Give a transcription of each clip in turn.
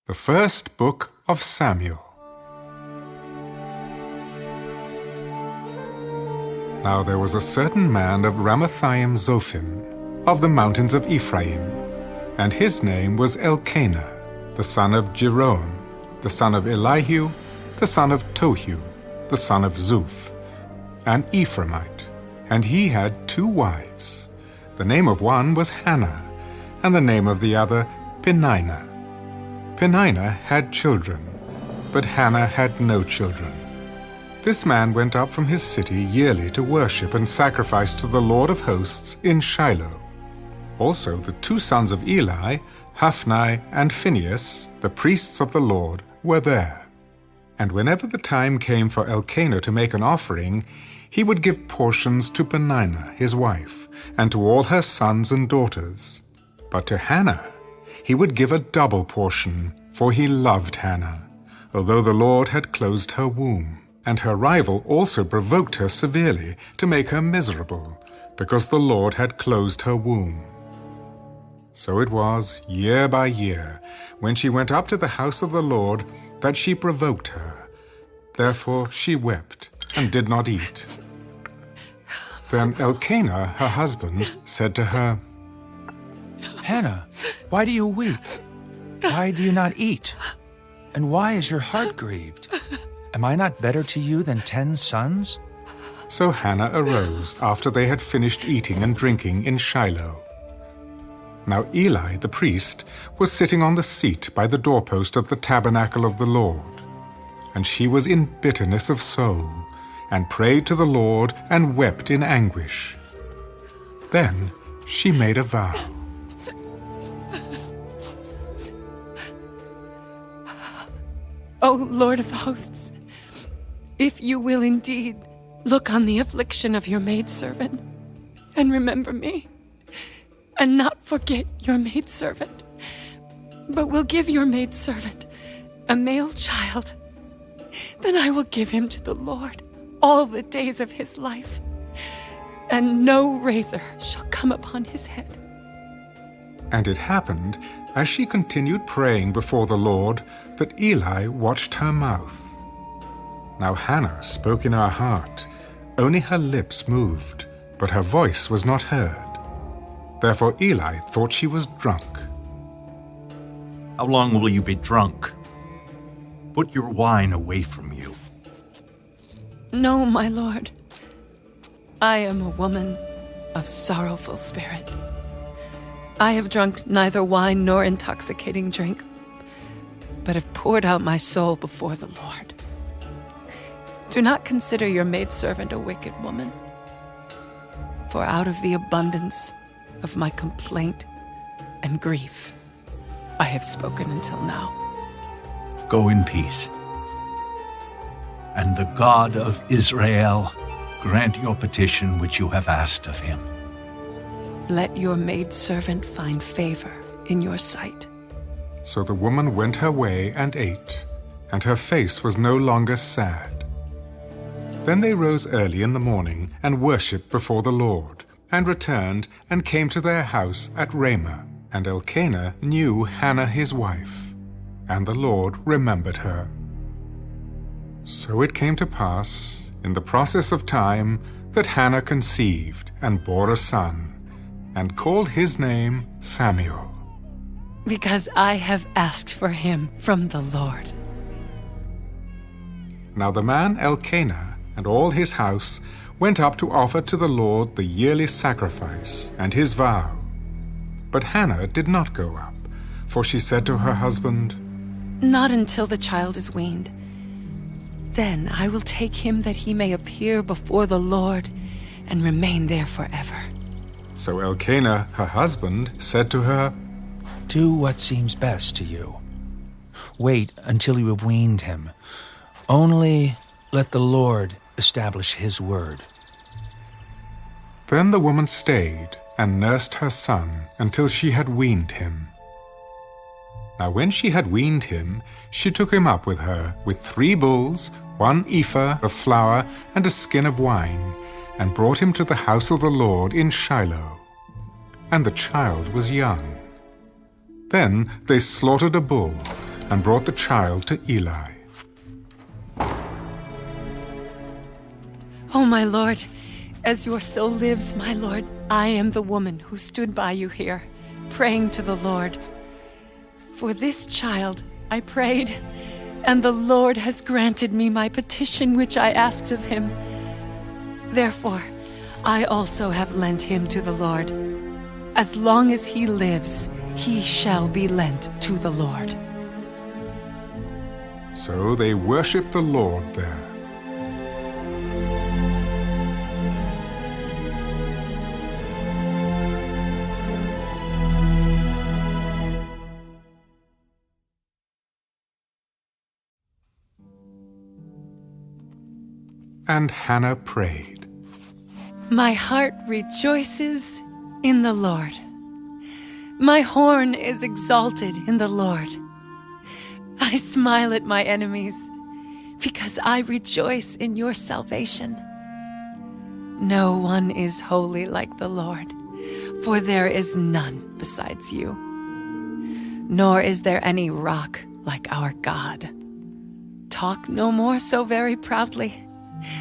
The First Book of Samuel. Now there was a certain man of Ramathaim Zophim, of the mountains of Ephraim, and his name was Elkanah, the son of Jeroham, the son of Elihu, the son of Tohu, the son of Zuph, an Ephraimite, and he had 2 wives. The name of one was Hannah, and the name of the other Peninnah. Peninnah had children, but Hannah had no children. This man went up from his city yearly to worship and sacrifice to the Lord of hosts in Shiloh. Also the 2 sons of Eli, Hophni and Phinehas, the priests of the Lord, were there. And whenever the time came for Elkanah to make an offering, he would give portions to Peninnah his wife, and to all her sons and daughters. But to Hannah he would give a double portion, for he loved Hannah, although the Lord had closed her womb. And her rival also provoked her severely to make her miserable, because the Lord had closed her womb. So it was, year by year, when she went up to the house of the Lord, that she provoked her. Therefore she wept, and did not eat. Then Elkanah, her husband, said to her, "Hannah, why do you weep? Why do you not eat? And why is your heart grieved? Am I not better to you than 10 sons?" So Hannah arose after they had finished eating and drinking in Shiloh. Now Eli the priest was sitting on the seat by the doorpost of the tabernacle of the Lord. And she was in bitterness of soul, and prayed to the Lord and wept in anguish. Then she made a vow. O Lord of hosts, if you will indeed look on the affliction of your maidservant, and remember me, and not forget your maidservant, but will give your maidservant a male child, then I will give him to the Lord all the days of his life, and no razor shall come upon his head. And it happened, as she continued praying before the Lord, that Eli watched her mouth. Now Hannah spoke in her heart, only her lips moved, but her voice was not heard. Therefore Eli thought she was drunk. How long will you be drunk? Put your wine away from you. No, my lord. I am a woman of sorrowful spirit. I have drunk neither wine nor intoxicating drink, but have poured out my soul before the Lord. Do not consider your maidservant a wicked woman, for out of the abundance of my complaint and grief I have spoken until now. Go in peace. And the God of Israel grant your petition which you have asked of him. Let your maidservant find favor in your sight. So the woman went her way and ate, and her face was no longer sad. Then they rose early in the morning and worshipped before the Lord, and returned and came to their house at Ramah. And Elkanah knew Hannah his wife, and the Lord remembered her. So it came to pass, in the process of time, that Hannah conceived and bore a son, and called his name Samuel. Because I have asked for him from the Lord. Now the man Elkanah and all his house went up to offer to the Lord the yearly sacrifice and his vow. But Hannah did not go up, for she said to her husband, Not until the child is weaned. Then I will take him that he may appear before the Lord and remain there forever. So Elkanah, her husband, said to her, Do what seems best to you. Wait until you have weaned him. Only let the Lord establish his word. Then the woman stayed and nursed her son until she had weaned him. Now when she had weaned him, she took him up with her with 3 bulls, 1 ephah of flour, and a skin of wine, and brought him to the house of the Lord in Shiloh. And the child was young. Then they slaughtered a bull, and brought the child to Eli. Oh, my Lord, as your soul lives, my Lord, I am the woman who stood by you here, praying to the Lord. For this child I prayed, and the Lord has granted me my petition which I asked of him. Therefore, I also have lent him to the Lord. As long as he lives, he shall be lent to the Lord. So they worshiped the Lord there. And Hannah prayed, My heart rejoices in the Lord. My horn is exalted in the Lord. I smile at my enemies because I rejoice in your salvation. No one is holy like the Lord, for there is none besides you. Nor is there any rock like our God. Talk no more so very proudly.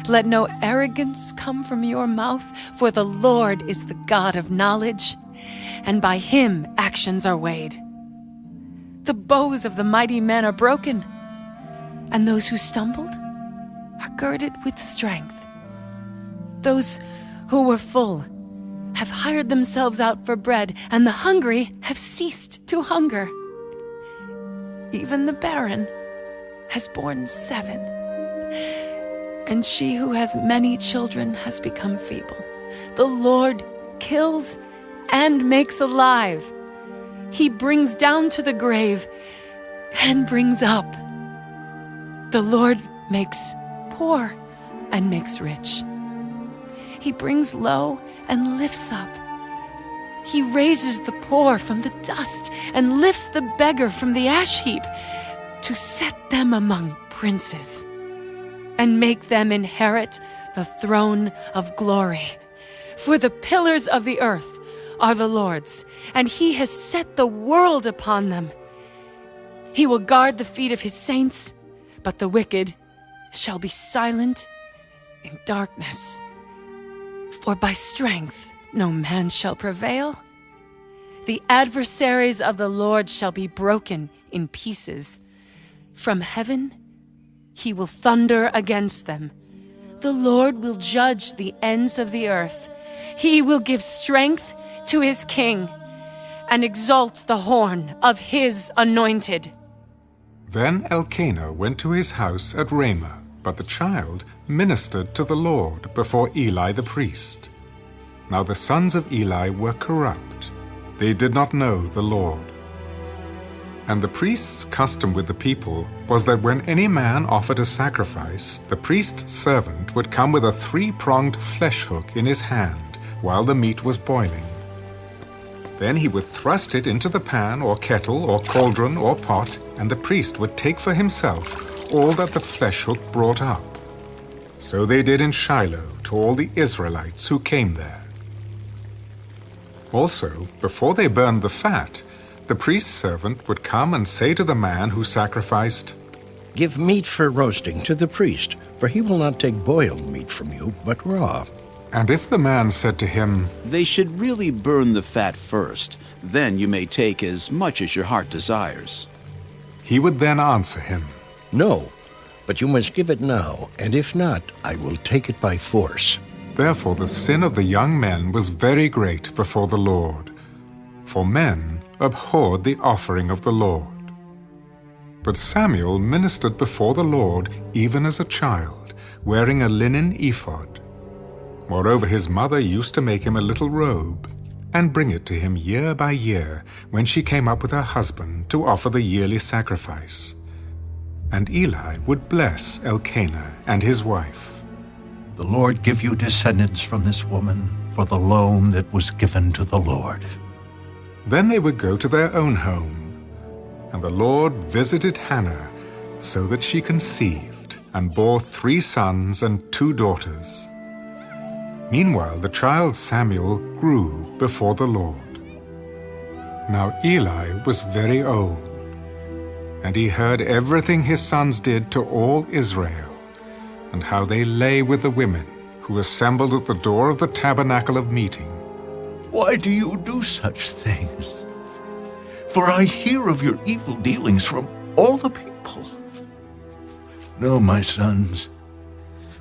Let no arrogance come from your mouth, for the Lord is the God of knowledge, and by him actions are weighed. The bows of the mighty men are broken, and those who stumbled are girded with strength. Those who were full have hired themselves out for bread, and the hungry have ceased to hunger. Even the barren has borne 7. And she who has many children has become feeble. The Lord kills and makes alive. He brings down to the grave and brings up. The Lord makes poor and makes rich. He brings low and lifts up. He raises the poor from the dust and lifts the beggar from the ash heap to set them among princes and make them inherit the throne of glory. For the pillars of the earth are the Lord's, and he has set the world upon them. He will guard the feet of his saints, but the wicked shall be silent in darkness. For by strength no man shall prevail. The adversaries of the Lord shall be broken in pieces. From heaven he will thunder against them. The Lord will judge the ends of the earth. He will give strength to his king and exalt the horn of his anointed. Then Elkanah went to his house at Ramah, but the child ministered to the Lord before Eli the priest. Now the sons of Eli were corrupt. They did not know the Lord. And the priest's custom with the people was that when any man offered a sacrifice, the priest's servant would come with a 3-pronged flesh hook in his hand while the meat was boiling. Then he would thrust it into the pan or kettle or cauldron or pot, and the priest would take for himself all that the flesh hook brought up. So they did in Shiloh to all the Israelites who came there. Also, before they burned the fat, the priest's servant would come and say to the man who sacrificed, Give meat for roasting to the priest, for he will not take boiled meat from you, but raw. And if the man said to him, They should really burn the fat first, then you may take as much as your heart desires. he would then answer him, No, but you must give it now, and if not, I will take it by force. Therefore the sin of the young men was very great before the Lord, for men abhorred the offering of the Lord. But Samuel ministered before the Lord even as a child, wearing a linen ephod. Moreover, his mother used to make him a little robe, and bring it to him year by year when she came up with her husband to offer the yearly sacrifice. And Eli would bless Elkanah and his wife. The Lord give you descendants from this woman for the loan that was given to the Lord. Then they would go to their own home. And the Lord visited Hannah, so that she conceived, and bore 3 sons and 2 daughters. Meanwhile the child Samuel grew before the Lord. Now Eli was very old, And he heard everything his sons did to all Israel, and how they lay with the women who assembled at the door of the tabernacle of meeting. Why do you do such things? For I hear of your evil dealings from all the people. No, my sons,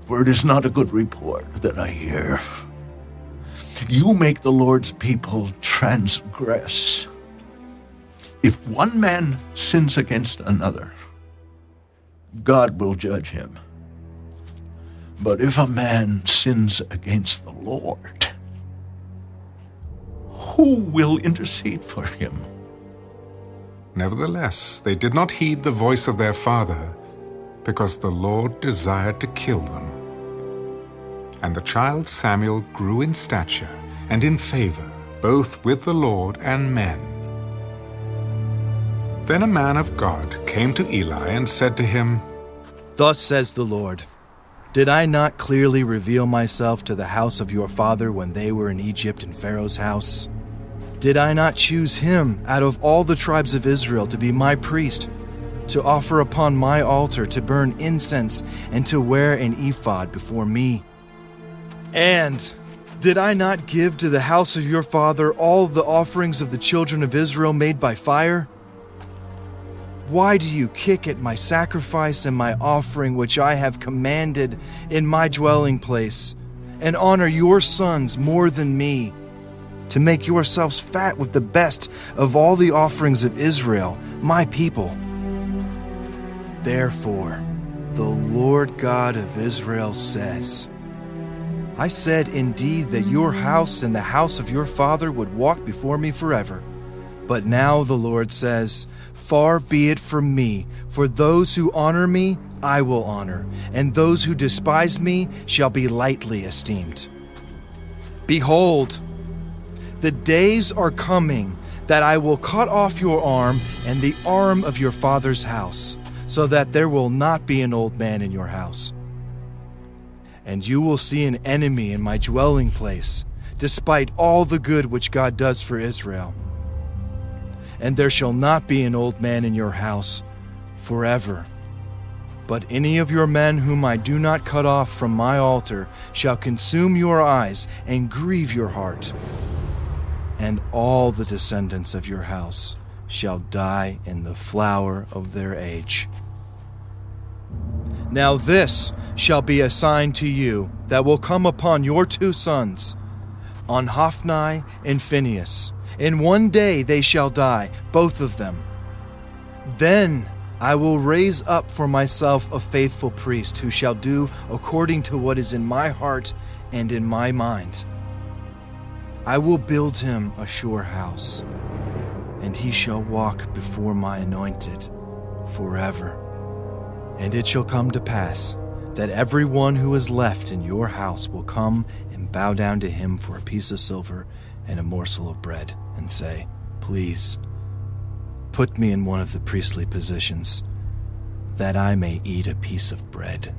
for it is not a good report that I hear. You make the Lord's people transgress. If one man sins against another, God will judge him. But if a man sins against the Lord, who will intercede for him? Nevertheless, they did not heed the voice of their father, because the Lord desired to kill them. And the child Samuel grew in stature and in favor, both with the Lord and men. Then a man of God came to Eli and said to him, Thus says the Lord, Did I not clearly reveal myself to the house of your father when they were in Egypt in Pharaoh's house? Did I not choose him out of all the tribes of Israel to be my priest, to offer upon my altar, to burn incense, and to wear an ephod before me? And did I not give to the house of your father all the offerings of the children of Israel made by fire? Why do you kick at my sacrifice and my offering which I have commanded in my dwelling place, and honor your sons more than me, to make yourselves fat with the best of all the offerings of Israel, my people? Therefore, the Lord God of Israel says, I said indeed that your house and the house of your father would walk before me forever. But now the Lord says, Far be it from me, for those who honor me I will honor, and those who despise me shall be lightly esteemed. Behold, the days are coming that I will cut off your arm and the arm of your father's house, so that there will not be an old man in your house. And you will see an enemy in my dwelling place, despite all the good which God does for Israel. And there shall not be an old man in your house forever. But any of your men whom I do not cut off from my altar shall consume your eyes and grieve your heart. And all the descendants of your house shall die in the flower of their age. Now this shall be a sign to you that will come upon your 2 sons, on Hophni and Phinehas. In one day they shall die, both of them. Then I will raise up for myself a faithful priest who shall do according to what is in my heart and in my mind. I will build him a sure house, and he shall walk before my anointed forever. And it shall come to pass that everyone who is left in your house will come and bow down to him for a piece of silver and a morsel of bread, and say, Please, put me in one of the priestly positions, that I may eat a piece of bread.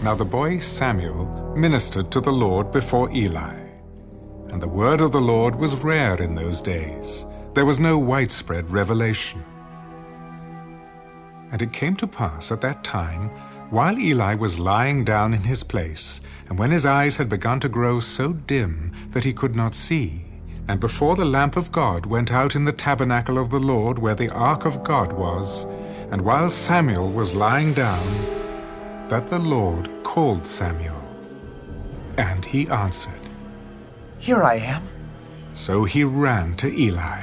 Now the boy Samuel ministered to the Lord before Eli. And the word of the Lord was rare in those days. There was no widespread revelation. And it came to pass at that time, while Eli was lying down in his place, and when his eyes had begun to grow so dim that he could not see, and before the lamp of God went out in the tabernacle of the Lord where the ark of God was, and while Samuel was lying down, that the Lord called Samuel. And he answered, Here I am. So he ran to Eli.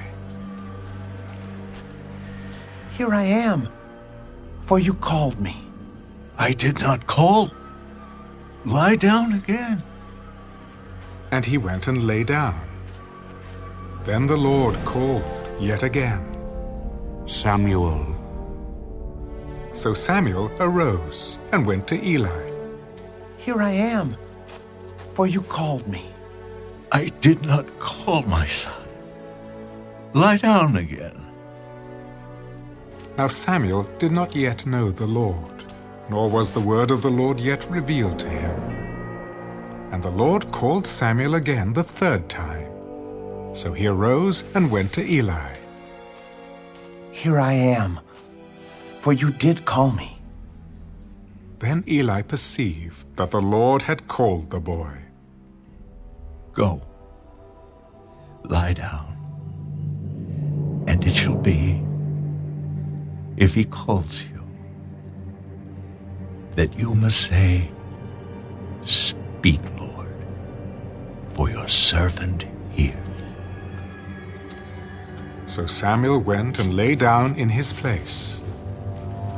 Here I am, for you called me. I did not call. Lie down again. And he went and lay down. Then the Lord called yet again, Samuel. So Samuel arose and went to Eli. Here I am, for you called me. I did not call, my son. Lie down again. Now Samuel did not yet know the Lord, nor was the word of the Lord yet revealed to him. And the Lord called Samuel again the third time. So he arose and went to Eli. Here I am, for you did call me. Then Eli perceived that the Lord had called the boy. Go, lie down, and it shall be, if he calls you, that you must say, Speak, Lord, for your servant hears. So Samuel went and lay down in his place.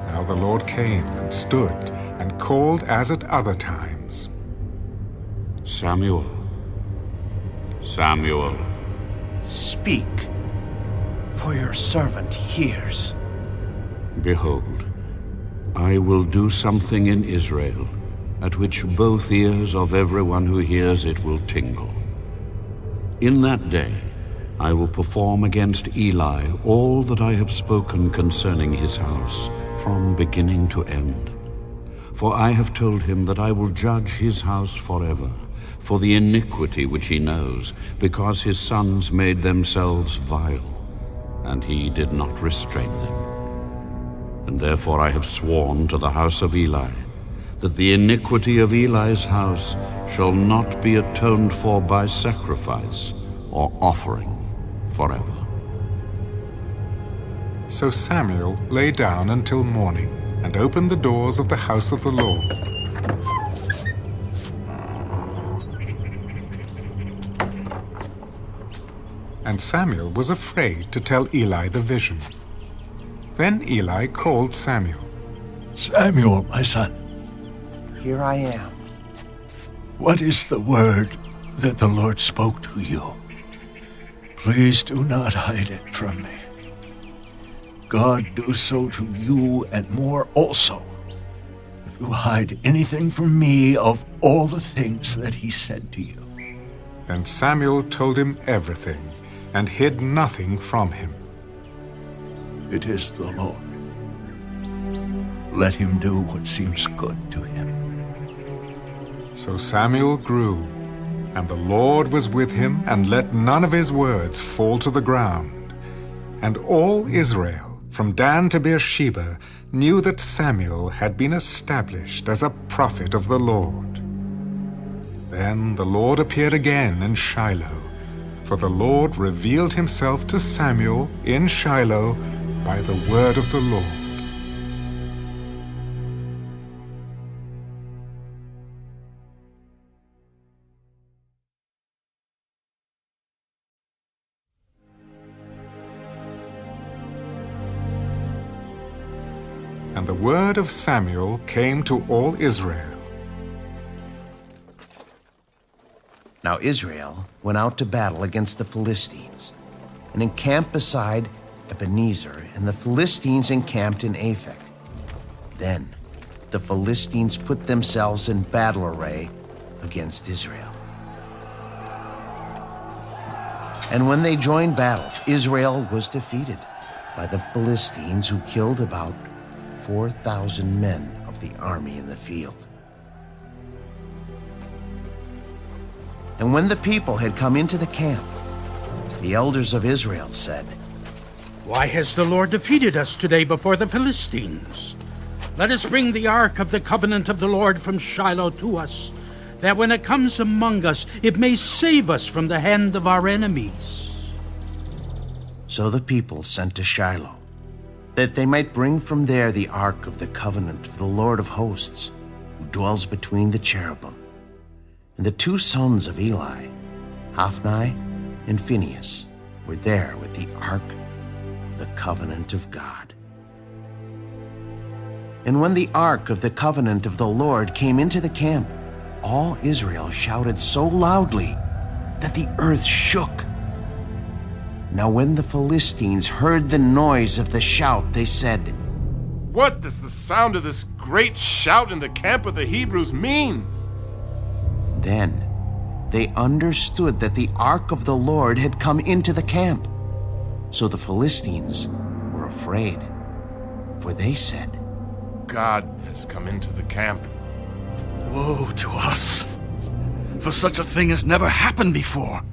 Now the Lord came and stood and called as at other times. Samuel, Samuel. Speak, for your servant hears. Behold, I will do something in Israel, at which both ears of everyone who hears it will tingle. In that day I will perform against Eli all that I have spoken concerning his house, from beginning to end. For I have told him that I will judge his house forever, for the iniquity which he knows, because his sons made themselves vile, and he did not restrain them. And therefore I have sworn to the house of Eli, that the iniquity of Eli's house shall not be atoned for by sacrifice or offering forever. So Samuel lay down until morning and opened the doors of the house of the Lord. And Samuel was afraid to tell Eli the vision. Then Eli called Samuel. Samuel, my son, Here I am. what is the word that the Lord spoke to you? Please do not hide it from me. God do so to you and more also, if you hide anything from me of all the things that he said to you. Then Samuel told him everything and hid nothing from him. It is the Lord. Let him do what seems good to him. So Samuel grew, and the Lord was with him, and let none of his words fall to the ground. And all Israel, from Dan to Beersheba, knew that Samuel had been established as a prophet of the Lord. Then the Lord appeared again in Shiloh, for the Lord revealed himself to Samuel in Shiloh by the word of the Lord. And the word of Samuel came to all Israel. Now Israel went out to battle against the Philistines, and encamped beside Ebenezer, and the Philistines encamped in Aphek. Then the Philistines put themselves in battle array against Israel. And when they joined battle, Israel was defeated by the Philistines, who killed about 4,000 men of the army in the field. And when the people had come into the camp, the elders of Israel said, Why has the Lord defeated us today before the Philistines? Let us bring the ark of the covenant of the Lord from Shiloh to us, that when it comes among us, it may save us from the hand of our enemies. So the people sent to Shiloh, that they might bring from there the ark of the covenant of the Lord of hosts, who dwells between the cherubim. And the two sons of Eli, Hophni and Phinehas, were there with the ark of the covenant of God. And when the ark of the covenant of the Lord came into the camp, all Israel shouted so loudly that the earth shook. Now when the Philistines heard the noise of the shout, they said, What does the sound of this great shout in the camp of the Hebrews mean? Then they understood that the ark of the Lord had come into the camp. So the Philistines were afraid, for they said, God has come into the camp. Woe to us, for such a thing has never happened before.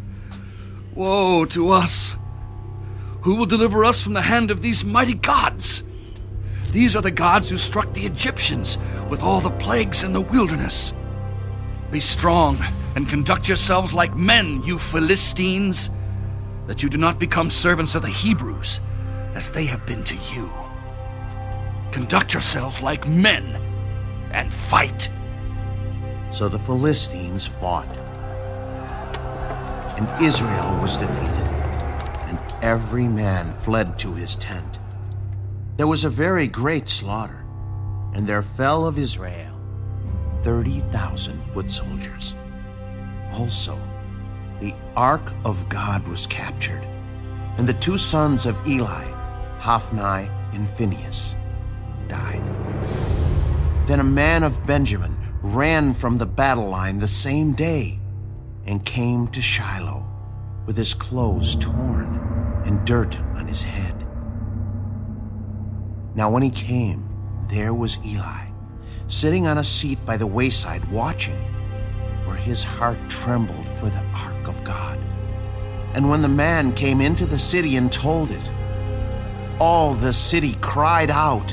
Woe to us! Who will deliver us from the hand of these mighty gods? These are the gods who struck the Egyptians with all the plagues in the wilderness. Be strong and conduct yourselves like men, you Philistines, that you do not become servants of the Hebrews, as they have been to you. Conduct yourselves like men and fight. So the Philistines fought, and Israel was defeated, and every man fled to his tent. There was a very great slaughter, and there fell of Israel 30,000 foot soldiers. Also, the ark of God was captured, and the two sons of Eli, Hophni and Phinehas, died. Then a man of Benjamin ran from the battle line the same day and came to Shiloh with his clothes torn and dirt on his head. Now when he came, there was Eli, sitting on a seat by the wayside watching, for his heart trembled for the ark of God. And when the man came into the city and told it, all the city cried out.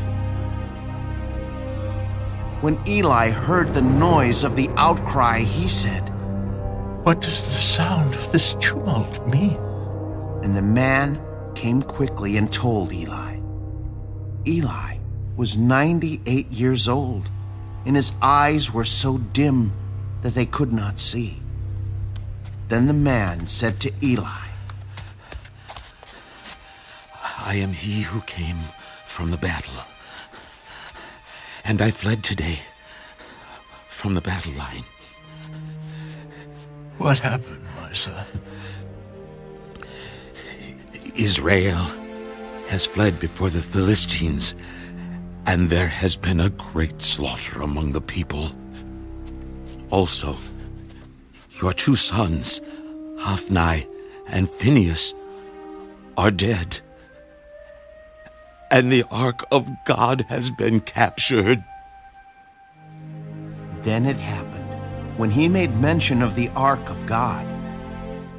When Eli heard the noise of the outcry, he said, What does the sound of this tumult mean? And the man came quickly and told Eli. Eli was 98 years old, and his eyes were so dim that they could not see. Then the man said to Eli, I am he who came from the battle, and I fled today from the battle line. What happened, my son? Israel has fled before the Philistines, and there has been a great slaughter among the people. Also, your two sons, Hophni and Phinehas, are dead, and the ark of God has been captured. Then it happened, when he made mention of the ark of God,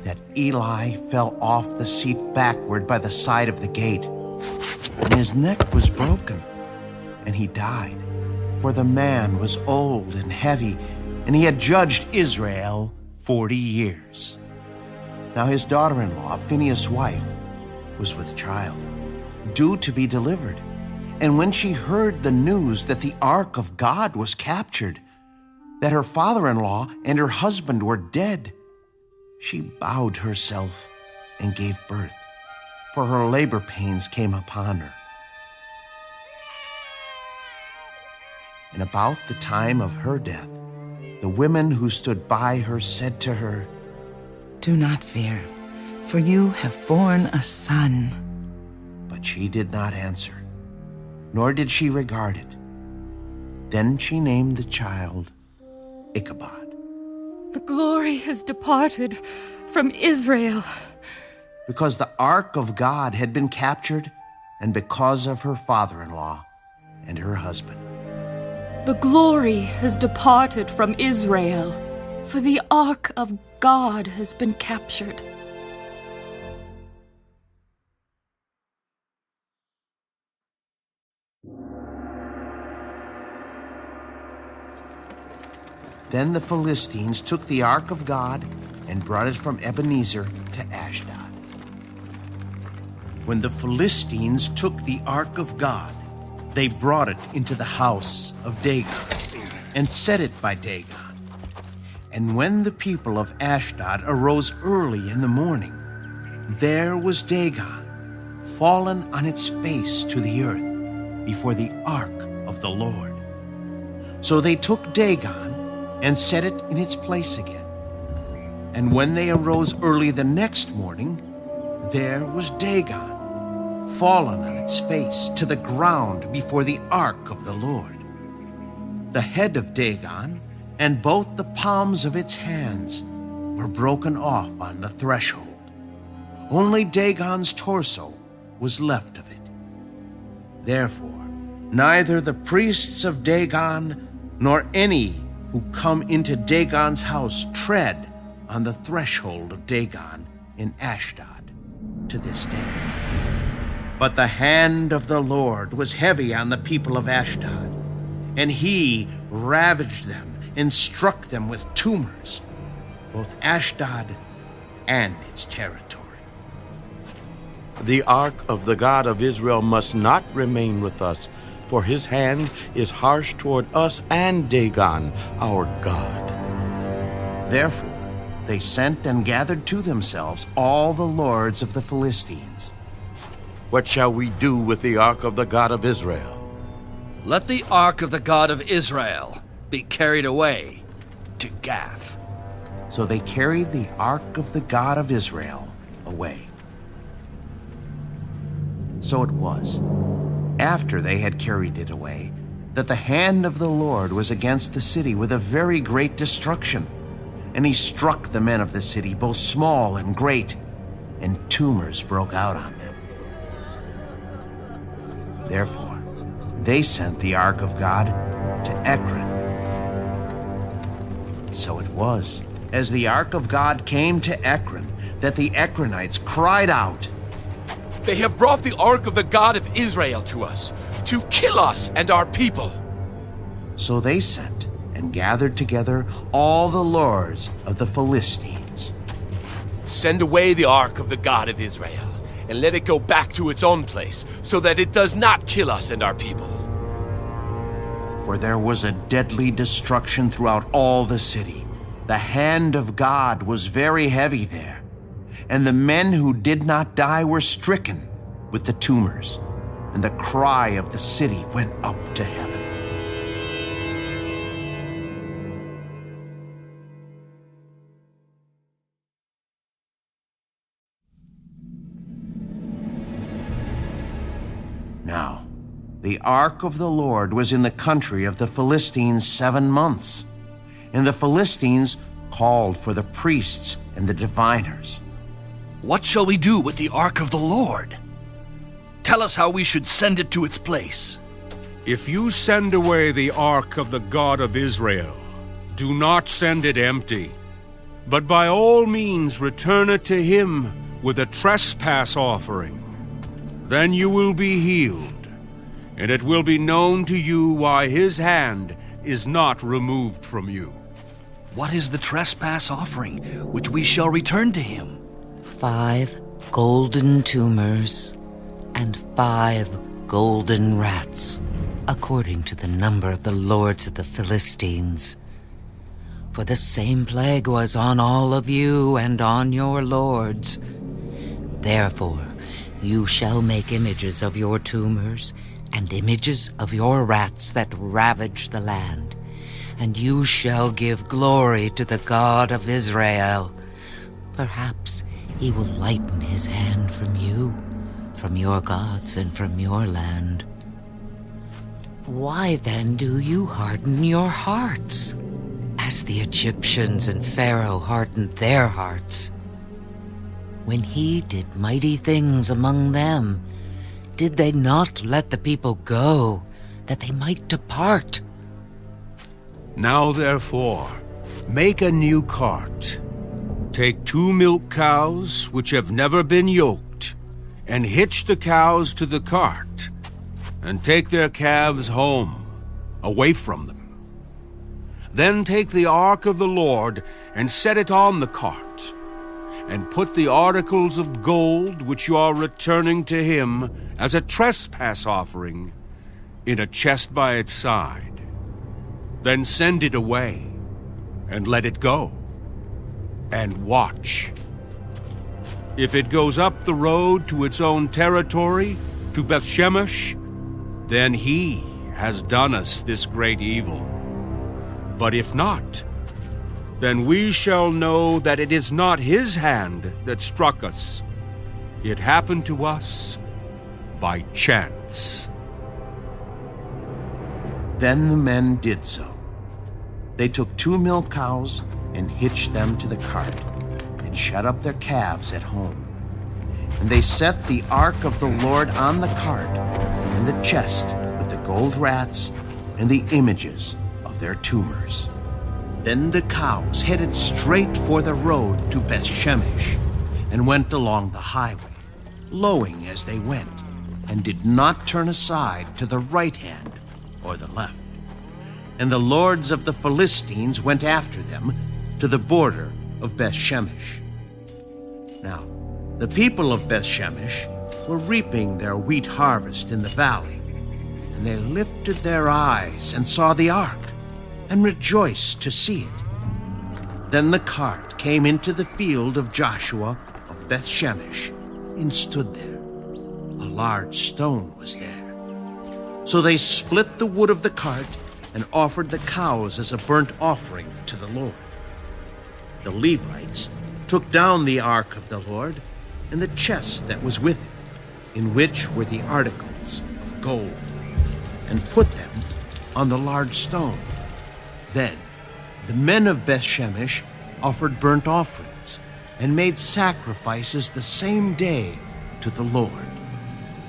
that Eli fell off the seat backward by the side of the gate, and his neck was broken, and he died. For the man was old and heavy, and he had judged Israel 40 years. Now his daughter-in-law, Phinehas' wife, was with child, due to be delivered. And when she heard the news that the ark of God was captured, that her father-in-law and her husband were dead, she bowed herself and gave birth, for her labor pains came upon her. And about the time of her death, the women who stood by her said to her, Do not fear, for you have borne a son. But she did not answer, nor did she regard it. Then she named the child Ichabod. The glory has departed from Israel. Because the ark of God had been captured, and because of her father-in-law and her husband. The glory has departed from Israel, for the ark of God has been captured. Then the Philistines took the ark of God and brought it from Ebenezer to Ashdod. When the Philistines took the ark of God, they brought it into the house of Dagon and set it by Dagon. And when the people of Ashdod arose early in the morning, there was Dagon, fallen on its face to the earth before the ark of the Lord. So they took Dagon and set it in its place again. And when they arose early the next morning, there was Dagon, fallen on its face to the ground before the ark of the Lord. The head of Dagon and both the palms of its hands were broken off on the threshold. Only Dagon's torso was left of it. Therefore, neither the priests of Dagon nor any who come into Dagon's house tread on the threshold of Dagon in Ashdod to this day. But the hand of the Lord was heavy on the people of Ashdod, and he ravaged them and struck them with tumors, both Ashdod and its territory. The ark of the God of Israel must not remain with us, for his hand is harsh toward us and Dagon, our God. Therefore, they sent and gathered to themselves all the lords of the Philistines. What shall we do with the ark of the God of Israel? Let the ark of the God of Israel be carried away to Gath. So they carried the ark of the God of Israel away. So it was, after they had carried it away, that the hand of the Lord was against the city with a very great destruction. And he struck the men of the city, both small and great, and tumors broke out on them. Therefore, they sent the ark of God to Ekron. So it was, as the ark of God came to Ekron, that the Ekronites cried out, "They have brought the ark of the God of Israel to us, to kill us and our people." So they sent and gathered together all the lords of the Philistines. "Send away the ark of the God of Israel, and let it go back to its own place, so that it does not kill us and our people." For there was a deadly destruction throughout all the city. The hand of God was very heavy there, and the men who did not die were stricken with the tumors, and the cry of the city went up to heaven. Now, the ark of the Lord was in the country of the Philistines 7 months, and the Philistines called for the priests and the diviners. What shall we do with the ark of the Lord? Tell us how we should send it to its place. If you send away the ark of the God of Israel, do not send it empty, but by all means return it to him with a trespass offering. Then you will be healed, and it will be known to you why his hand is not removed from you. What is the trespass offering which we shall return to him? 5 golden tumors and 5 golden rats, according to the number of the lords of the Philistines. For the same plague was on all of you and on your lords. Therefore, you shall make images of your tumors and images of your rats that ravage the land, and you shall give glory to the God of Israel. Perhaps he will lighten his hand from you, from your gods, and from your land. Why then do you harden your hearts, as the Egyptians and Pharaoh hardened their hearts? When he did mighty things among them, did they not let the people go, that they might depart? Now therefore, make a new cart. Take 2 milk cows which have never been yoked, and hitch the cows to the cart, and take their calves home, away from them. Then take the ark of the Lord and set it on the cart, and put the articles of gold which you are returning to him as a trespass offering in a chest by its side. Then send it away, and let it go, and watch. If it goes up the road to its own territory, to Bethshemesh, then he has done us this great evil. But if not, then we shall know that it is not his hand that struck us. It happened to us by chance. Then the men did so. They took 2 milk cows and hitched them to the cart, and shut up their calves at home. And they set the ark of the Lord on the cart, and the chest with the gold rats and the images of their tumors. Then the cows headed straight for the road to Beth-Shemesh and went along the highway, lowing as they went, and did not turn aside to the right hand or the left. And the lords of the Philistines went after them to the border of Beth-Shemesh. Now, the people of Beth-Shemesh were reaping their wheat harvest in the valley, and they lifted their eyes and saw the ark, and rejoiced to see it. Then the cart came into the field of Joshua of Beth-Shemesh, and stood there. A large stone was there. So they split the wood of the cart, and offered the cows as a burnt offering to the Lord. The Levites took down the ark of the Lord, and the chest that was with it, in which were the articles of gold, and put them on the large stone. Then the men of Beth-Shemesh offered burnt offerings, and made sacrifices the same day to the Lord.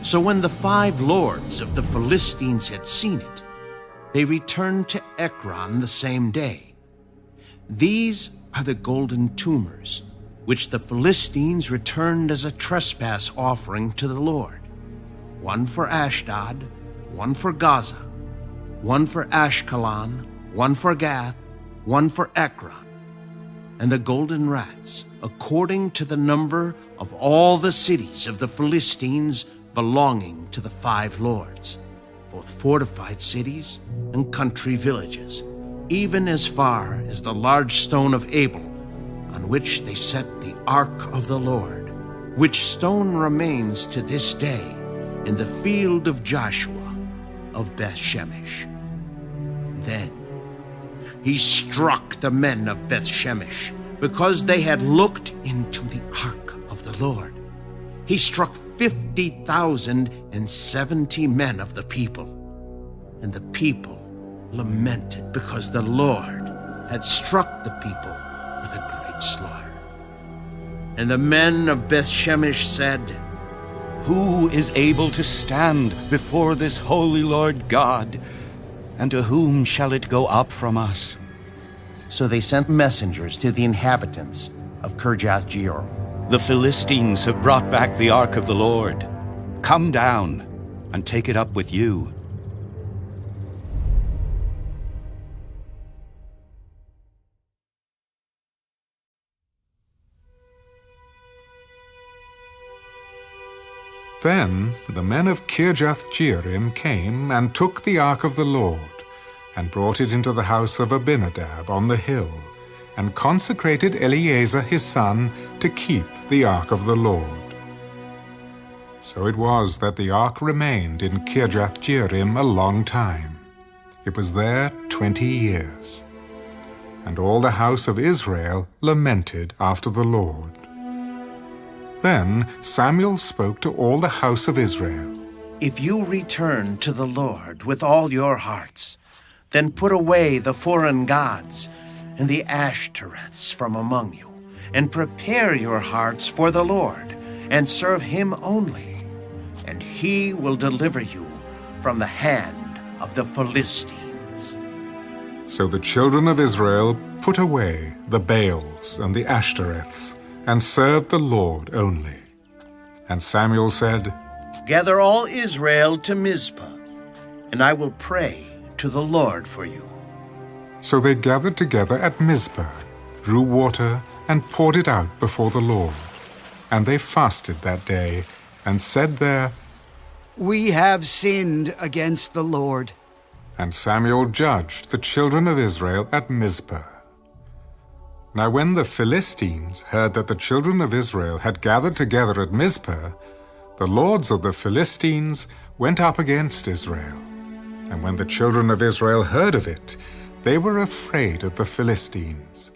So when the 5 lords of the Philistines had seen it, they returned to Ekron the same day. These are the golden tumors, which the Philistines returned as a trespass offering to the Lord. 1 for Ashdod, 1 for Gaza, 1 for Ashkelon, 1 for Gath, 1 for Ekron. And the golden rats, according to the number of all the cities of the Philistines belonging to the 5 lords, both fortified cities and country villages, even as far as the large stone of Abel, on which they set the ark of the Lord, which stone remains to this day in the field of Joshua of Beth-Shemesh. Then he struck the men of Beth-Shemesh, because they had looked into the ark of the Lord. He struck 50,070 men of the people, and the people lamented because the Lord had struck the people with a great slaughter. And the men of Beth-Shemesh said, "Who is able to stand before this holy Lord God? And to whom shall it go up from us?" So they sent messengers to the inhabitants of Kirjath-Jearim. "The Philistines have brought back the ark of the Lord. Come down and take it up with you." Then the men of Kirjath-Jearim came and took the ark of the Lord, and brought it into the house of Abinadab on the hill, and consecrated Eleazar his son to keep the ark of the Lord. So it was that the ark remained in Kirjath-Jearim a long time. It was there 20 years. And all the house of Israel lamented after the Lord. Then Samuel spoke to all the house of Israel. "If you return to the Lord with all your hearts, then put away the foreign gods and the Ashtoreths from among you, and prepare your hearts for the Lord, and serve him only, and he will deliver you from the hand of the Philistines." So the children of Israel put away the Baals and the Ashtoreths, and served the Lord only. And Samuel said, "Gather all Israel to Mizpah, and I will pray to the Lord for you." So they gathered together at Mizpah, drew water, and poured it out before the Lord. And they fasted that day, and said there, "We have sinned against the Lord." And Samuel judged the children of Israel at Mizpah. Now when the Philistines heard that the children of Israel had gathered together at Mizpah, the lords of the Philistines went up against Israel. And when the children of Israel heard of it, they were afraid of the Philistines.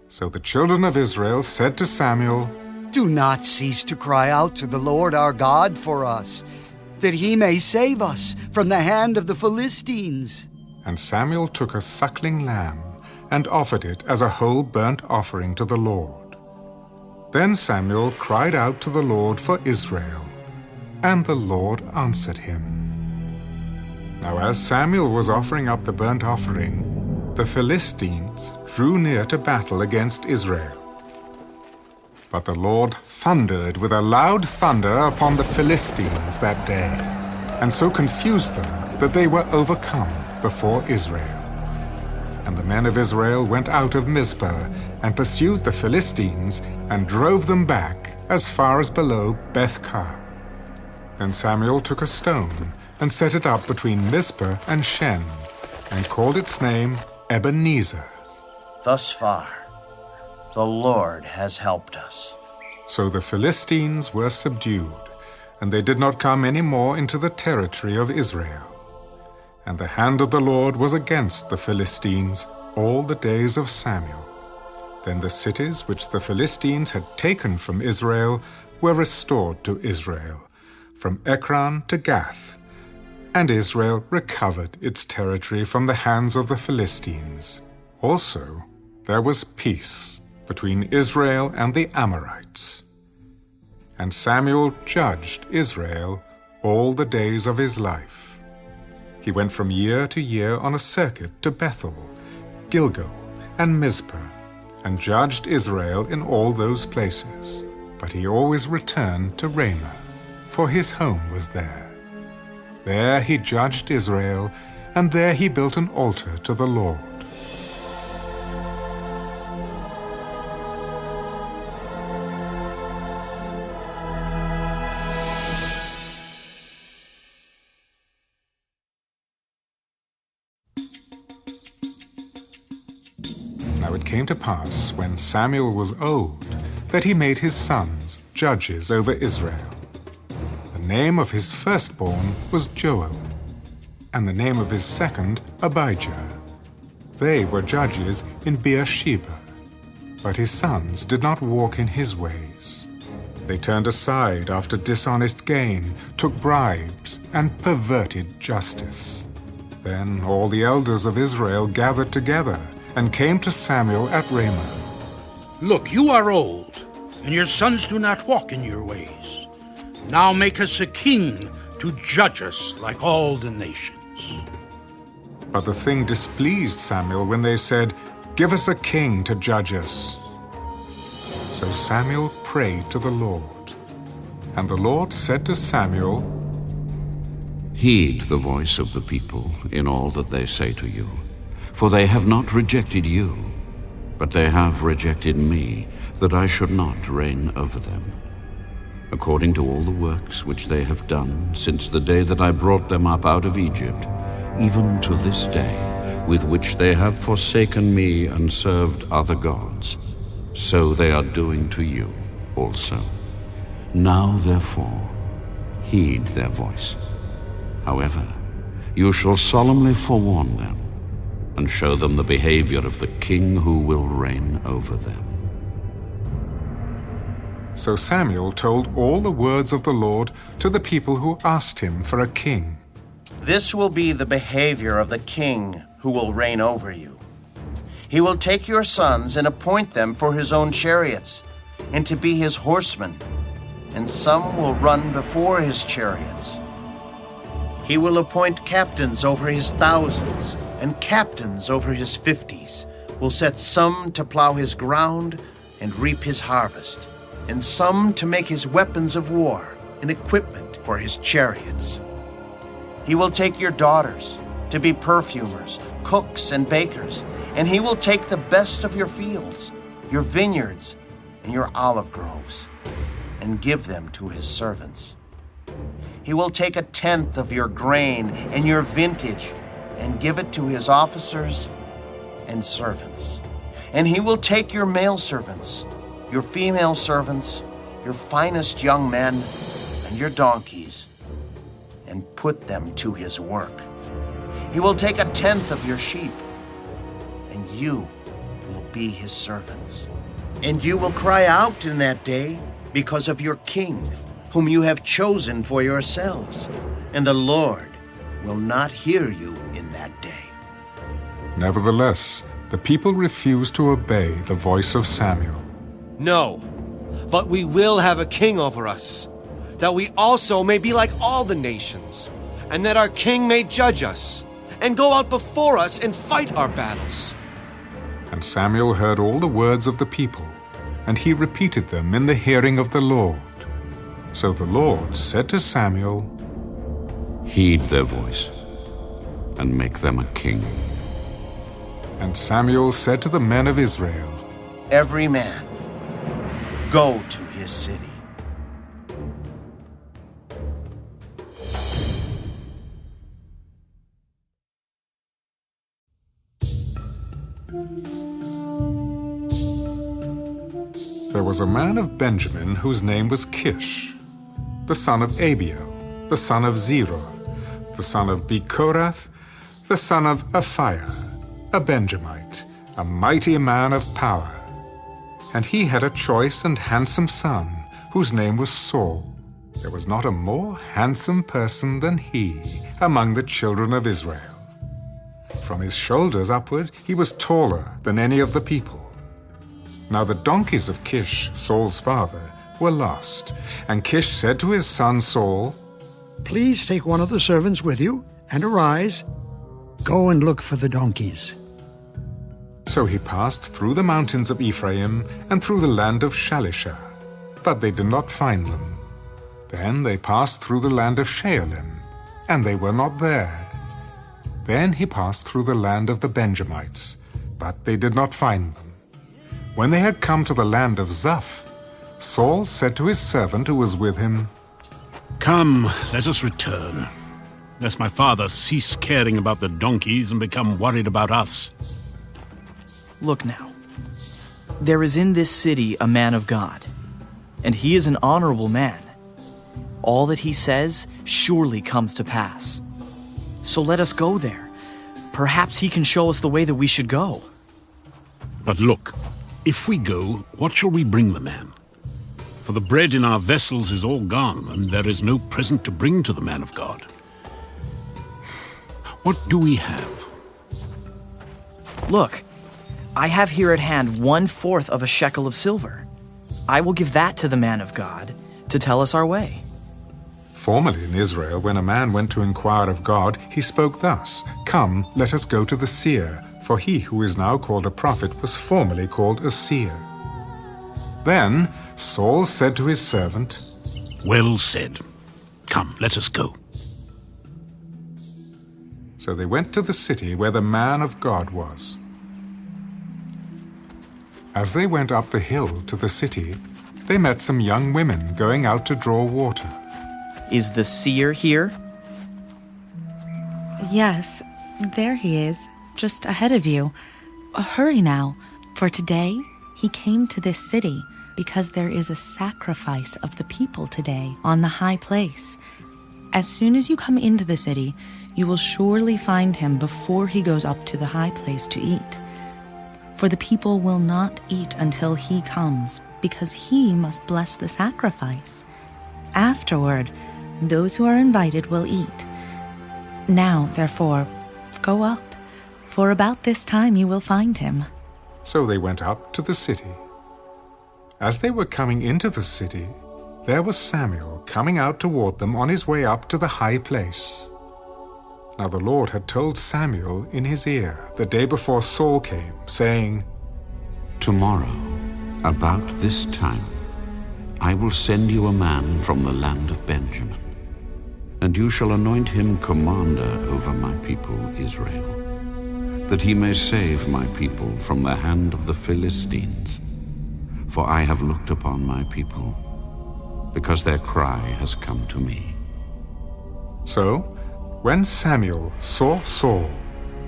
So the children of Israel said to Samuel, "Do not cease to cry out to the Lord our God for us, that he may save us from the hand of the Philistines." And Samuel took a suckling lamb, and offered it as a whole burnt offering to the Lord. Then Samuel cried out to the Lord for Israel, and the Lord answered him. Now as Samuel was offering up the burnt offering, the Philistines drew near to battle against Israel. But the Lord thundered with a loud thunder upon the Philistines that day, and so confused them that they were overcome before Israel. And the men of Israel went out of Mizpah and pursued the Philistines and drove them back as far as below Beth-kar. Then Samuel took a stone and set it up between Mizpah and Shen, and called its name Ebenezer. Thus far, the Lord has helped us. So the Philistines were subdued, and they did not come any more into the territory of Israel. And the hand of the Lord was against the Philistines all the days of Samuel. Then the cities which the Philistines had taken from Israel were restored to Israel, from Ekron to Gath, and Israel recovered its territory from the hands of the Philistines. Also, there was peace between Israel and the Amorites. And Samuel judged Israel all the days of his life. He went from year to year on a circuit to Bethel, Gilgal, and Mizpah, and judged Israel in all those places. But he always returned to Ramah, for his home was there. There he judged Israel, and there he built an altar to the Lord. Now it came to pass, when Samuel was old, that he made his sons judges over Israel. The name of his firstborn was Joel, and the name of his second Abijah. They were judges in Beersheba. But his sons did not walk in his ways. They turned aside after dishonest gain, took bribes, and perverted justice. Then all the elders of Israel gathered together and came to Samuel at Ramah. Look, you are old, and your sons do not walk in your ways. Now make us a king to judge us like all the nations. But the thing displeased Samuel when they said, "Give us a king to judge us." So Samuel prayed to the Lord. And the Lord said to Samuel, Heed the voice of the people in all that they say to you. For they have not rejected you, but they have rejected me, that I should not reign over them. According to all the works which they have done since the day that I brought them up out of Egypt, even to this day, with which they have forsaken me and served other gods, so they are doing to you also. Now, therefore, heed their voice. However, you shall solemnly forewarn them, and show them the behavior of the king who will reign over them. So Samuel told all the words of the Lord to the people who asked him for a king. This will be the behavior of the king who will reign over you. He will take your sons and appoint them for his own chariots, and to be his horsemen, and some will run before his chariots. He will appoint captains over his thousands, and captains over his 50s, will set some to plow his ground and reap his harvest, and some to make his weapons of war and equipment for his chariots. He will take your daughters to be perfumers, cooks, and bakers, and he will take the best of your fields, your vineyards, and your olive groves, and give them to his servants. He will take 1/10 of your grain and your vintage, and give it to his officers and servants. And he will take your male servants, your female servants, your finest young men, and your donkeys, and put them to his work. He will take 1/10 of your sheep, and you will be his servants. And you will cry out in that day because of your king, whom you have chosen for yourselves, and the Lord will not hear you in that day. Nevertheless, the people refused to obey the voice of Samuel. No, but we will have a king over us, that we also may be like all the nations, and that our king may judge us, and go out before us and fight our battles. And Samuel heard all the words of the people, and he repeated them in the hearing of the Lord. So the Lord said to Samuel, Heed their voice, and make them a king. And Samuel said to the men of Israel, Every man, go to his city. There was a man of Benjamin whose name was Kish, the son of Abiel, the son of Zerah, the son of Bechorath, the son of Aphiah, a Benjamite, a mighty man of power. And he had a choice and handsome son, whose name was Saul. There was not a more handsome person than he among the children of Israel. From his shoulders upward he was taller than any of the people. Now the donkeys of Kish, Saul's father, were lost, and Kish said to his son Saul, Please take one of the servants with you, and arise. Go and look for the donkeys. So he passed through the mountains of Ephraim and through the land of Shalisha, but they did not find them. Then they passed through the land of Shaalim, and they were not there. Then he passed through the land of the Benjamites, but they did not find them. When they had come to the land of Zuph, Saul said to his servant who was with him, Come, let us return, lest my father cease caring about the donkeys and become worried about us. Look now, there is in this city a man of God, and he is an honorable man. All that he says surely comes to pass. So let us go there. Perhaps he can show us the way that we should go. But look, if we go, what shall we bring the man? For the bread in our vessels is all gone, and there is no present to bring to the man of God. What do we have? Look, I have here at hand 1/4 of a shekel of silver. I will give that to the man of God to tell us our way. Formerly in Israel, when a man went to inquire of God, he spoke thus, Come, let us go to the seer, for he who is now called a prophet was formerly called a seer. Then Saul said to his servant, Well said. Come, let us go. So they went to the city where the man of God was. As they went up the hill to the city, they met some young women going out to draw water. Is the seer here? Yes, there he is, just ahead of you. Hurry now, for today he came to this city because there is a sacrifice of the people today on the high place. As soon as you come into the city, you will surely find him before he goes up to the high place to eat. For the people will not eat until he comes, because he must bless the sacrifice. Afterward, those who are invited will eat. Now, therefore, go up, for about this time you will find him. So they went up to the city. As they were coming into the city, there was Samuel coming out toward them on his way up to the high place. Now the Lord had told Samuel in his ear the day before Saul came, saying, Tomorrow, about this time, I will send you a man from the land of Benjamin, and you shall anoint him commander over my people Israel, that he may save my people from the hand of the Philistines. For I have looked upon my people, because their cry has come to me. So, when Samuel saw Saul,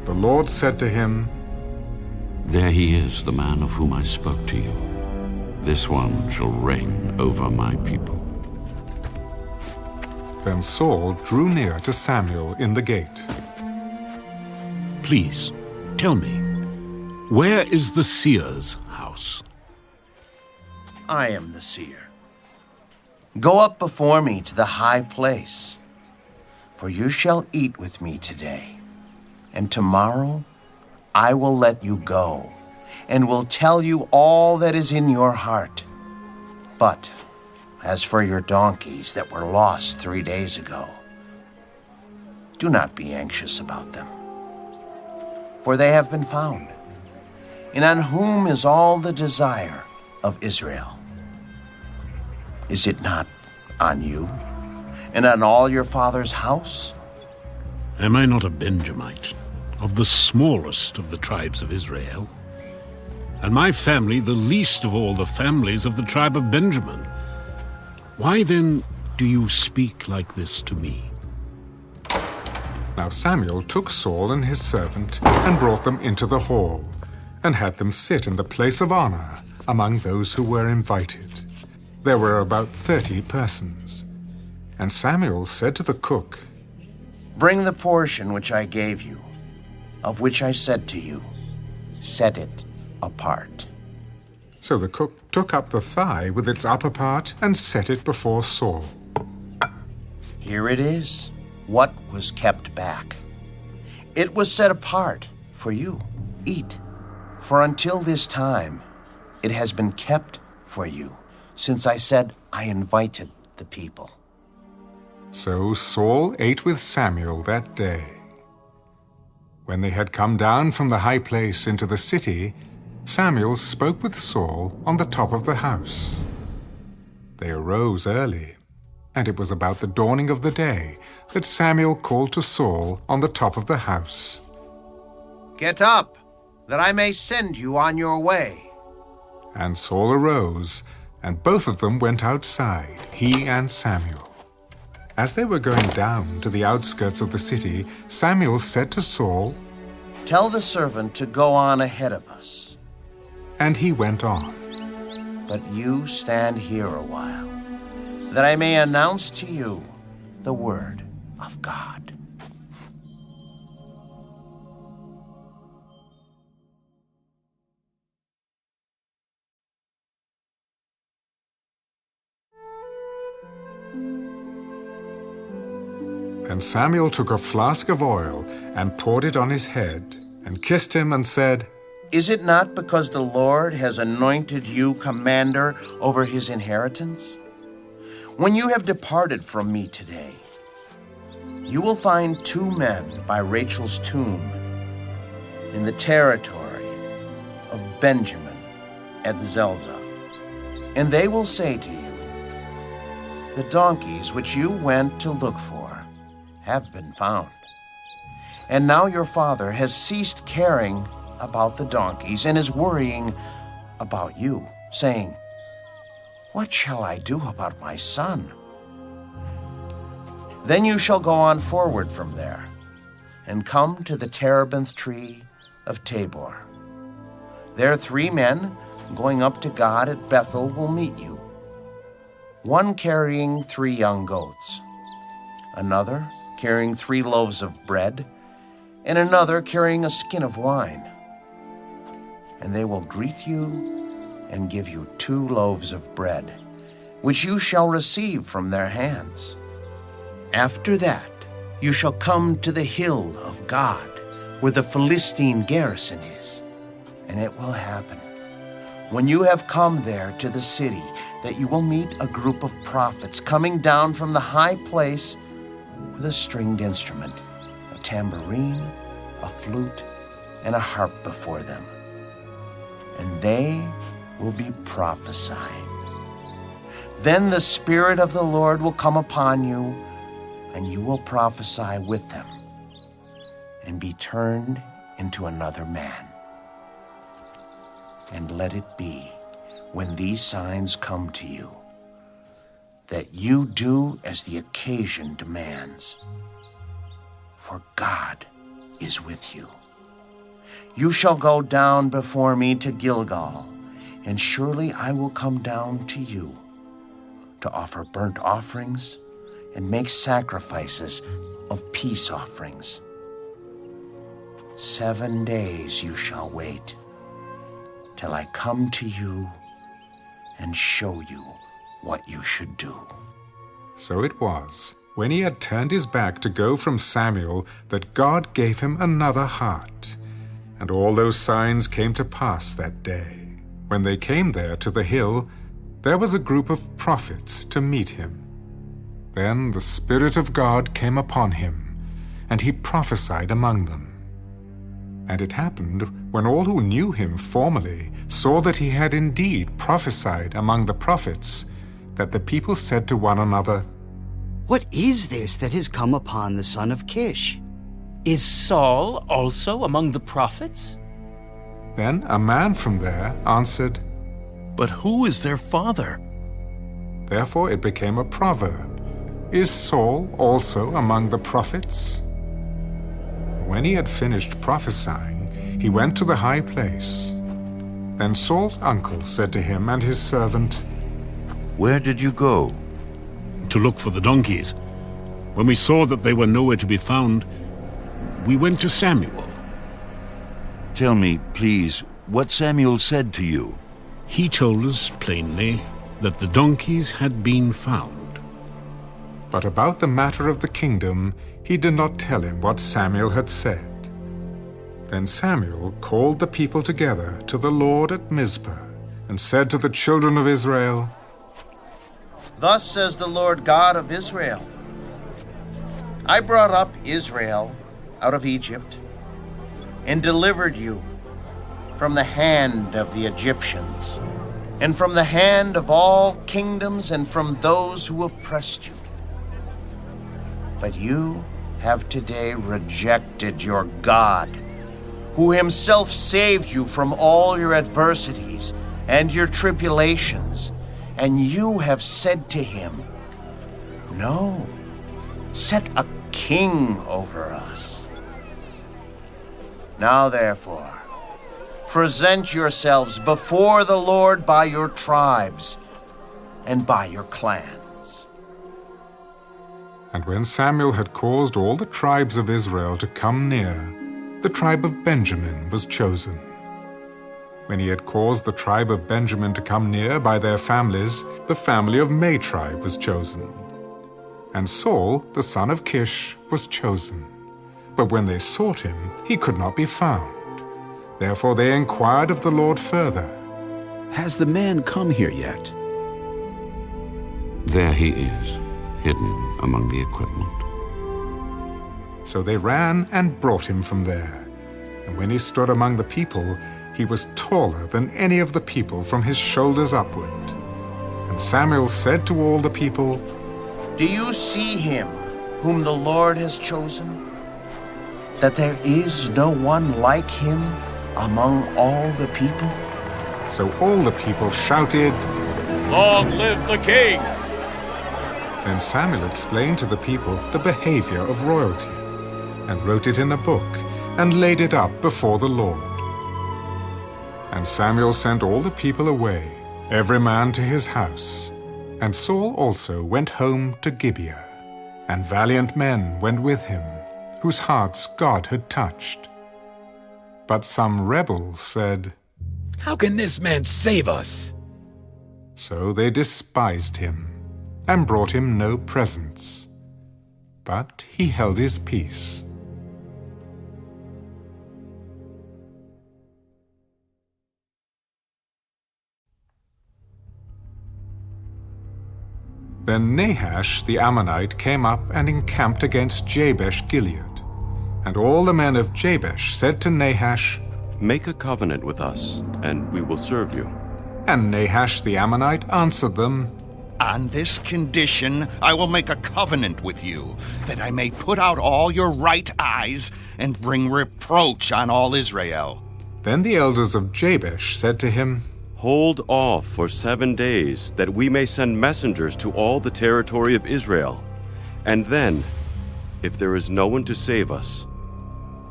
the Lord said to him, There he is, the man of whom I spoke to you. This one shall reign over my people. Then Saul drew near to Samuel in the gate. Please, tell me, where is the seer's house? I am the seer. Go up before me to the high place, for you shall eat with me today, and tomorrow I will let you go, and will tell you all that is in your heart. But as for your donkeys that were lost 3 days ago, do not be anxious about them. for they have been found. And on whom is all the desire of Israel? Is it not on you and on all your father's house? Am I not a Benjamite, of the smallest of the tribes of Israel? And my family the least of all the families of the tribe of Benjamin. Why then do you speak like this to me? Now Samuel took Saul and his servant and brought them into the hall, and had them sit in the place of honor among those who were invited. There were about 30 persons. And Samuel said to the cook, Bring the portion which I gave you, of which I said to you, set it apart. So the cook took up the thigh with its upper part and set it before Saul. Here it is, what was kept back. It was set apart for you. Eat, for until this time it has been kept for you, since I said I invited the people. So Saul ate with Samuel that day. When they had come down from the high place into the city, Samuel spoke with Saul on the top of the house. They arose early, and it was about the dawning of the day that Samuel called to Saul on the top of the house. Get up, that I may send you on your way. And Saul arose, and both of them went outside, he and Samuel. As they were going down to the outskirts of the city, Samuel said to Saul, Tell the servant to go on ahead of us. And he went on. But you stand here a while, that I may announce to you the word of God. And Samuel took a flask of oil and poured it on his head, and kissed him and said, Is it not because the Lord has anointed you commander over his inheritance? When you have departed from me today, you will find 2 men by Rachel's tomb in the territory of Benjamin at Zelzah. And they will say to you, The donkeys which you went to look for have been found. And now your father has ceased caring about the donkeys and is worrying about you, saying, What shall I do about my son? Then you shall go on forward from there and come to the terebinth tree of Tabor. There 3 men going up to God at Bethel will meet you, one carrying 3 young goats, another carrying 3 loaves of bread, and another carrying a skin of wine. And they will greet you and give you 2 loaves of bread, which you shall receive from their hands. After that, you shall come to the hill of God, where the Philistine garrison is. And it will happen, when you have come there to the city, that you will meet a group of prophets coming down from the high place with a stringed instrument, a tambourine, a flute, and a harp before them. And they will be prophesying. Then the Spirit of the Lord will come upon you, and you will prophesy with them, and be turned into another man. And let it be, when these signs come to you, that you do as the occasion demands. For God is with you. You shall go down before me to Gilgal, and surely I will come down to you to offer burnt offerings and make sacrifices of peace offerings. 7 days you shall wait, till I come to you and show you what you should do. So it was, when he had turned his back to go from Samuel, that God gave him another heart. And all those signs came to pass that day. When they came there to the hill, there was a group of prophets to meet him. Then the Spirit of God came upon him, and he prophesied among them. And it happened, when all who knew him formerly saw that he had indeed prophesied among the prophets, that the people said to one another, "What is this that has come upon the son of Kish? Is Saul also among the prophets?" Then a man from there answered, "But who is their father?" Therefore it became a proverb, "Is Saul also among the prophets?" When he had finished prophesying, he went to the high place. Then Saul's uncle said to him and his servant, "Where did you go?" "To look for the donkeys. When we saw that they were nowhere to be found, we went to Samuel." "Tell me, please, what Samuel said to you." "He told us plainly that the donkeys had been found." But about the matter of the kingdom, he did not tell him what Samuel had said. Then Samuel called the people together to the Lord at Mizpah, and said to the children of Israel, "Thus says the Lord God of Israel, I brought up Israel out of Egypt, and delivered you from the hand of the Egyptians, and from the hand of all kingdoms, and from those who oppressed you. But you have today rejected your God, who himself saved you from all your adversities and your tribulations, and you have said to him, 'No, set a king over us.' Now therefore, present yourselves before the Lord by your tribes and by your clans." And when Samuel had caused all the tribes of Israel to come near, the tribe of Benjamin was chosen. When he had caused the tribe of Benjamin to come near by their families, the family of Matri was chosen. And Saul, the son of Kish, was chosen. But when they sought him, he could not be found. Therefore they inquired of the Lord further, "Has the man come here yet?" There he is, hidden among the equipment. So they ran and brought him from there. And when he stood among the people, he was taller than any of the people from his shoulders upward. And Samuel said to all the people, "Do you see him whom the Lord has chosen? That there is no one like him among all the people?" So all the people shouted, "Long live the king!" Then Samuel explained to the people the behavior of royalty, and wrote it in a book, and laid it up before the Lord. And Samuel sent all the people away, every man to his house. And Saul also went home to Gibeah, and valiant men went with him, whose hearts God had touched. But some rebels said, "How can this man save us?" So they despised him, and brought him no presents. But he held his peace. Then Nahash the Ammonite came up and encamped against Jabesh Gilead. And all the men of Jabesh said to Nahash, "Make a covenant with us, and we will serve you." And Nahash the Ammonite answered them, "On this condition I will make a covenant with you, that I may put out all your right eyes and bring reproach on all Israel." Then the elders of Jabesh said to him, "Hold off for 7 days, that we may send messengers to all the territory of Israel. And then, if there is no one to save us,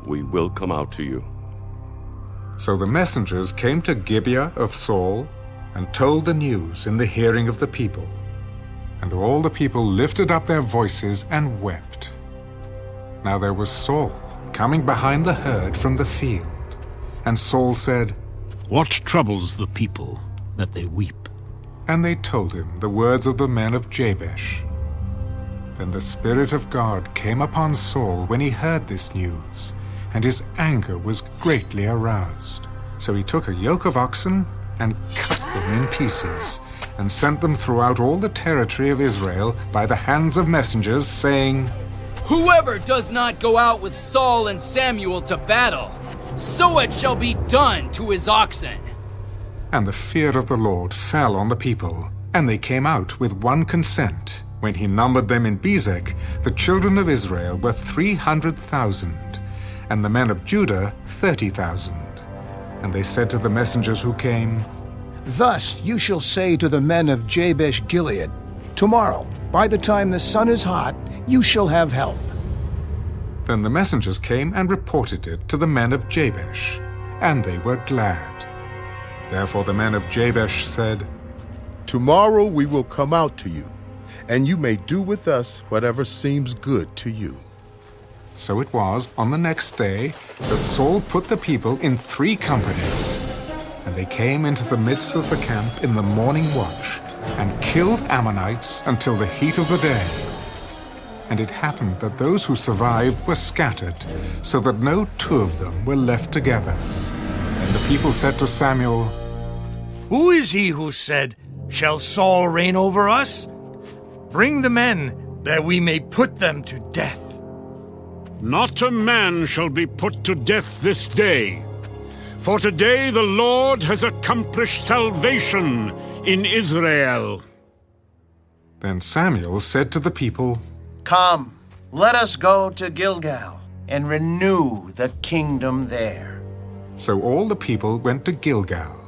we will come out to you." So the messengers came to Gibeah of Saul, and told the news in the hearing of the people. And all the people lifted up their voices and wept. Now there was Saul coming behind the herd from the field. And Saul said, "What troubles the people that they weep?" And they told him the words of the men of Jabesh. Then the Spirit of God came upon Saul when he heard this news, and his anger was greatly aroused. So he took a yoke of oxen and cut them in pieces, and sent them throughout all the territory of Israel by the hands of messengers, saying, "Whoever does not go out with Saul and Samuel to battle, so it shall be done to his oxen. And the fear of the Lord fell on the people, and they came out with one consent. When he numbered them in Bezek, the children of Israel were 300,000, and the men of Judah 30,000. And they said to the messengers who came, Thus you shall say to the men of Jabesh Gilead, Tomorrow, by the time the sun is hot, you shall have help. Then the messengers came and reported it to the men of Jabesh, and they were glad. Therefore the men of Jabesh said, Tomorrow we will come out to you, and you may do with us whatever seems good to you. So it was on the next day that Saul put the people in 3 companies. And they came into the midst of the camp in the morning watch, and killed Ammonites until the heat of the day. And it happened that those who survived were scattered, so that no 2 of them were left together. And the people said to Samuel, Who is he who said, Shall Saul reign over us? Bring the men, that we may put them to death. Not a man shall be put to death this day. For today the Lord has accomplished salvation in Israel. Then Samuel said to the people, Come, let us go to Gilgal and renew the kingdom there. So all the people went to Gilgal,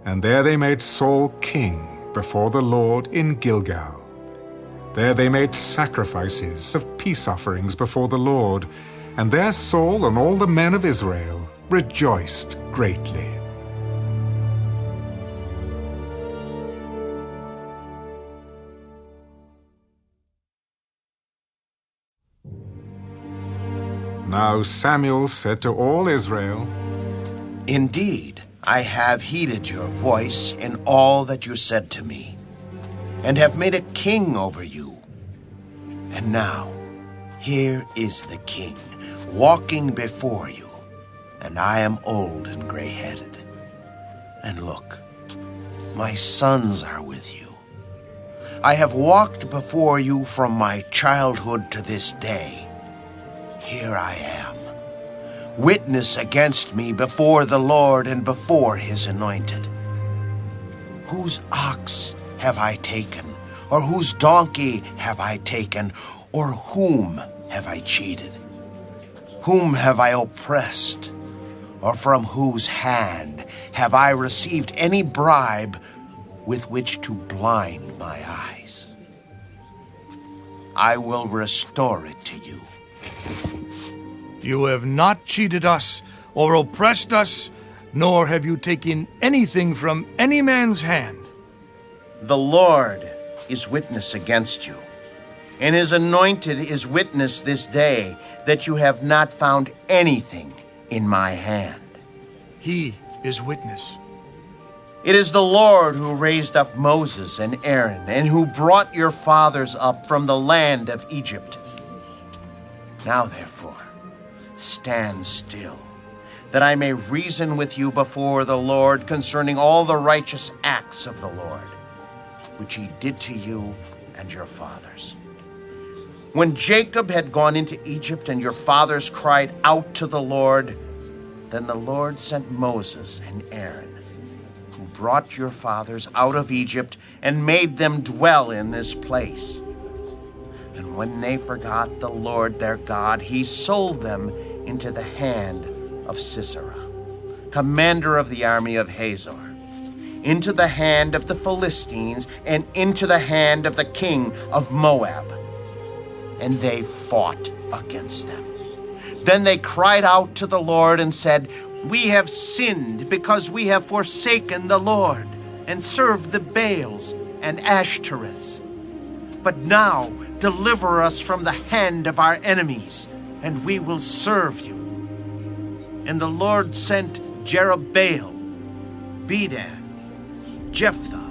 and there they made Saul king before the Lord in Gilgal. There they made sacrifices of peace offerings before the Lord, and there Saul and all the men of Israel rejoiced greatly. Now Samuel said to all Israel, Indeed, I have heeded your voice in all that you said to me, and have made a king over you. And now, here is the king, walking before you, and I am old and gray-headed. And look, my sons are with you. I have walked before you from my childhood to this day. Here I am. Witness against me before the Lord and before his anointed. Whose ox have I taken, or whose donkey have I taken, or whom have I cheated? Whom have I oppressed, or from whose hand have I received any bribe with which to blind my eyes? I will restore it to you. You have not cheated us or oppressed us, nor have you taken anything from any man's hand. The Lord is witness against you, and his anointed is witness this day that you have not found anything in my hand. He is witness. It is the Lord who raised up Moses and Aaron, and who brought your fathers up from the land of Egypt. Now, therefore, stand still, that I may reason with you before the Lord concerning all the righteous acts of the Lord, which he did to you and your fathers. When Jacob had gone into Egypt and your fathers cried out to the Lord, then the Lord sent Moses and Aaron, who brought your fathers out of Egypt and made them dwell in this place. And when they forgot the Lord their God, he sold them into the hand of Sisera, commander of the army of Hazor, into the hand of the Philistines, and into the hand of the king of Moab. And they fought against them. Then they cried out to the Lord and said, We have sinned because we have forsaken the Lord and served the Baals and Ashtoreths. But now deliver us from the hand of our enemies, and we will serve you. And the Lord sent Jerubbaal, Bedan, Jephthah,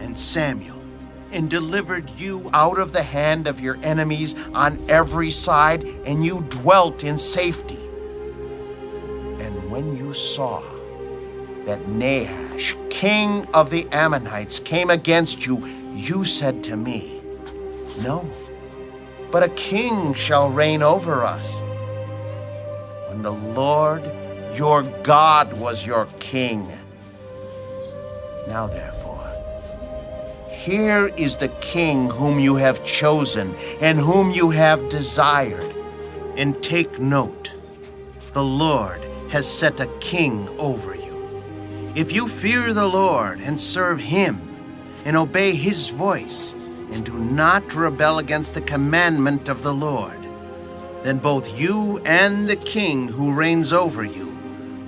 and Samuel, and delivered you out of the hand of your enemies on every side, and you dwelt in safety. And when you saw that Nahash, king of the Ammonites, came against you, you said to me, No, but a king shall reign over us. When the Lord your God was your king. Now therefore, here is the king whom you have chosen and whom you have desired. And take note, the Lord has set a king over you. If you fear the Lord and serve him and obey his voice and do not rebel against the commandment of the Lord, then both you and the king who reigns over you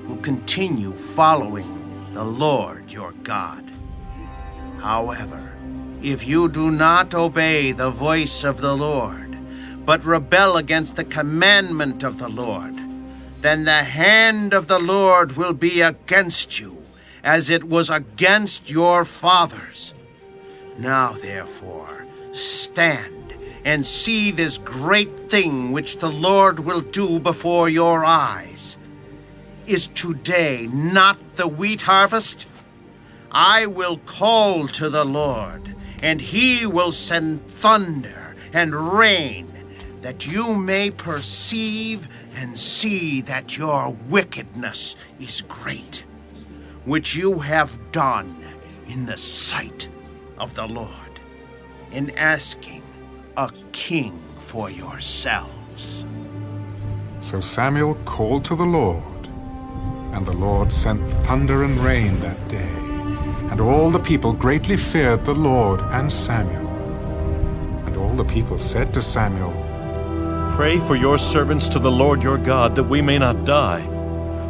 will continue following the Lord your God. However, if you do not obey the voice of the Lord, but rebel against the commandment of the Lord, then the hand of the Lord will be against you, as it was against your fathers. Now therefore, stand and see this great thing which the Lord will do before your eyes. Is today not the wheat harvest? I will call to the Lord, and he will send thunder and rain, that you may perceive and see that your wickedness is great, which you have done in the sight of the Lord, in asking a king for yourselves. So Samuel called to the Lord, and the Lord sent thunder and rain that day, and all the people greatly feared the Lord and Samuel. And all the people said to Samuel, "Pray for your servants to the Lord your God, that we may not die.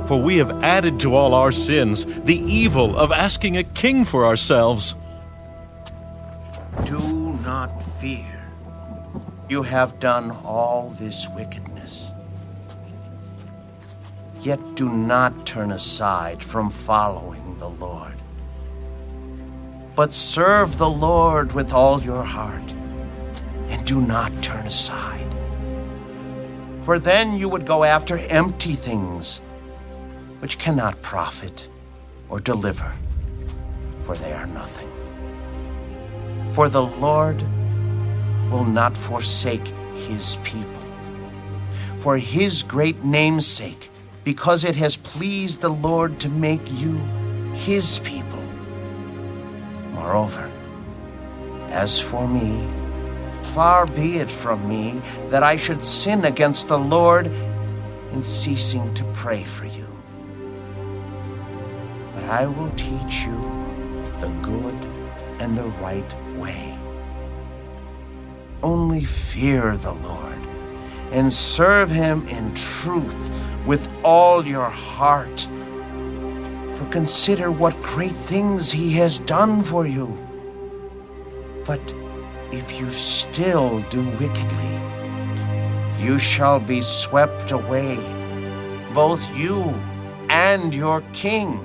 For we have added to all our sins the evil of asking a king for ourselves." Do not fear. You have done all this wickedness. Yet do not turn aside from following the Lord, but serve the Lord with all your heart, and do not turn aside. For then you would go after empty things, which cannot profit or deliver, for they are nothing. For the Lord will not forsake his people, for his great name's sake, because it has pleased the Lord to make you his people. Moreover, as for me, far be it from me that I should sin against the Lord in ceasing to pray for you. But I will teach you the good and the right way. Only fear the Lord and serve him in truth with all your heart. For consider what great things he has done for you. But if you still do wickedly, you shall be swept away, both you and your king.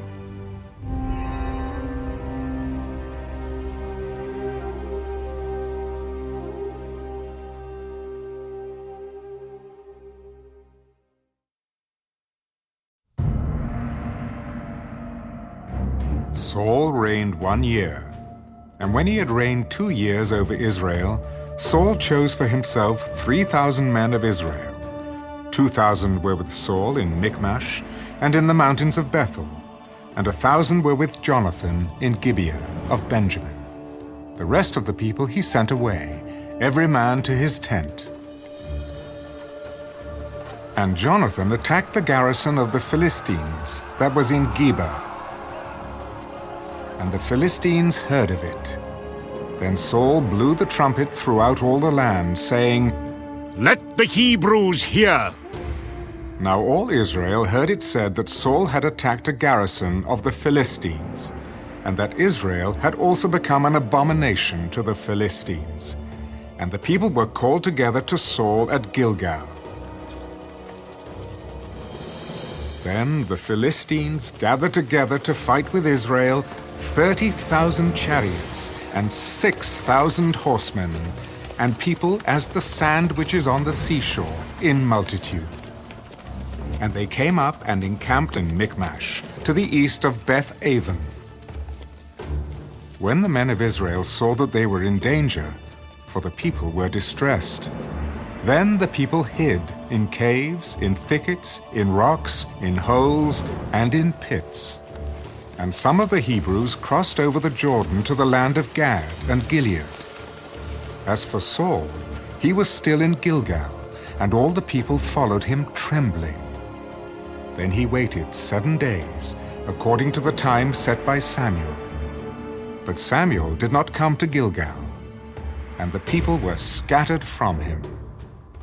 Saul reigned 1 year, and when he had reigned 2 years over Israel, Saul chose for himself 3,000 men of Israel. 2,000 were with Saul in Michmash and in the mountains of Bethel, and 1,000 were with Jonathan in Gibeah of Benjamin. The rest of the people he sent away, every man to his tent. And Jonathan attacked the garrison of the Philistines that was in Geba. And the Philistines heard of it. Then Saul blew the trumpet throughout all the land, saying, "Let the Hebrews hear!" Now all Israel heard it said that Saul had attacked a garrison of the Philistines, and that Israel had also become an abomination to the Philistines. And the people were called together to Saul at Gilgal. Then the Philistines gathered together to fight with Israel 30,000 chariots and 6,000 horsemen, and people as the sand which is on the seashore in multitude. And they came up and encamped in Michmash, to the east of Beth-aven. When the men of Israel saw that they were in danger, for the people were distressed, Then the people hid in caves, in thickets, in rocks, in holes, and in pits. And some of the Hebrews crossed over the Jordan to the land of Gad and Gilead. As for Saul, he was still in Gilgal, and all the people followed him trembling. Then he waited 7 days, according to the time set by Samuel. But Samuel did not come to Gilgal, and the people were scattered from him.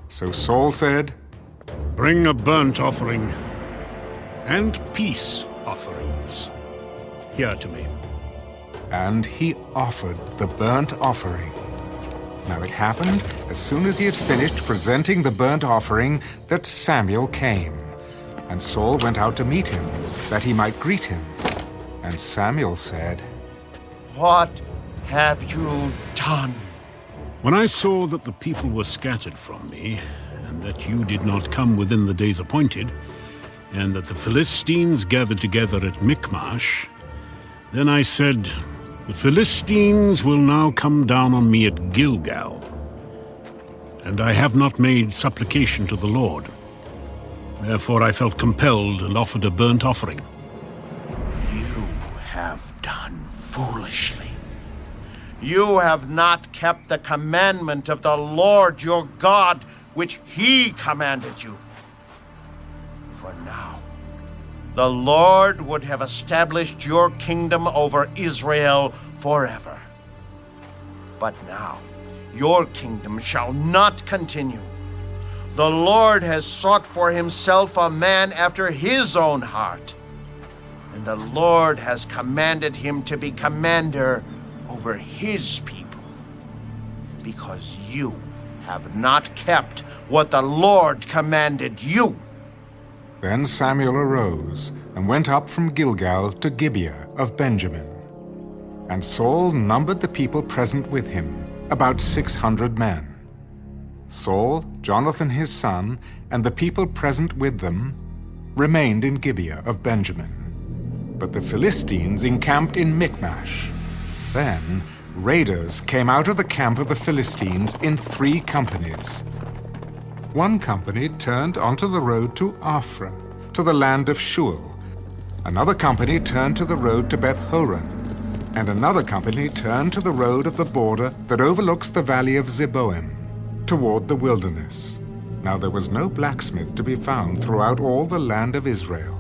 So Saul said, "Bring a burnt offering and peace offerings here to me." And he offered the burnt offering. Now it happened, as soon as he had finished presenting the burnt offering, that Samuel came. And Saul went out to meet him, that he might greet him. And Samuel said, "What have you done?" When I saw that the people were scattered from me, and that you did not come within the days appointed, and that the Philistines gathered together at Michmash, then I said, "The Philistines will now come down on me at Gilgal." And I have not made supplication to the Lord. Therefore I felt compelled and offered a burnt offering. You have done foolishly. You have not kept the commandment of the Lord your God, which he commanded you. For now, the Lord would have established your kingdom over Israel forever. But now, your kingdom shall not continue. The Lord has sought for himself a man after his own heart, and the Lord has commanded him to be commander over his people, because you have not kept what the Lord commanded you. Then Samuel arose and went up from Gilgal to Gibeah of Benjamin. And Saul numbered the people present with him, about 600 men. Saul, Jonathan his son, and the people present with them remained in Gibeah of Benjamin. But the Philistines encamped in Michmash. Then raiders came out of the camp of the Philistines in 3 companies. One company turned onto the road to Ophrah, to the land of Shual. Another company turned to the road to Beth-horon, and another company turned to the road of the border that overlooks the valley of Zeboim, toward the wilderness. Now there was no blacksmith to be found throughout all the land of Israel.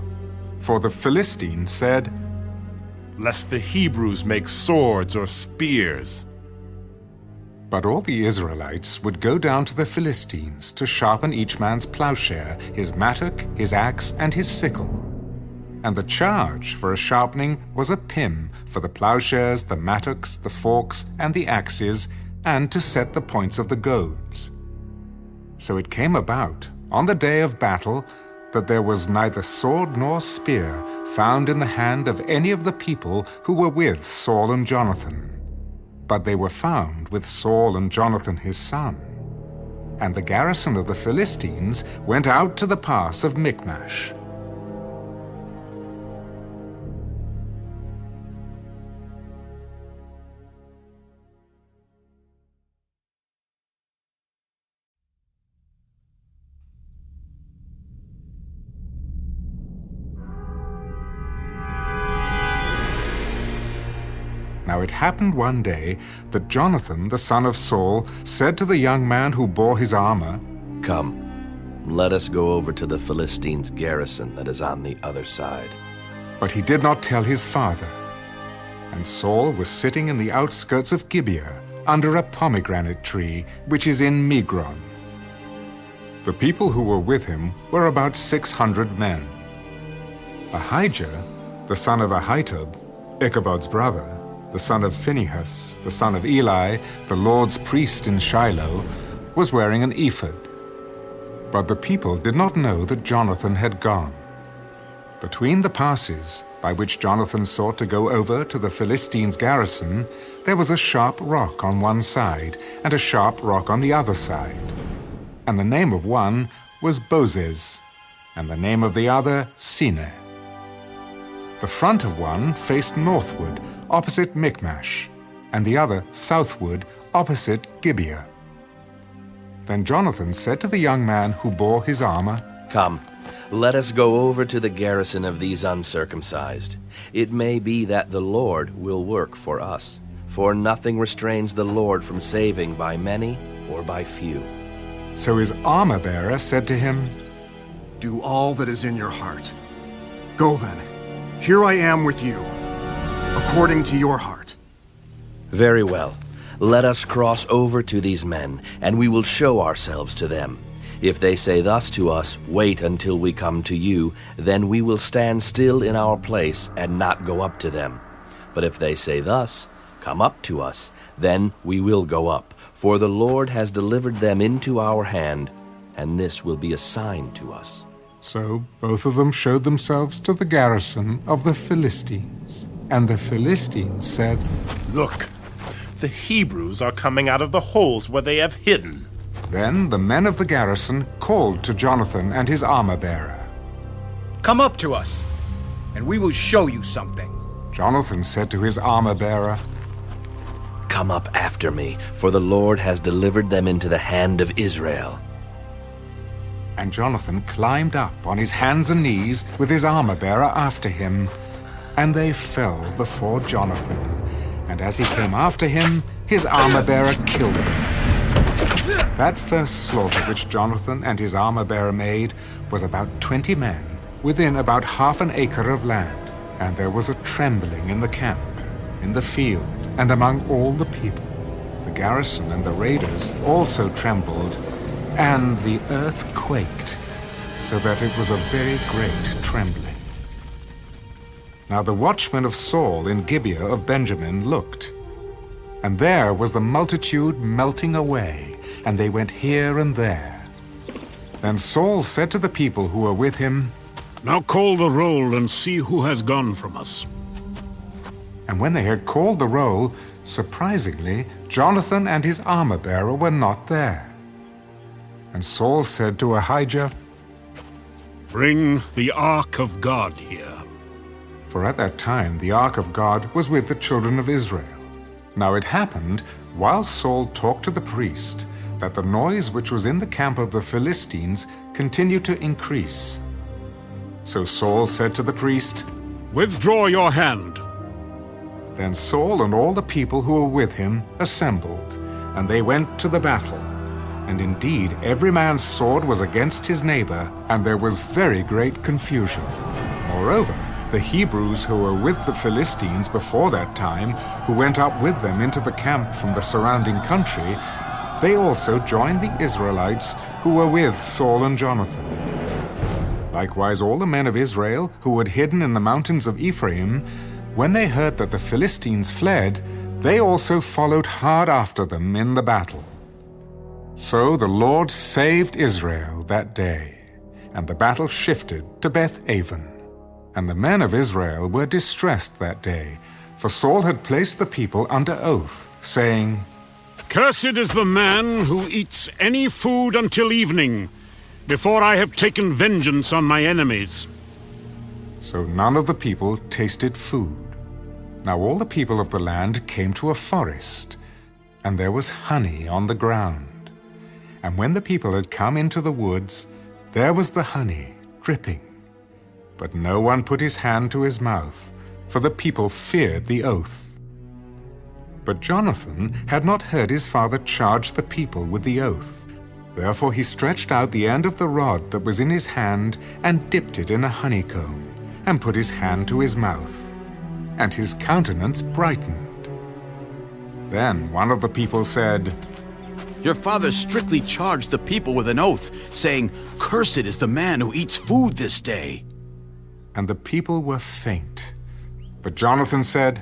For the Philistines said, "Lest the Hebrews make swords or spears." But all the Israelites would go down to the Philistines to sharpen each man's plowshare, his mattock, his axe, and his sickle. And the charge for a sharpening was a pim for the plowshares, the mattocks, the forks, and the axes, and to set the points of the goads. So it came about, on the day of battle, that there was neither sword nor spear found in the hand of any of the people who were with Saul and Jonathan. But they were found with Saul and Jonathan his son. And the garrison of the Philistines went out to the pass of Michmash. Now it happened one day that Jonathan, the son of Saul, said to the young man who bore his armor, "Come, let us go over to the Philistines' garrison that is on the other side." But he did not tell his father. And Saul was sitting in the outskirts of Gibeah, under a pomegranate tree, which is in Migron. The people who were with him were about 600 men. Ahijah, the son of Ahitub, Ichabod's brother, the son of Phinehas, the son of Eli, the Lord's priest in Shiloh, was wearing an ephod. But the people did not know that Jonathan had gone. Between the passes by which Jonathan sought to go over to the Philistines' garrison, there was a sharp rock on one side and a sharp rock on the other side. And the name of one was Bozez, and the name of the other Seneh. The front of one faced northward, opposite Michmash, and the other southward, opposite Gibeah. Then Jonathan said to the young man who bore his armor, Come, let us go over to the garrison of these uncircumcised. It may be that the Lord will work for us, for nothing restrains the Lord from saving by many or by few. So his armor-bearer said to him, Do all that is in your heart. Go then. Here I am with you, according to your heart. Very well. Let us cross over to these men, and we will show ourselves to them. If they say thus to us, Wait until we come to you, then we will stand still in our place and not go up to them. But if they say thus, Come up to us, then we will go up, for the Lord has delivered them into our hand, and this will be a sign to us. So both of them showed themselves to the garrison of the Philistines. And the Philistines said, Look, the Hebrews are coming out of the holes where they have hidden. Then the men of the garrison called to Jonathan and his armor-bearer. Come up to us, and we will show you something. Jonathan said to his armor-bearer, Come up after me, for the Lord has delivered them into the hand of Israel. And Jonathan climbed up on his hands and knees with his armor-bearer after him, and they fell before Jonathan. And as he came after him, his armor-bearer killed him. That first slaughter which Jonathan and his armor-bearer made was about 20 men, within about half an acre of land. And there was a trembling in the camp, in the field, and among all the people. The garrison and the raiders also trembled, and the earth quaked, so that it was a very great trembling. Now the watchmen of Saul in Gibeah of Benjamin looked, and there was the multitude melting away, and they went here and there. Then Saul said to the people who were with him, Now call the roll and see who has gone from us. And when they had called the roll, surprisingly, Jonathan and his armor-bearer were not there. And Saul said to Ahijah, Bring the ark of God here. For at that time the ark of God was with the children of Israel. Now it happened, while Saul talked to the priest, that the noise which was in the camp of the Philistines continued to increase. So Saul said to the priest, Withdraw your hand. Then Saul and all the people who were with him assembled, and they went to the battle. And indeed every man's sword was against his neighbor, and there was very great confusion. Moreover, the Hebrews who were with the Philistines before that time, who went up with them into the camp from the surrounding country, they also joined the Israelites who were with Saul and Jonathan. Likewise all the men of Israel who had hidden in the mountains of Ephraim, when they heard that the Philistines fled, they also followed hard after them in the battle. So the Lord saved Israel that day, and the battle shifted to Beth-aven. And the men of Israel were distressed that day, for Saul had placed the people under oath, saying, Cursed is the man who eats any food until evening, before I have taken vengeance on my enemies. So none of the people tasted food. Now all the people of the land came to a forest, and there was honey on the ground. And when the people had come into the woods, there was the honey dripping. But no one put his hand to his mouth, for the people feared the oath. But Jonathan had not heard his father charge the people with the oath. Therefore he stretched out the end of the rod that was in his hand and dipped it in a honeycomb, and put his hand to his mouth. And his countenance brightened. Then one of the people said, Your father strictly charged the people with an oath, saying, Cursed is the man who eats food this day. And the people were faint. But Jonathan said,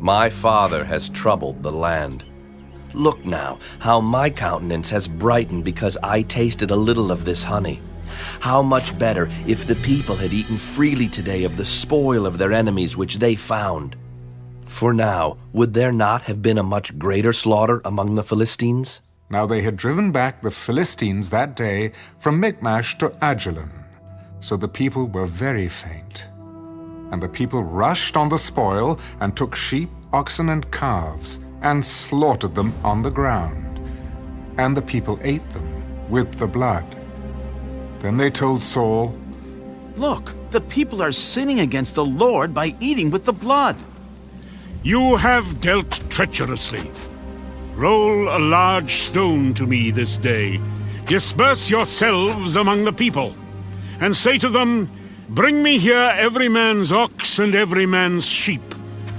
My father has troubled the land. Look now, how my countenance has brightened because I tasted a little of this honey. How much better if the people had eaten freely today of the spoil of their enemies which they found. For now, would there not have been a much greater slaughter among the Philistines? Now they had driven back the Philistines that day from Michmash to Ajalon. So the people were very faint. And the people rushed on the spoil and took sheep, oxen, and calves, and slaughtered them on the ground. and the people ate them with the blood. Then they told Saul, Look, the people are sinning against the Lord by eating with the blood. You have dealt treacherously. Roll a large stone to me this day. Disperse yourselves among the people, and say to them, Bring me here every man's ox and every man's sheep.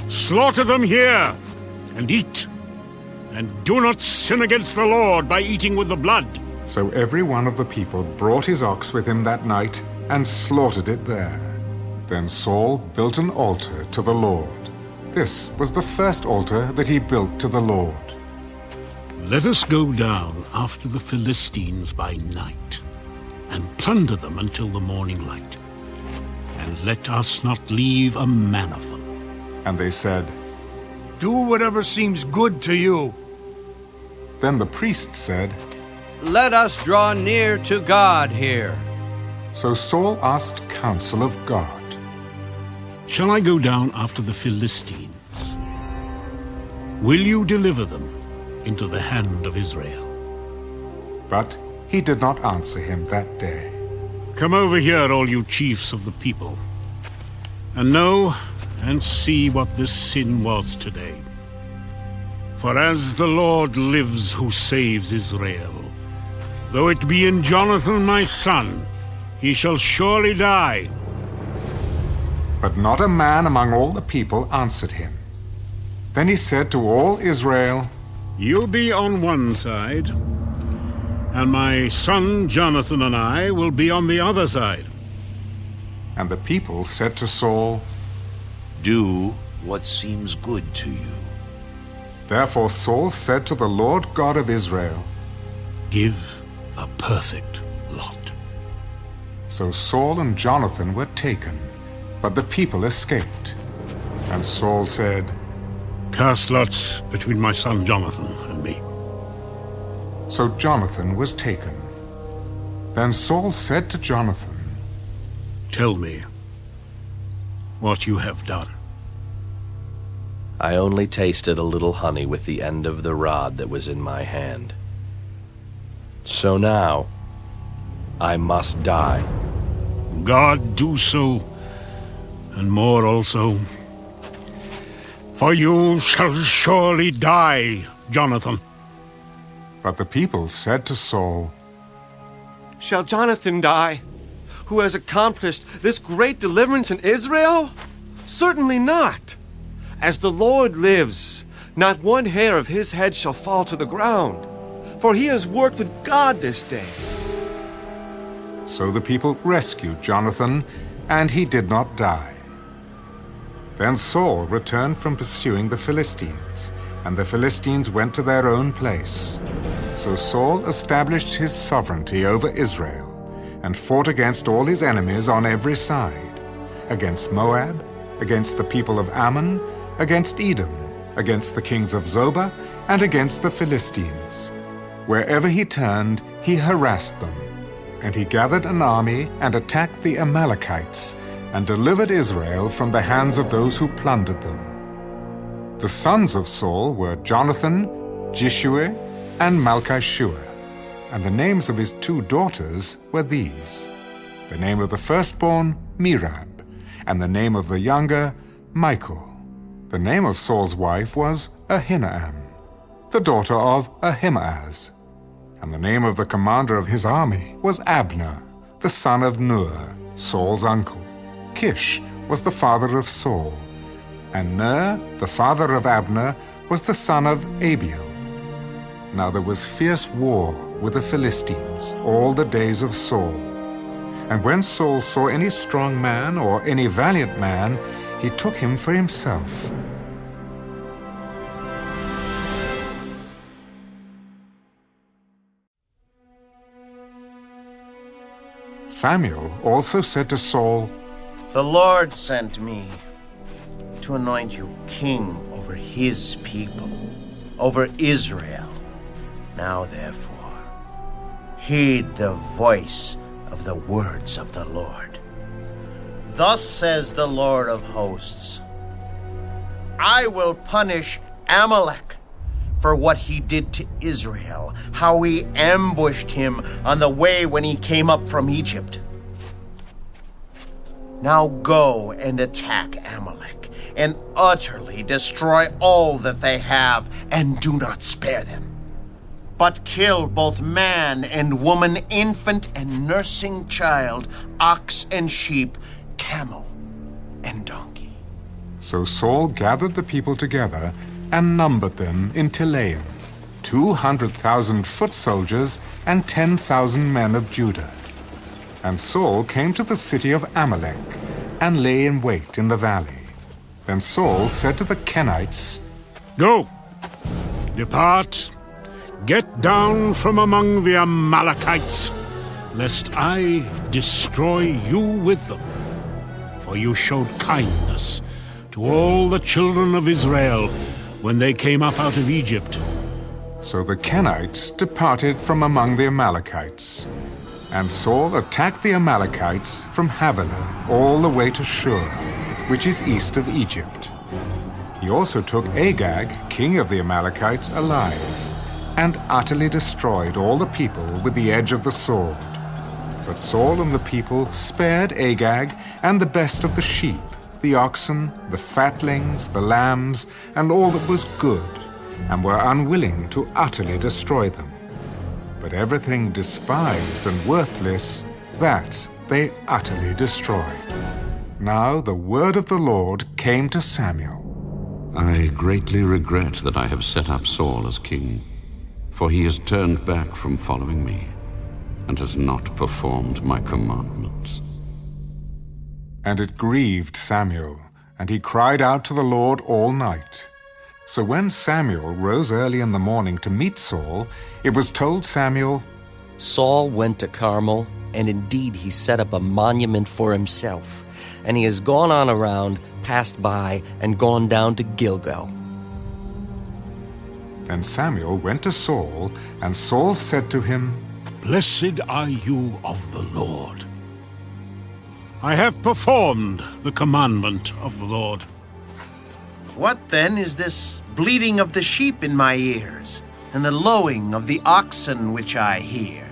Slaughter them here, and eat. And do not sin against the Lord by eating with the blood. So every one of the people brought his ox with him that night and slaughtered it there. Then Saul built an altar to the Lord. This was the first altar that he built to the Lord. Let us go down after the Philistines by night, and plunder them until the morning light. And let us not leave a man of them. And they said, Do whatever seems good to you. Then the priest said, Let us draw near to God here. So Saul asked counsel of God. Shall I go down after the Philistines? Will you deliver them into the hand of Israel? But he did not answer him that day. Come over here, all you chiefs of the people, and know and see what this sin was today. For as the Lord lives who saves Israel, though it be in Jonathan my son, he shall surely die. But not a man among all the people answered him. Then he said to all Israel, You be on one side, and my son Jonathan and I will be on the other side. And the people said to Saul, Do what seems good to you. Therefore Saul said to the Lord God of Israel, Give a perfect lot. So Saul and Jonathan were taken, but the people escaped. And Saul said, Cast lots between my son Jonathan and me. So Jonathan was taken. Then Saul said to Jonathan, Tell me what you have done. I only tasted a little honey with the end of the rod that was in my hand. So now, I must die. God do so, and more also. For you shall surely die, Jonathan. But the people said to Saul, Shall Jonathan die, who has accomplished this great deliverance in Israel? Certainly not. As the Lord lives, not one hair of his head shall fall to the ground, for he has worked with God this day. So the people rescued Jonathan, and he did not die. Then Saul returned from pursuing the Philistines, and the Philistines went to their own place. So Saul established his sovereignty over Israel, and fought against all his enemies on every side, against Moab, against the people of Ammon, against Edom, against the kings of Zobah, and against the Philistines. Wherever he turned, he harassed them. And he gathered an army and attacked the Amalekites, and delivered Israel from the hands of those who plundered them. The sons of Saul were Jonathan, Jeshua, and Malchishua, and the names of his 2 daughters were these: the name of the firstborn, Merab, and the name of the younger, Michal. The name of Saul's wife was Ahinoam, the daughter of Ahimaaz. And the name of the commander of his army was Abner, the son of Ner, Saul's uncle. Kish was the father of Saul, and Ner, the father of Abner, was the son of Abiel. Now there was fierce war with the Philistines all the days of Saul. And when Saul saw any strong man or any valiant man, he took him for himself. Samuel also said to Saul, The Lord sent me to anoint you king over his people, over Israel. Now therefore, heed the voice of the words of the Lord. Thus says the Lord of hosts, I will punish Amalek for what he did to Israel, how he ambushed him on the way when he came up from Egypt. Now go and attack Amalek, and utterly destroy all that they have, and do not spare them. But kill both man and woman, infant and nursing child, ox and sheep, camel and donkey. So Saul gathered the people together and numbered them in Telaim, 200,000 foot soldiers and 10,000 men of Judah. And Saul came to the city of Amalek and lay in wait in the valley. Then Saul said to the Kenites, Go, depart, get down from among the Amalekites, lest I destroy you with them. For you showed kindness to all the children of Israel when they came up out of Egypt. So the Kenites departed from among the Amalekites. And Saul attacked the Amalekites from Havilah all the way to Shur, which is east of Egypt. He also took Agag, king of the Amalekites, alive, and utterly destroyed all the people with the edge of the sword. But Saul and the people spared Agag and the best of the sheep, the oxen, the fatlings, the lambs, and all that was good, and were unwilling to utterly destroy them. But everything despised and worthless, that they utterly destroyed. Now the word of the Lord came to Samuel. I greatly regret that I have set up Saul as king, for he has turned back from following me, and has not performed my commandments. And it grieved Samuel, and he cried out to the Lord all night. So when Samuel rose early in the morning to meet Saul, it was told Samuel, Saul went to Carmel, and indeed he set up a monument for himself, and he has gone on around, passed by, and gone down to Gilgal. Then Samuel went to Saul, and Saul said to him, Blessed are you of the Lord. I have performed the commandment of the Lord. What then is this bleating of the sheep in my ears, and the lowing of the oxen which I hear?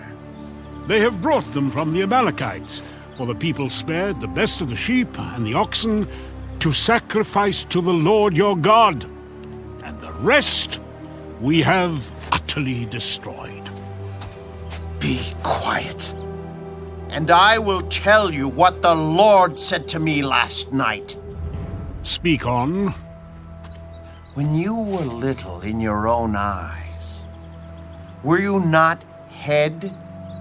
They have brought them from the Amalekites, for the people spared the best of the sheep and the oxen to sacrifice to the Lord your God, and the rest we have utterly destroyed. Be quiet, and I will tell you what the Lord said to me last night. Speak on. When you were little in your own eyes, were you not head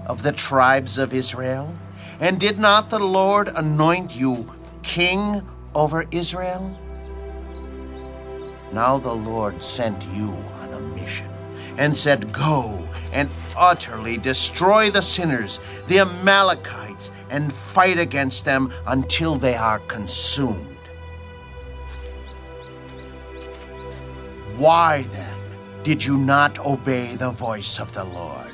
of the tribes of Israel? And did not the Lord anoint you king over Israel? Now the Lord sent you on a mission and said, Go and utterly destroy the sinners, the Amalekites, and fight against them until they are consumed. Why, then, did you not obey the voice of the Lord?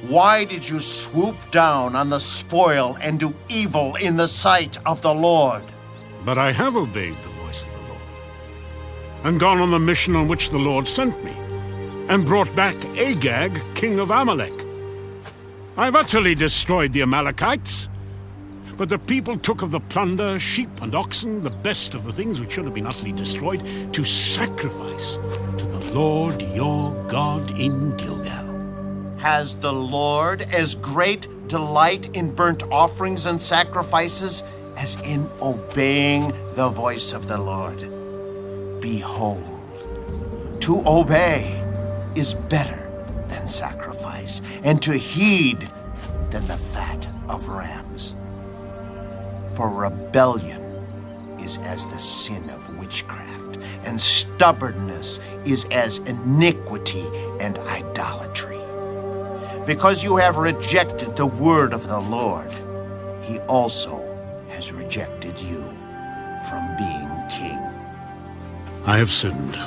Why did you swoop down on the spoil and do evil in the sight of the Lord? But I have obeyed the voice of the Lord, and gone on the mission on which the Lord sent me, and brought back Agag, king of Amalek. I've utterly destroyed the Amalekites, but the people took of the plunder, sheep and oxen, the best of the things which should have been utterly destroyed, to sacrifice to the Lord your God in Gilgal. Has the Lord as great delight in burnt offerings and sacrifices as in obeying the voice of the Lord? Behold, to obey is better than sacrifice, and to heed than the fat of rams. For rebellion is as the sin of witchcraft, and stubbornness is as iniquity and idolatry. Because you have rejected the word of the Lord, he also has rejected you from being king. I have sinned,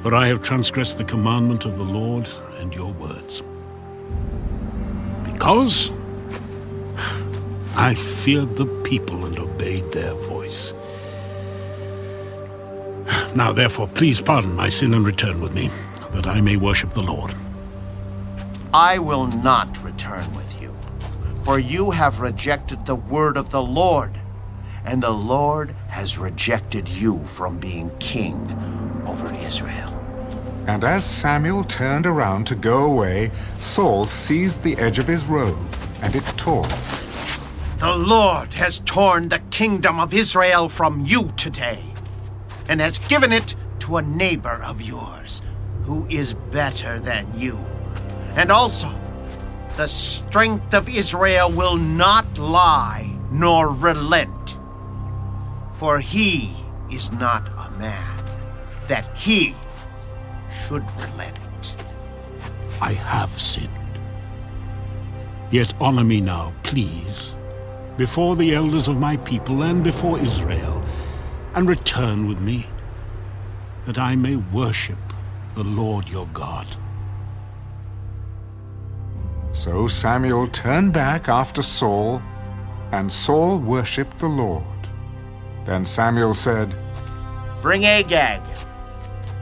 for I have transgressed the commandment of the Lord and your words. Because I feared the people and obeyed their voice. Now, therefore, please pardon my sin and return with me, that I may worship the Lord. I will not return with you, for you have rejected the word of the Lord, and the Lord has rejected you from being king over Israel. And as Samuel turned around to go away, Saul seized the edge of his robe, and it tore. The Lord has torn the kingdom of Israel from you today, and has given it to a neighbor of yours, who is better than you. And also, the strength of Israel will not lie nor relent. For he is not a man, that he should relent. I have sinned. Yet honor me now, please, before the elders of my people and before Israel, and return with me, that I may worship the Lord your God. So Samuel turned back after Saul, and Saul worshipped the Lord. Then Samuel said, Bring Agag,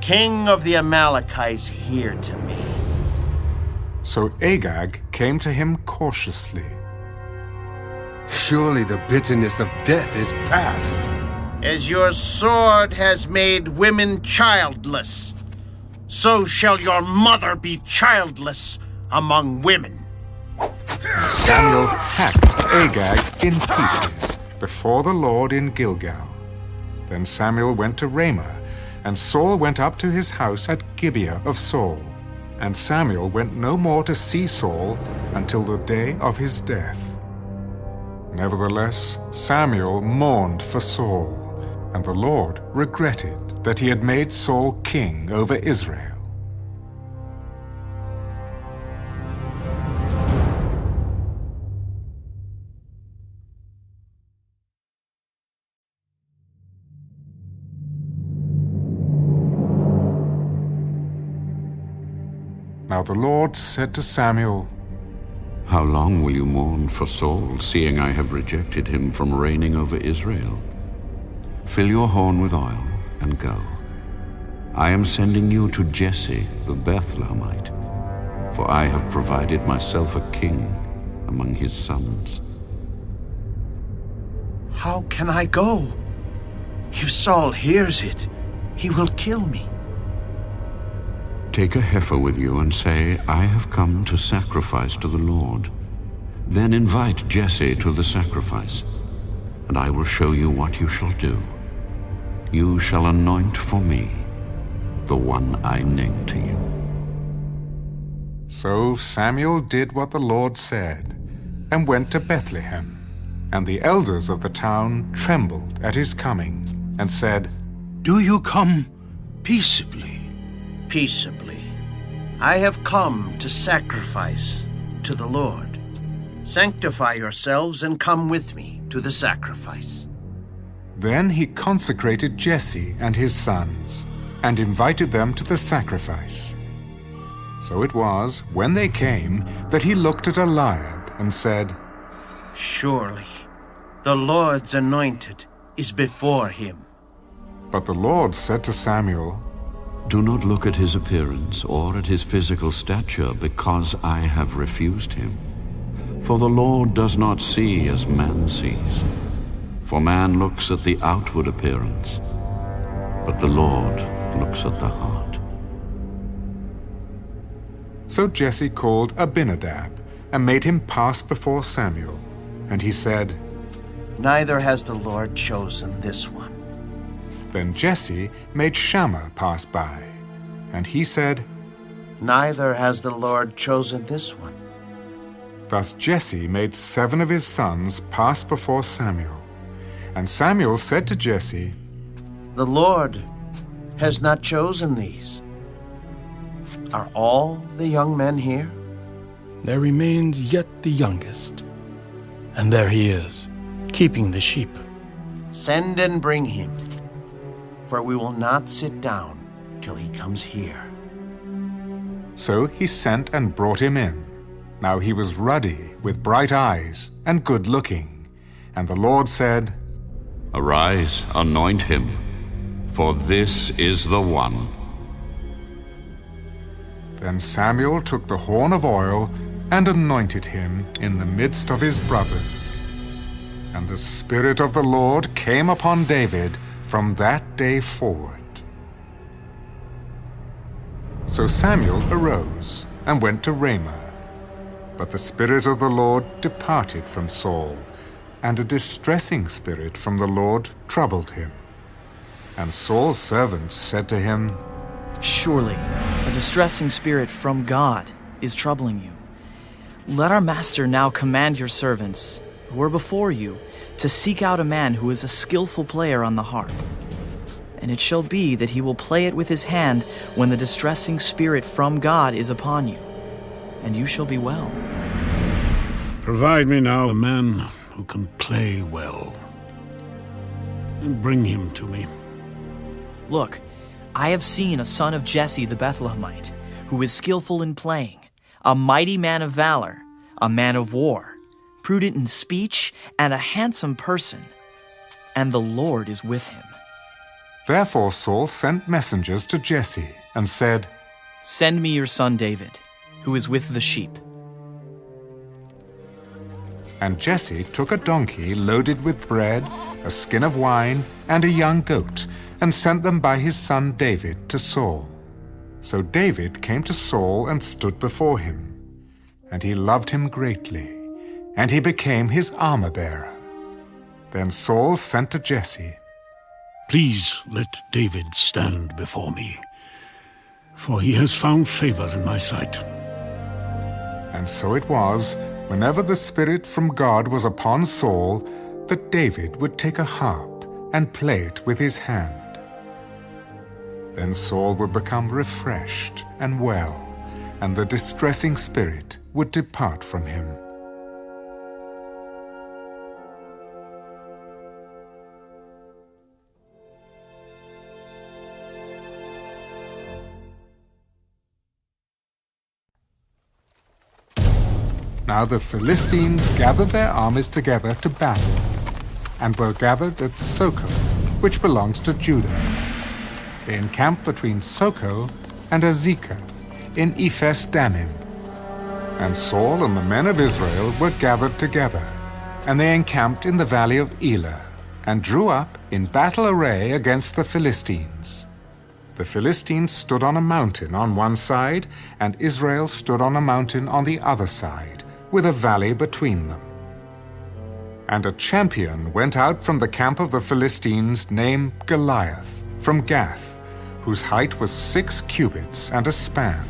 king of the Amalekites, here to me. So Agag came to him cautiously. Surely the bitterness of death is past. As your sword has made women childless, so shall your mother be childless among women. Samuel hacked Agag in pieces before the Lord in Gilgal. Then Samuel went to Ramah, and Saul went up to his house at Gibeah of Saul. And Samuel went no more to see Saul until the day of his death. Nevertheless, Samuel mourned for Saul, and the Lord regretted that he had made Saul king over Israel. Now the Lord said to Samuel, How long will you mourn for Saul, seeing I have rejected him from reigning over Israel? Fill your horn with oil and go. I am sending you to Jesse the Bethlehemite, for I have provided myself a king among his sons. How can I go? If Saul hears it, he will kill me. Take a heifer with you and say, I have come to sacrifice to the Lord. Then invite Jesse to the sacrifice, and I will show you what you shall do. You shall anoint for me the one I name to you. So Samuel did what the Lord said, and went to Bethlehem. And the elders of the town trembled at his coming, and said, Do you come peaceably? Peaceably. I have come to sacrifice to the Lord. Sanctify yourselves and come with me to the sacrifice. Then he consecrated Jesse and his sons, and invited them to the sacrifice. So it was, when they came, that he looked at Eliab and said, Surely the Lord's anointed is before him. But the Lord said to Samuel, Do not look at his appearance or at his physical stature, because I have refused him. For the Lord does not see as man sees. For man looks at the outward appearance, but the Lord looks at the heart. So Jesse called Abinadab, and made him pass before Samuel. And he said, Neither has the Lord chosen this one. Then Jesse made Shammah pass by, and he said, Neither has the Lord chosen this one. Thus Jesse made 7 of his sons pass before Samuel. And Samuel said to Jesse, The Lord has not chosen these. Are all the young men here? There remains yet the youngest, and there he is, keeping the sheep. Send and bring him, for we will not sit down till he comes here. So he sent and brought him in. Now he was ruddy, with bright eyes, and good-looking. And the Lord said, Arise, anoint him, for this is the one." Then Samuel took the horn of oil and anointed him in the midst of his brothers. And the Spirit of the Lord came upon David from that day forward. So Samuel arose and went to Ramah. But the Spirit of the Lord departed from Saul, and a distressing spirit from the Lord troubled him. And Saul's servants said to him, "Surely a distressing spirit from God is troubling you. Let our master now command your servants, who are before you, to seek out a man who is a skillful player on the harp. And it shall be that he will play it with his hand when the distressing spirit from God is upon you, and you shall be well." Provide me now a man who can play well, and bring him to me. Look, I have seen a son of Jesse the Bethlehemite, who is skillful in playing, a mighty man of valor, a man of war, prudent in speech, and a handsome person, and the Lord is with him. Therefore Saul sent messengers to Jesse and said, "Send me your son David, who is with the sheep." And Jesse took a donkey loaded with bread, a skin of wine, and a young goat, and sent them by his son David to Saul. So David came to Saul and stood before him. And he loved him greatly, and he became his armor-bearer. Then Saul sent to Jesse, "Please let David stand before me, for he has found favor in my sight." And so it was, whenever the Spirit from God was upon Saul, that David would take a harp and play it with his hand. Then Saul would become refreshed and well, and the distressing spirit would depart from him. Now the Philistines gathered their armies together to battle, and were gathered at Socoh, which belongs to Judah. They encamped between Socoh and Azekah in Ephes Dammim. And Saul and the men of Israel were gathered together, and they encamped in the valley of Elah, and drew up in battle array against the Philistines. The Philistines stood on a mountain on one side, and Israel stood on a mountain on the other side, with a valley between them. And a champion went out from the camp of the Philistines named Goliath, from Gath, whose height was 6 cubits and a span.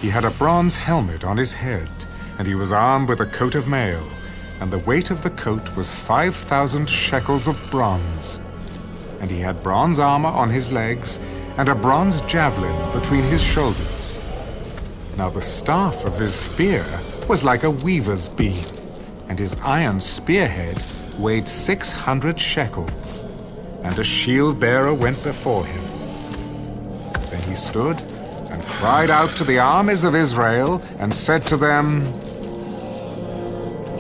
He had a bronze helmet on his head, and he was armed with a coat of mail, and the weight of the coat was 5,000 shekels of bronze. And he had bronze armor on his legs, and a bronze javelin between his shoulders. Now the staff of his spear was like a weaver's beam, and his iron spearhead weighed 600 shekels. And a shield-bearer went before him. Then he stood and cried out to the armies of Israel and said to them,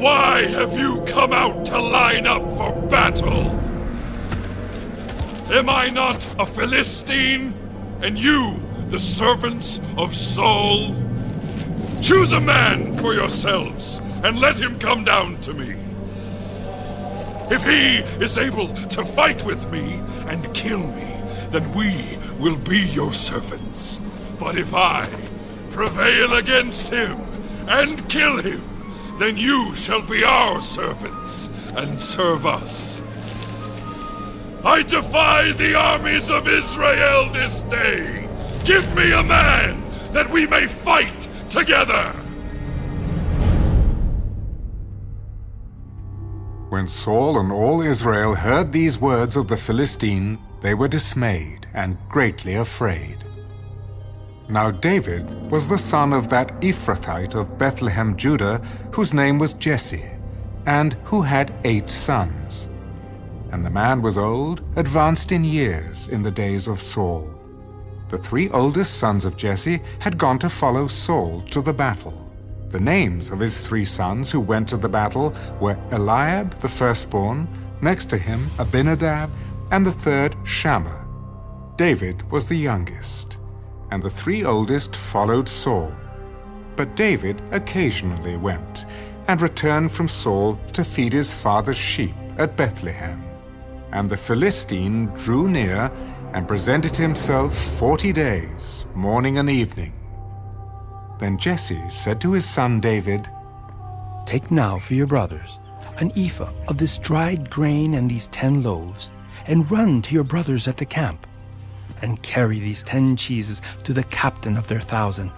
"Why have you come out to line up for battle? Am I not a Philistine, and you the servants of Saul? Choose a man for yourselves, and let him come down to me. If he is able to fight with me and kill me, then we will be your servants. But if I prevail against him and kill him, then you shall be our servants and serve us. I defy the armies of Israel this day. Give me a man that we may fight together." When Saul and all Israel heard these words of the Philistine, they were dismayed and greatly afraid. Now David was the son of that Ephrathite of Bethlehem, Judah, whose name was Jesse, and who had 8 sons. And the man was old, advanced in years in the days of Saul. The 3 oldest sons of Jesse had gone to follow Saul to the battle. The names of his 3 sons who went to the battle were Eliab the firstborn, next to him Abinadab, and the third Shammah. David was the youngest, and the 3 oldest followed Saul. But David occasionally went and returned from Saul to feed his father's sheep at Bethlehem. And the Philistine drew near and presented himself 40 days, morning and evening. Then Jesse said to his son David, "Take now for your brothers an ephah of this dried grain and these 10 loaves, and run to your brothers at the camp, and carry these 10 cheeses to the captain of their 1,000,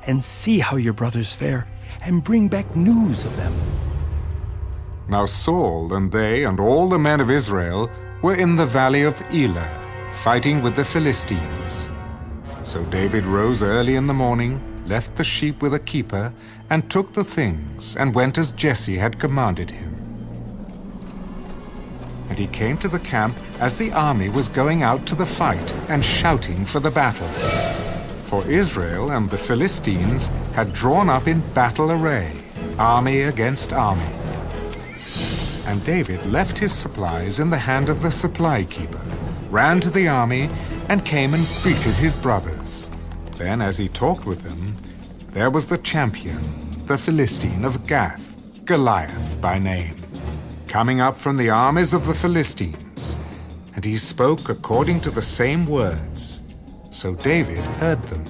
and see how your brothers fare, and bring back news of them." Now Saul and they and all the men of Israel were in the valley of Elah, fighting with the Philistines. So David rose early in the morning, left the sheep with a keeper, and took the things, and went as Jesse had commanded him. And he came to the camp as the army was going out to the fight and shouting for the battle. For Israel and the Philistines had drawn up in battle array, army against army. And David left his supplies in the hand of the supply keeper, ran to the army, and came and greeted his brothers. Then, as he talked with them, there was the champion, the Philistine of Gath, Goliath by name, coming up from the armies of the Philistines, and he spoke according to the same words. So David heard them.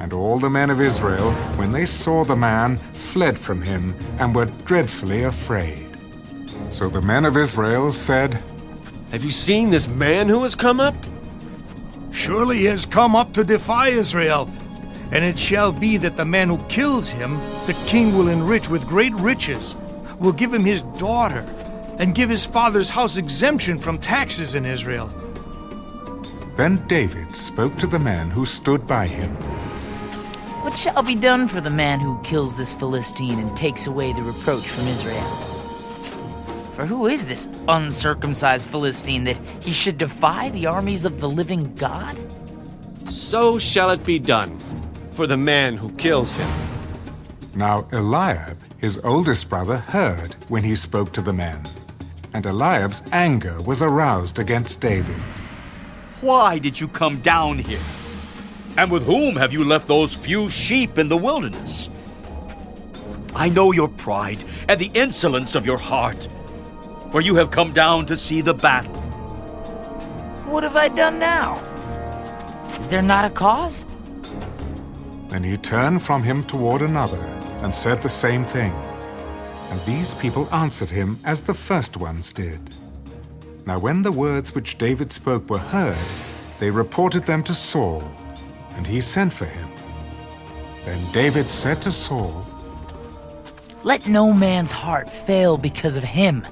And all the men of Israel, when they saw the man, fled from him and were dreadfully afraid. So the men of Israel said, "Have you seen this man who has come up? Surely he has come up to defy Israel. And it shall be that the man who kills him, the king will enrich with great riches, will give him his daughter, and give his father's house exemption from taxes in Israel." Then David spoke to the men who stood by him. "What shall be done for the man who kills this Philistine and takes away the reproach from Israel? For who is this uncircumcised Philistine that he should defy the armies of the living God?" So shall it be done for the man who kills him. Now Eliab, his oldest brother, heard when he spoke to the men, and Eliab's anger was aroused against David. "Why did you come down here? And with whom have you left those few sheep in the wilderness? I know your pride and the insolence of your heart, for you have come down to see the battle." "What have I done now? Is there not a cause?" Then he turned from him toward another and said the same thing. And these people answered him as the first ones did. Now when the words which David spoke were heard, they reported them to Saul, and he sent for him. Then David said to Saul, "Let no man's heart fail because of him.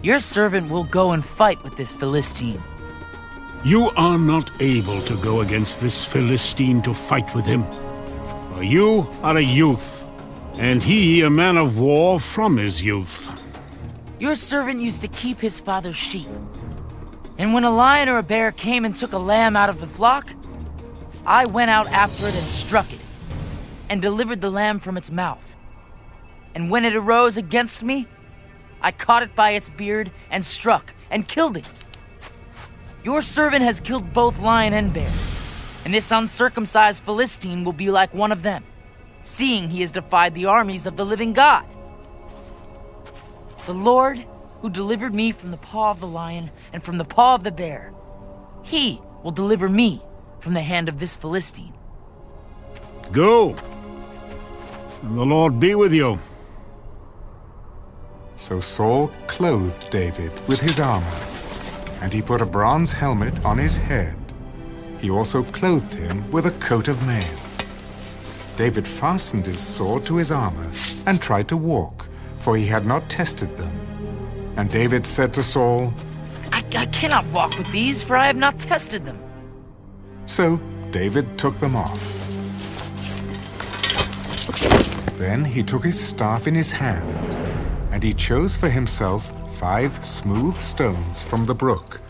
Your servant will go and fight with this Philistine." You are not able to go against this Philistine to fight with him. For you are a youth, and he a man of war from his youth. Your servant used to keep his father's sheep. And when a lion or a bear came and took a lamb out of the flock, I went out after it and struck it, and delivered the lamb from its mouth. And when it arose against me, I caught it by its beard and struck and killed it. Your servant has killed both lion and bear, and this uncircumcised Philistine will be like one of them, seeing he has defied the armies of the living God. The Lord, who delivered me from the paw of the lion and from the paw of the bear, he will deliver me from the hand of this Philistine." Go, and the Lord be with you. So Saul clothed David with his armor, and he put a bronze helmet on his head. He also clothed him with a coat of mail. David fastened his sword to his armor and tried to walk, for he had not tested them. And David said to Saul, I cannot walk with these, for I have not tested them." So David took them off. Then he took his staff in his hand, and he chose for himself 5 smooth stones from the brook,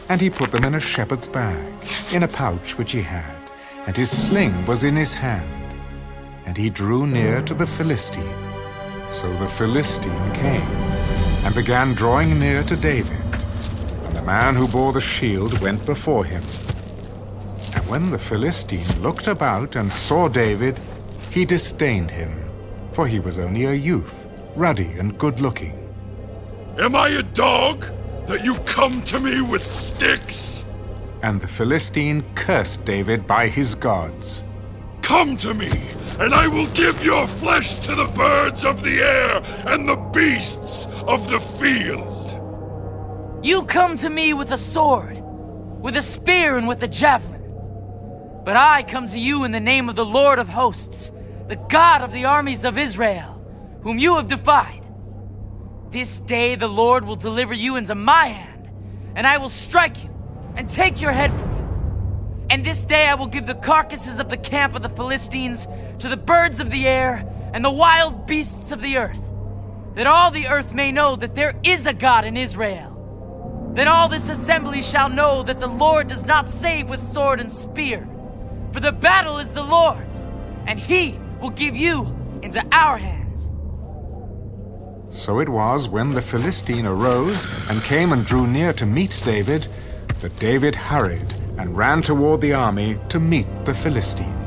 and he put them in a shepherd's bag, in a pouch which he had, and his sling was in his hand. And he drew near to the Philistine. So the Philistine came, and began drawing near to David. And the man who bore the shield went before him, when the Philistine looked about and saw David, he disdained him, for he was only a youth, ruddy and good-looking. Am I a dog that you come to me with sticks? And the Philistine cursed David by his gods. Come to me, and I will give your flesh to the birds of the air and the beasts of the field. You come to me with a sword, with a spear and with a javelin. But I come to you in the name of the Lord of hosts, the God of the armies of Israel, whom you have defied. This day the Lord will deliver you into my hand, and I will strike you and take your head from you. And this day I will give the carcasses of the camp of the Philistines to the birds of the air and the wild beasts of the earth, that all the earth may know that there is a God in Israel. Then all this assembly shall know that the Lord does not save with sword and spear, for the battle is the Lord's, and he will give you into our hands. So it was when the Philistine arose and came and drew near to meet David, that David hurried and ran toward the army to meet the Philistine.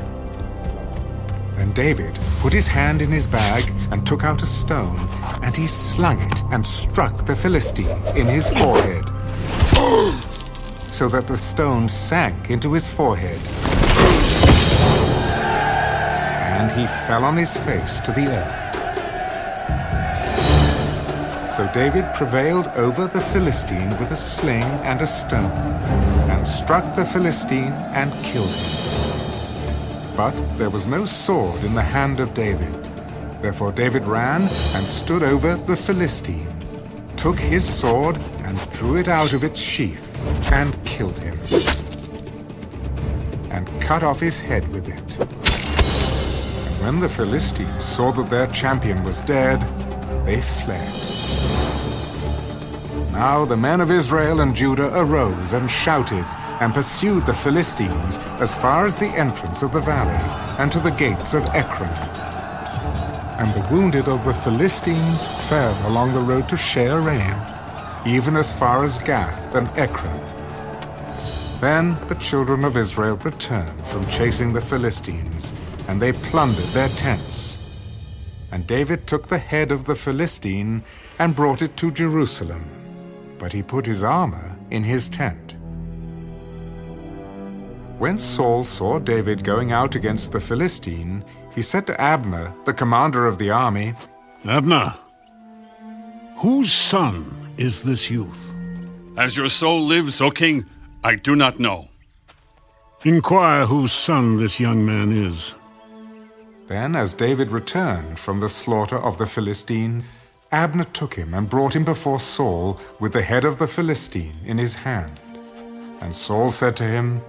Then David put his hand in his bag and took out a stone, and he slung it and struck the Philistine in his forehead, so that the stone sank into his forehead, and he fell on his face to the earth. So David prevailed over the Philistine with a sling and a stone, and struck the Philistine and killed him. But there was no sword in the hand of David. Therefore David ran and stood over the Philistine, took his sword and drew it out of its sheath, and killed him, and cut off his head with it. And when the Philistines saw that their champion was dead, they fled. Now the men of Israel and Judah arose and shouted, and pursued the Philistines as far as the entrance of the valley, and to the gates of Ekron. And the wounded of the Philistines fell along the road to Shaaraim, even as far as Gath and Ekron. Then the children of Israel returned from chasing the Philistines, and they plundered their tents. And David took the head of the Philistine and brought it to Jerusalem, but he put his armor in his tent. When Saul saw David going out against the Philistine, he said to Abner, the commander of the army, Abner, whose son is this youth? As your soul lives, O king, I do not know. Inquire whose son this young man is. Then, as David returned from the slaughter of the Philistine, Abner took him and brought him before Saul with the head of the Philistine in his hand. And Saul said to him,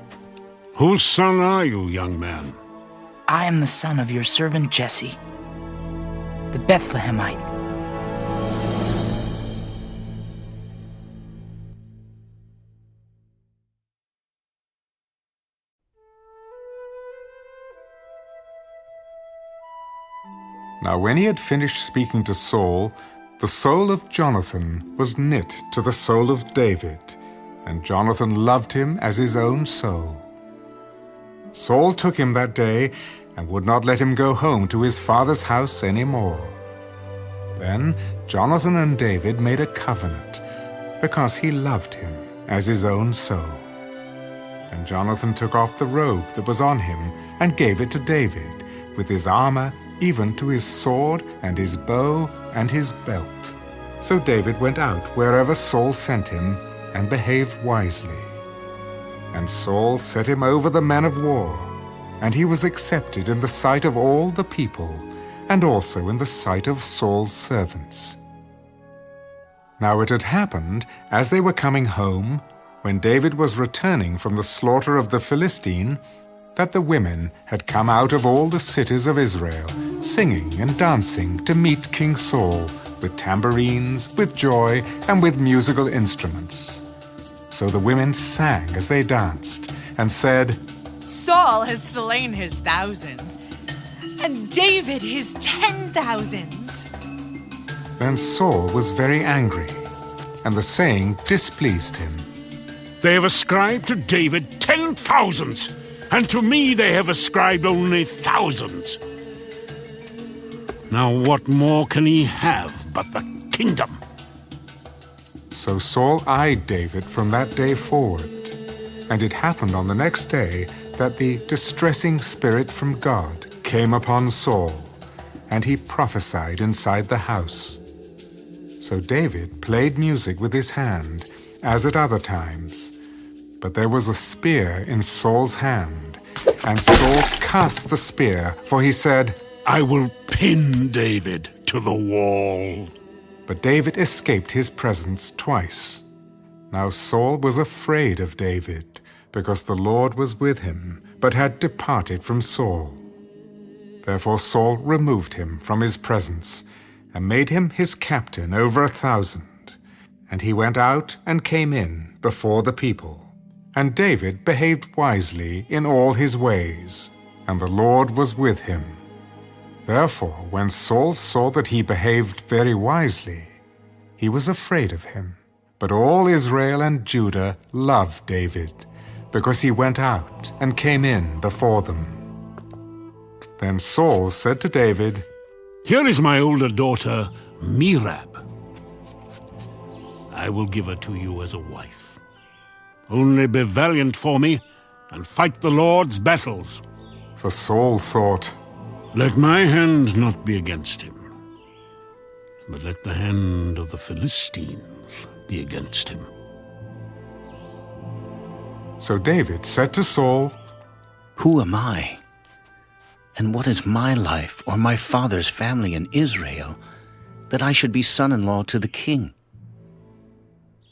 Whose son are you, young man? I am the son of your servant Jesse, the Bethlehemite. Now when he had finished speaking to Saul, the soul of Jonathan was knit to the soul of David, and Jonathan loved him as his own soul. Saul took him that day and would not let him go home to his father's house any more. Then Jonathan and David made a covenant, because he loved him as his own soul. And Jonathan took off the robe that was on him and gave it to David, with his armor, even to his sword and his bow and his belt. So David went out wherever Saul sent him, and behaved wisely. And Saul set him over the men of war, and he was accepted in the sight of all the people, and also in the sight of Saul's servants. Now it had happened, as they were coming home, when David was returning from the slaughter of the Philistine, that the women had come out of all the cities of Israel, singing and dancing to meet King Saul, with tambourines, with joy, and with musical instruments. So the women sang as they danced, and said, Saul has slain his thousands, and David his 10,000s. Then Saul was very angry, and the saying displeased him. They have ascribed to David 10,000s. and to me they have ascribed only thousands. Now what more can he have but the kingdom? So Saul eyed David from that day forward. And it happened on the next day that the distressing spirit from God came upon Saul, and he prophesied inside the house. So David played music with his hand, as at other times. But there was a spear in Saul's hand, and Saul cast the spear, for he said, I will pin David to the wall. But David escaped his presence twice. Now Saul was afraid of David, because the Lord was with him, but had departed from Saul. Therefore Saul removed him from his presence, and made him his captain over 1,000. And he went out and came in before the people. And David behaved wisely in all his ways, and the Lord was with him. Therefore, when Saul saw that he behaved very wisely, he was afraid of him. But all Israel and Judah loved David, because he went out and came in before them. Then Saul said to David, Here is my older daughter, Merab. I will give her to you as a wife. Only be valiant for me, and fight the Lord's battles. For Saul thought, Let my hand not be against him, but let the hand of the Philistines be against him. So David said to Saul, Who am I? And what is my life or my father's family in Israel, that I should be son-in-law to the king?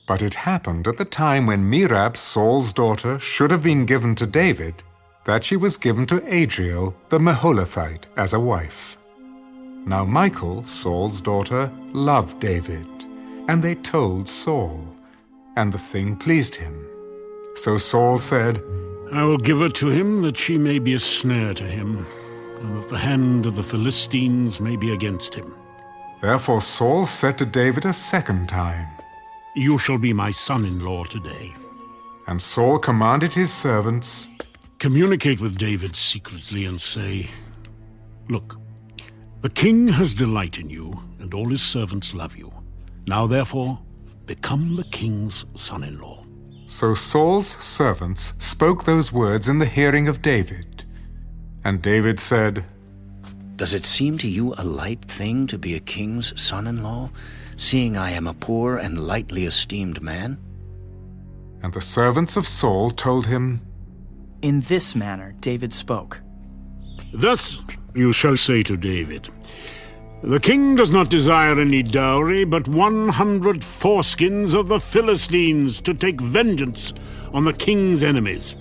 But it happened at the time when Merab, Saul's daughter, should have been given to David, that she was given to Adriel the Meholathite as a wife. Now Michal, Saul's daughter, loved David, and they told Saul, and the thing pleased him. So Saul said, I will give her to him, that she may be a snare to him, and that the hand of the Philistines may be against him. Therefore Saul said to David a second time, You shall be my son-in-law today. And Saul commanded his servants, Communicate with David secretly and say, Look, the king has delight in you, and all his servants love you. Now therefore, become the king's son-in-law. So Saul's servants spoke those words in the hearing of David. And David said, Does it seem to you a light thing to be a king's son-in-law, seeing I am a poor and lightly esteemed man? And the servants of Saul told him, In this manner David spoke. Thus you shall say to David, The king does not desire any dowry, but 100 foreskins of the Philistines to take vengeance on the king's enemies.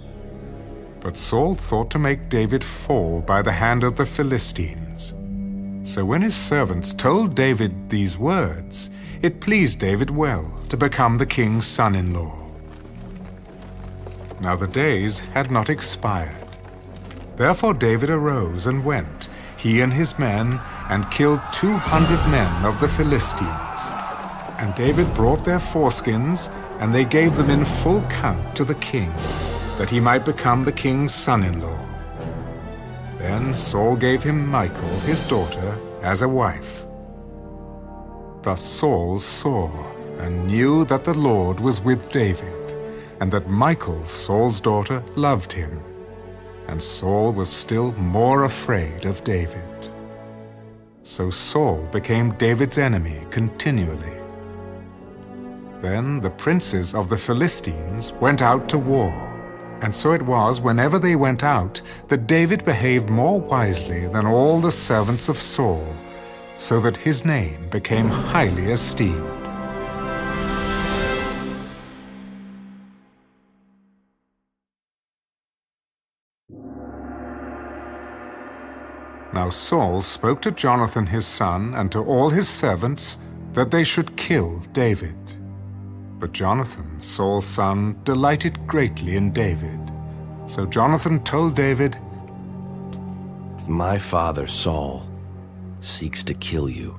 But Saul thought to make David fall by the hand of the Philistines. So when his servants told David these words, it pleased David well to become the king's son-in-law. Now the days had not expired. Therefore David arose and went, he and his men, and killed 200 men of the Philistines. And David brought their foreskins, and they gave them in full count to the king, that he might become the king's son-in-law. Then Saul gave him Michal, his daughter, as a wife. Thus Saul saw and knew that the Lord was with David, and that Michal, Saul's daughter, loved him. And Saul was still more afraid of David. So Saul became David's enemy continually. Then the princes of the Philistines went out to war. And so it was, whenever they went out, that David behaved more wisely than all the servants of Saul, so that his name became highly esteemed. Now Saul spoke to Jonathan his son and to all his servants that they should kill David. But Jonathan, Saul's son, delighted greatly in David. So Jonathan told David, My father Saul seeks to kill you.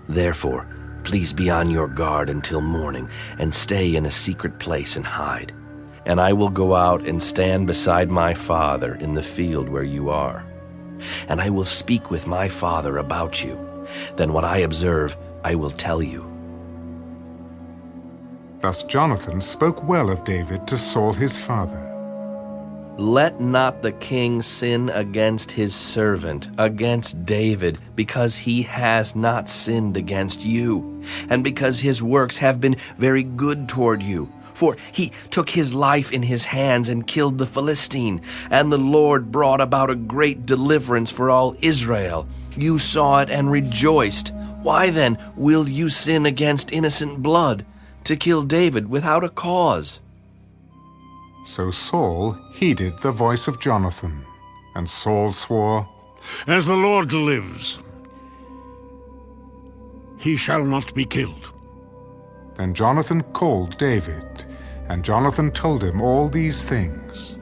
Therefore, please be on your guard until morning, and stay in a secret place and hide. and I will go out and stand beside my father in the field where you are. And I will speak with my father about you. Then what I observe, I will tell you." Thus Jonathan spoke well of David to Saul his father. "Let not the king sin against his servant, against David, because he has not sinned against you, and because his works have been very good toward you. For he took his life in his hands and killed the Philistine, and the Lord brought about a great deliverance for all Israel. You saw it and rejoiced. Why then will you sin against innocent blood, to kill David without a cause?" So Saul heeded the voice of Jonathan, and Saul swore, "As the Lord lives, he shall not be killed." Then Jonathan called David, and Jonathan told him all these things.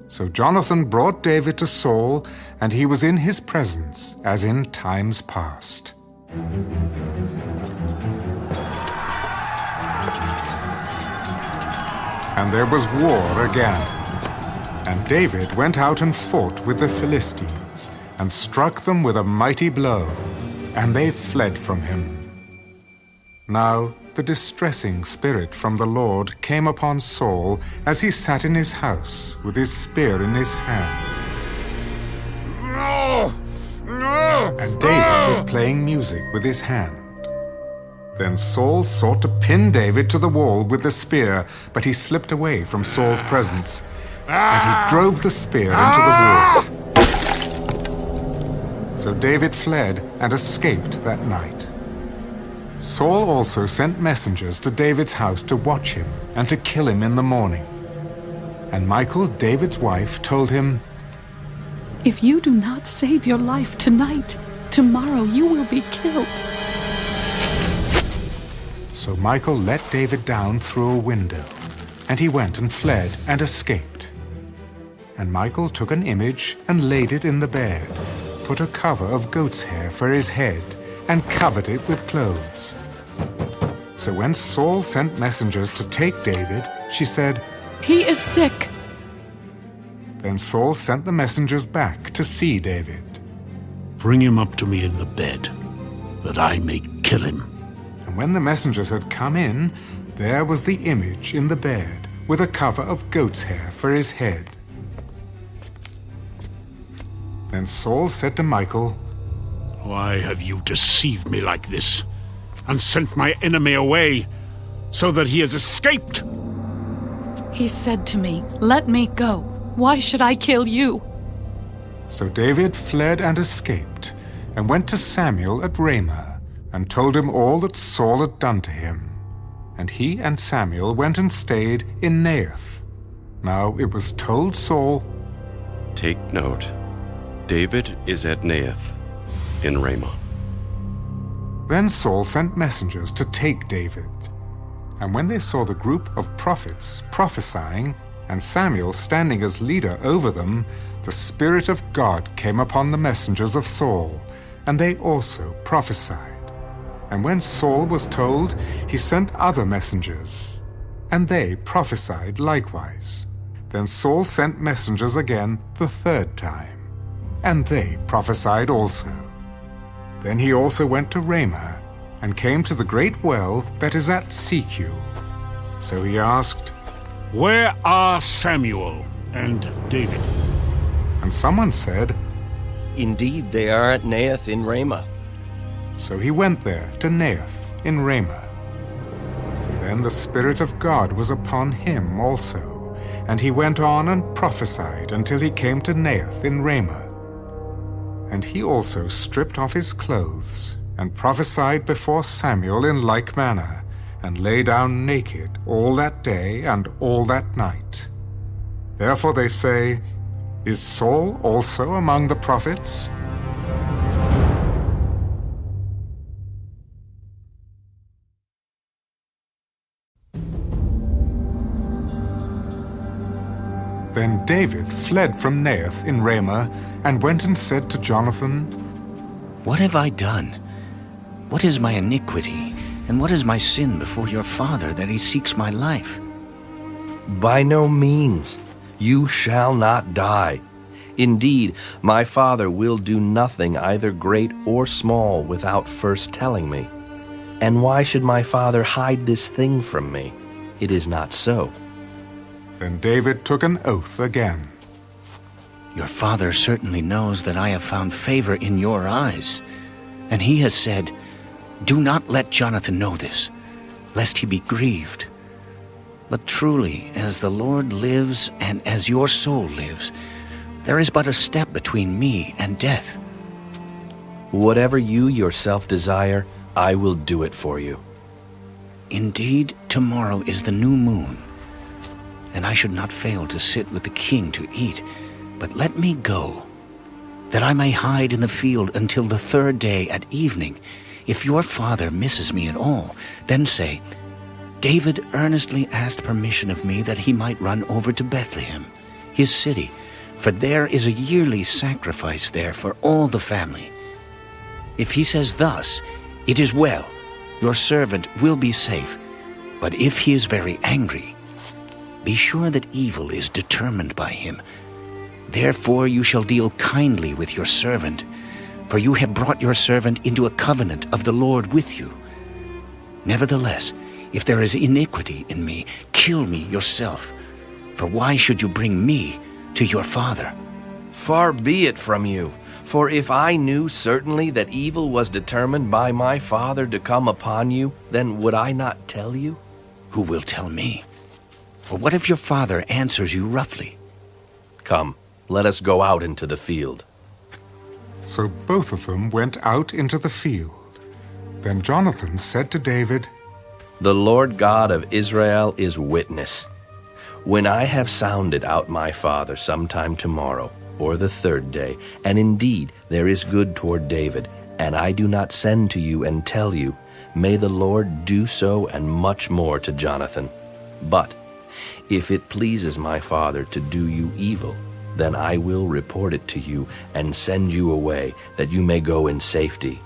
So Jonathan brought David to Saul, and he was in his presence as in times past. And there was war again. And David went out and fought with the Philistines, and struck them with a mighty blow, and they fled from him. Now the distressing spirit from the Lord came upon Saul as he sat in his house with his spear in his hand. No! No! And David was playing music with his hand. Then Saul sought to pin David to the wall with the spear, but he slipped away from Saul's presence, and he drove the spear into the wall. So David fled and escaped that night. Saul also sent messengers to David's house to watch him and to kill him in the morning. And Michal, David's wife, told him, "If you do not save your life tonight, tomorrow you will be killed." So Michal let David down through a window, and he went and fled and escaped. And Michal took an image and laid it in the bed, put a cover of goat's hair for his head, and covered it with clothes. So when Saul sent messengers to take David, she said, "He is sick." Then Saul sent the messengers back to see David. "Bring him up to me in the bed, that I may kill him." And when the messengers had come in, there was the image in the bed, with a cover of goat's hair for his head. Then Saul said to Michal, "Why have you deceived me like this, and sent my enemy away, so that he has escaped?" "He said to me, 'Let me go. Why should I kill you?'" So David fled and escaped, and went to Samuel at Ramah, and told him all that Saul had done to him. And he and Samuel went and stayed in Naioth. Now it was told Saul, "Take note, David is at Naioth in Ramah." Then Saul sent messengers to take David. And when they saw the group of prophets prophesying, and Samuel standing as leader over them, the Spirit of God came upon the messengers of Saul, and they also prophesied. And when Saul was told, he sent other messengers, and they prophesied likewise. Then Saul sent messengers again the third time, and they prophesied also. Then he also went to Ramah, and came to the great well that is at Secu. So he asked, "Where are Samuel and David?" And someone said, "Indeed, they are at Naioth in Ramah." So he went there to Naioth in Ramah. Then the Spirit of God was upon him also, and he went on and prophesied until he came to Naioth in Ramah. And he also stripped off his clothes, and prophesied before Samuel in like manner, and lay down naked all that day and all that night. Therefore they say, "Is Saul also among the prophets?" Then David fled from Naioth in Ramah, and went and said to Jonathan, "What have I done? What is my iniquity, and what is my sin before your father, that he seeks my life?" By no means. You shall not die. Indeed, my father will do nothing either great or small without first telling me. And why should my father hide this thing from me? It is not so. Then David took an oath again. Your father certainly knows that I have found favor in your eyes. And he has said, do not let Jonathan know this, lest he be grieved. But truly, as the Lord lives and as your soul lives, there is but a step between me and death. Whatever you yourself desire, I will do it for you. Indeed, tomorrow is the new moon, and I should not fail to sit with the king to eat. But let me go, that I may hide in the field until the third day at evening. If your father misses me at all, then say, David earnestly asked permission of me that he might run over to Bethlehem, his city, for there is a yearly sacrifice there for all the family. If he says thus, it is well, your servant will be safe. But if he is very angry, be sure that evil is determined by him. Therefore you shall deal kindly with your servant, for you have brought your servant into a covenant of the Lord with you. Nevertheless, if there is iniquity in me, kill me yourself. For why should you bring me to your father? Far be it from you. For if I knew certainly that evil was determined by my father to come upon you, then would I not tell you? Who will tell me? Or what if your father answers you roughly? Come, let us go out into the field. So both of them went out into the field. Then Jonathan said to David, The Lord God of Israel is witness. When I have sounded out my father sometime tomorrow, or the third day, and indeed there is good toward David, and I do not send to you and tell you, may the Lord do so and much more to Jonathan. But if it pleases my father to do you evil, then I will report it to you and send you away, that you may go in safety.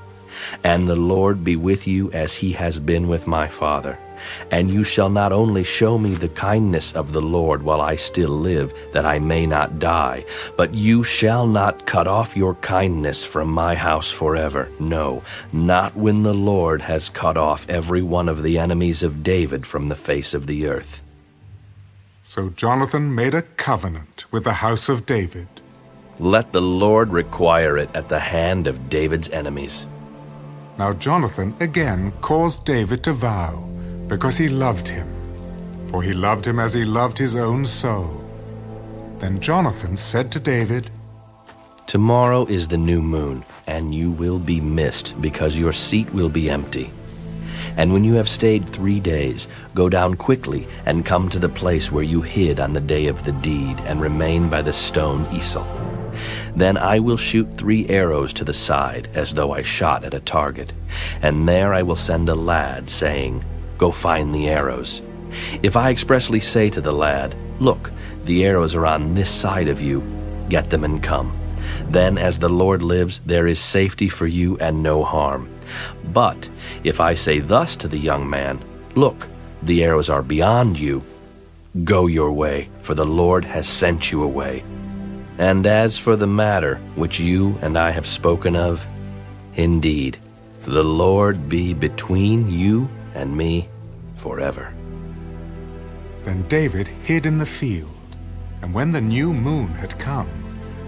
And the Lord be with you as he has been with my father. And you shall not only show me the kindness of the Lord while I still live, that I may not die, but you shall not cut off your kindness from my house forever. No, not when the Lord has cut off every one of the enemies of David from the face of the earth. So Jonathan made a covenant with the house of David. Let the Lord require it at the hand of David's enemies. Now Jonathan again caused David to vow, because he loved him, for he loved him as he loved his own soul. Then Jonathan said to David, Tomorrow is the new moon, and you will be missed, because your seat will be empty. And when you have stayed 3 days, go down quickly and come to the place where you hid on the day of the deed, and remain by the stone Esau. Then I will shoot 3 arrows to the side, as though I shot at a target. And there I will send a lad, saying, Go find the arrows. If I expressly say to the lad, Look, the arrows are on this side of you, get them and come. Then, as the Lord lives, there is safety for you and no harm. But if I say thus to the young man, Look, the arrows are beyond you, go your way, for the Lord has sent you away. And as for the matter which you and I have spoken of, indeed, the Lord be between you and me forever. Then David hid in the field, and when the new moon had come,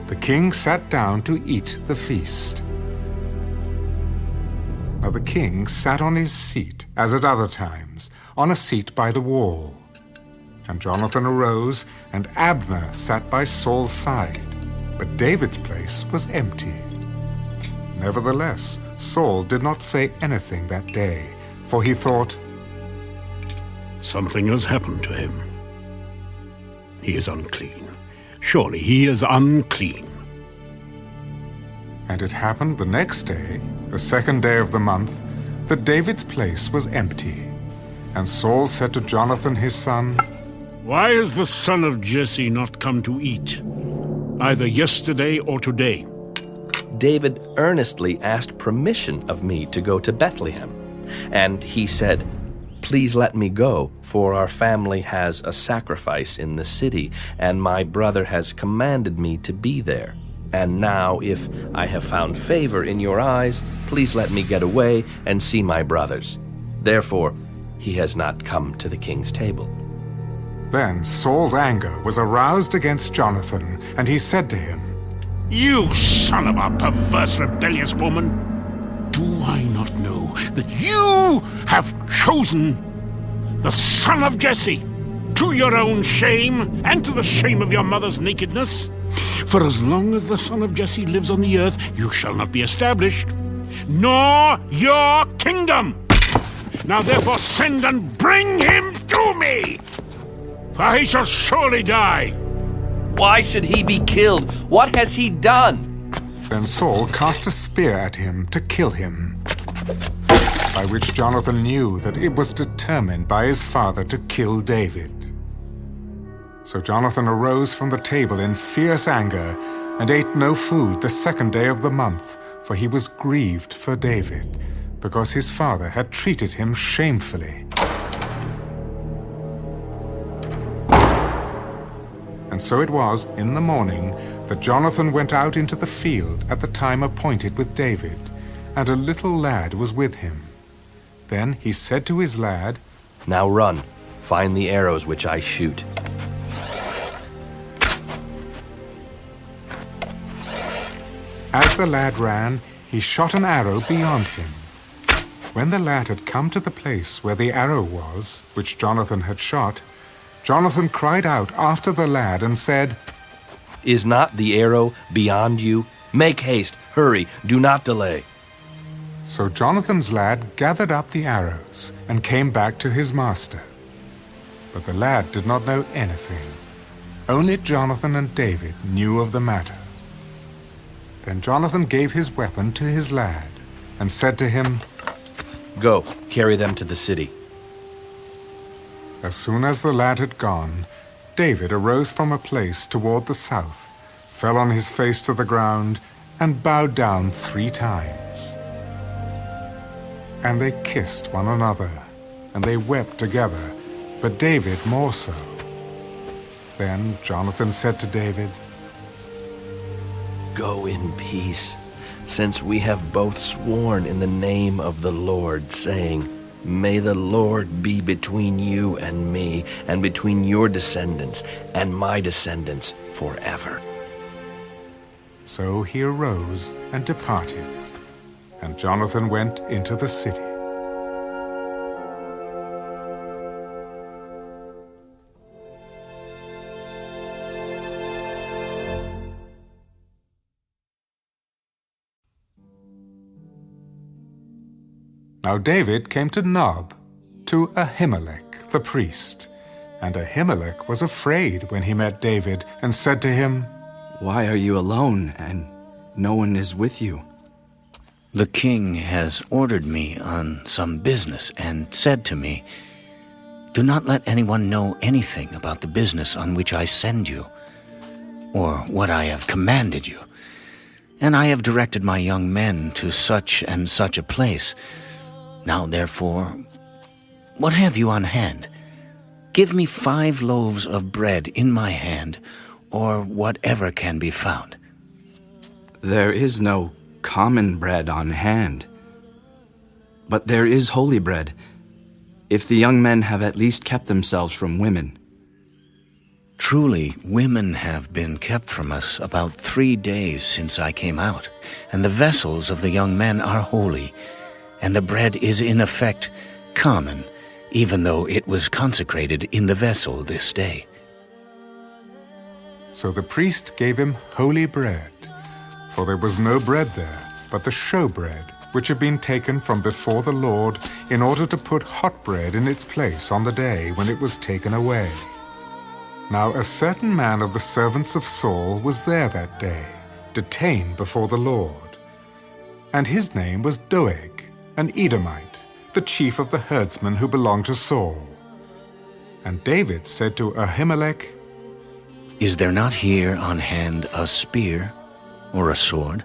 the king sat down to eat the feast. Now the king sat on his seat, as at other times, on a seat by the wall. And Jonathan arose, and Abner sat by Saul's side, but David's place was empty. Nevertheless, Saul did not say anything that day, for he thought, Something has happened to him. He is unclean. Surely he is unclean. And it happened the next day, the 2nd day of the month, that David's place was empty. And Saul said to Jonathan his son, Why has the son of Jesse not come to eat, either yesterday or today? David earnestly asked permission of me to go to Bethlehem. And he said, Please let me go, for our family has a sacrifice in the city, and my brother has commanded me to be there. And now, if I have found favor in your eyes, please let me get away and see my brothers. Therefore, he has not come to the king's table." Then Saul's anger was aroused against Jonathan, and he said to him, "You son of a perverse, rebellious woman! Do I not know that you have chosen the son of Jesse, to your own shame and to the shame of your mother's nakedness? For as long as the son of Jesse lives on the earth, you shall not be established, nor your kingdom. Now therefore send and bring him to me, for he shall surely die." "Why should he be killed? What has he done?" Then Saul cast a spear at him to kill him, by which Jonathan knew that it was determined by his father to kill David. So Jonathan arose from the table in fierce anger, and ate no food the second day of the month, for he was grieved for David, because his father had treated him shamefully. And so it was, in the morning, that Jonathan went out into the field at the time appointed with David, and a little lad was with him. Then he said to his lad, "Now run, find the arrows which I shoot." As the lad ran, he shot an arrow beyond him. When the lad had come to the place where the arrow was, which Jonathan had shot, Jonathan cried out after the lad and said, "Is not the arrow beyond you? Make haste, hurry, do not delay." So Jonathan's lad gathered up the arrows and came back to his master. But the lad did not know anything. Only Jonathan and David knew of the matter. Then Jonathan gave his weapon to his lad and said to him, "Go, carry them to the city." As soon as the lad had gone, David arose from a place toward the south, fell on his face to the ground, and bowed down 3 times. And they kissed one another, and they wept together, but David more so. Then Jonathan said to David, "Go in peace, since we have both sworn in the name of the Lord, saying, 'May the Lord be between you and me, and between your descendants and my descendants forever.'" So he arose and departed, and Jonathan went into the city. Now David came to Nob, to Ahimelech the priest. And Ahimelech was afraid when he met David, and said to him, "Why are you alone, and no one is with you?" "The king has ordered me on some business, and said to me, 'Do not let anyone know anything about the business on which I send you, or what I have commanded you. And I have directed my young men to such and such a place. Now, therefore, what have you on hand? Give me 5 loaves of bread in my hand, or whatever can be found.'" "There is no common bread on hand, but there is holy bread, if the young men have at least kept themselves from women." "Truly, women have been kept from us about 3 days since I came out, and the vessels of the young men are holy, and the bread is in effect common, even though it was consecrated in the vessel this day." So the priest gave him holy bread, for there was no bread there, but the showbread, which had been taken from before the Lord, in order to put hot bread in its place on the day when it was taken away. Now a certain man of the servants of Saul was there that day, detained before the Lord. And his name was Doeg, an Edomite, the chief of the herdsmen who belonged to Saul. And David said to Ahimelech, "Is there not here on hand a spear or a sword?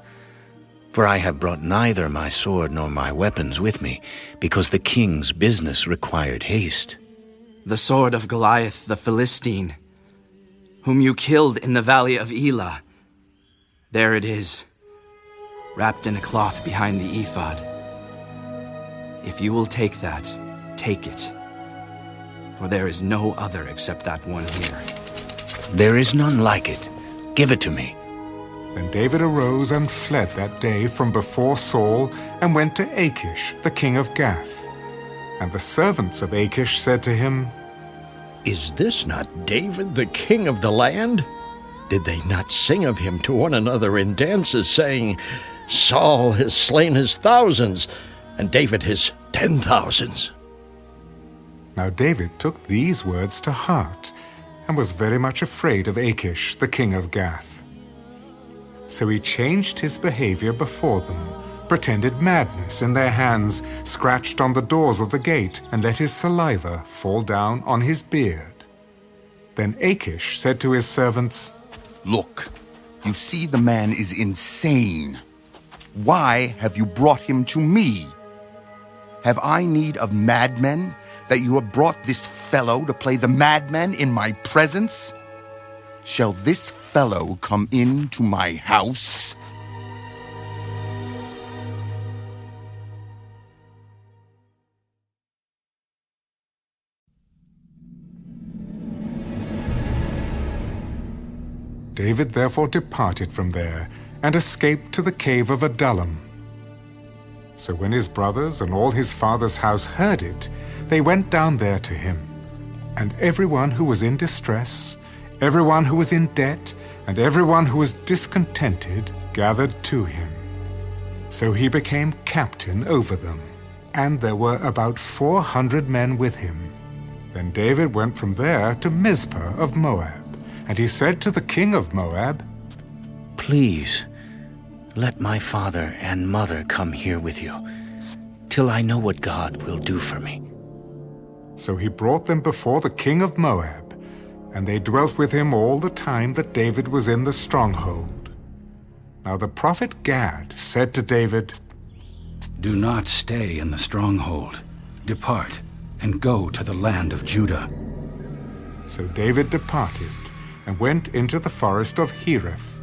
For I have brought neither my sword nor my weapons with me, because the king's business required haste. The sword of Goliath the Philistine, whom you killed in the valley of Elah. There it is, wrapped in a cloth behind the ephod. If you will take that, take it, for there is no other except that one here. There is none like it. Give it to me. Then David arose and fled that day from before Saul and went to Achish, the king of Gath. And the servants of Achish said to him, Is this not David, the king of the land? Did they not sing of him to one another in dances, saying, Saul has slain his thousands, and David his 10,000s? Now David took these words to heart, and was very much afraid of Achish, the king of Gath. So he changed his behavior before them, pretended madness in their hands, scratched on the doors of the gate, and let his saliva fall down on his beard. Then Achish said to his servants, Look, you see the man is insane. Why have you brought him to me? Have I need of madmen, that you have brought this fellow to play the madman in my presence? Shall this fellow come into my house? David therefore departed from there, and escaped to the cave of Adullam. So when his brothers and all his father's house heard it, they went down there to him. And everyone who was in distress, everyone who was in debt, and everyone who was discontented gathered to him. So he became captain over them, and there were about 400 men with him. Then David went from there to Mizpah of Moab, and he said to the king of Moab, Please, let my father and mother come here with you, till I know what God will do for me. So he brought them before the king of Moab, and they dwelt with him all the time that David was in the stronghold. Now the prophet Gad said to David, Do not stay in the stronghold. Depart, and go to the land of Judah. So David departed, and went into the forest of Hereth.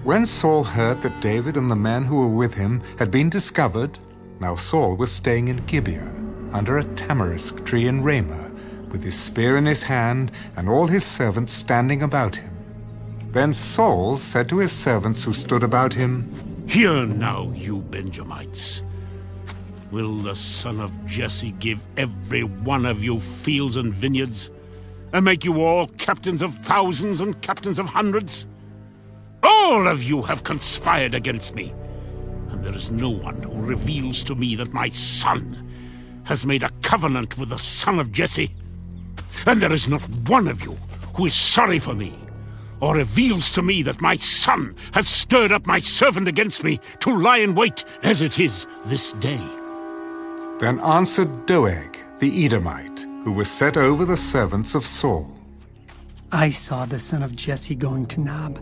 When Saul heard that David and the men who were with him had been discovered, now Saul was staying in Gibeah, under a tamarisk tree in Ramah, with his spear in his hand, and all his servants standing about him. Then Saul said to his servants who stood about him, Hear now, you Benjamites. Will the son of Jesse give every one of you fields and vineyards, and make you all captains of thousands and captains of hundreds? All of you have conspired against me, and there is no one who reveals to me that my son has made a covenant with the son of Jesse. And there is not one of you who is sorry for me, or reveals to me that my son has stirred up my servant against me to lie in wait, as it is this day. Then answered Doeg, the Edomite, who was set over the servants of Saul. I saw the son of Jesse going to Nob,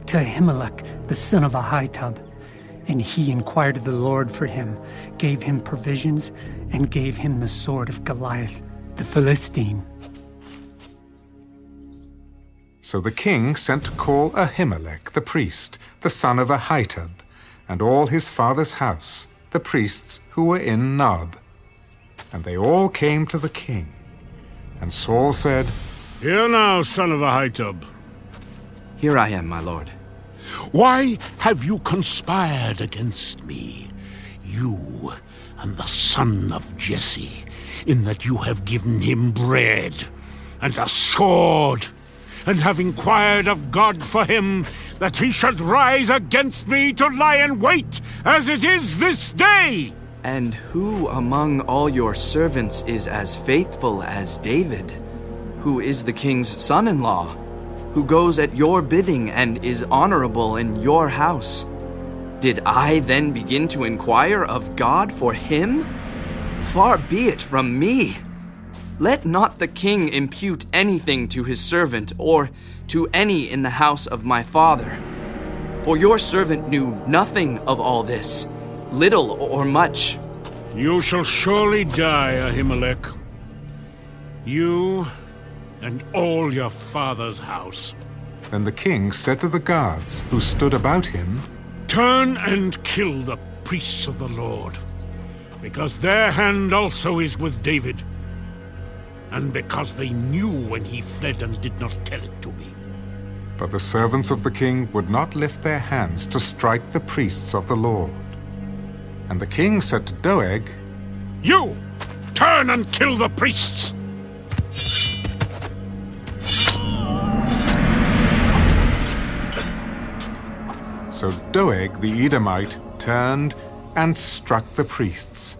to Ahimelech, the son of Ahitub, and he inquired of the Lord for him, gave him provisions, and gave him the sword of Goliath, the Philistine. So the king sent to call Ahimelech the priest, the son of Ahitub, and all his father's house, the priests who were in Nob. And they all came to the king. And Saul said, Hear now, son of Ahitub. Here I am, my lord. Why have you conspired against me, you and the son of Jesse, in that you have given him bread and a sword, and have inquired of God for him, that he should rise against me to lie in wait, as it is this day? And who among all your servants is as faithful as David, who is the king's son-in-law, who goes at your bidding and is honorable in your house? Did I then begin to inquire of God for him? Far be it from me. Let not the king impute anything to his servant or to any in the house of my father. For your servant knew nothing of all this, little or much. You shall surely die, Ahimelech. You and all your father's house. Then the king said to the guards who stood about him, Turn and kill the priests of the Lord, because their hand also is with David, and because they knew when he fled and did not tell it to me. But the servants of the king would not lift their hands to strike the priests of the Lord. And the king said to Doeg, You! Turn and kill the priests! So Doeg the Edomite turned and struck the priests,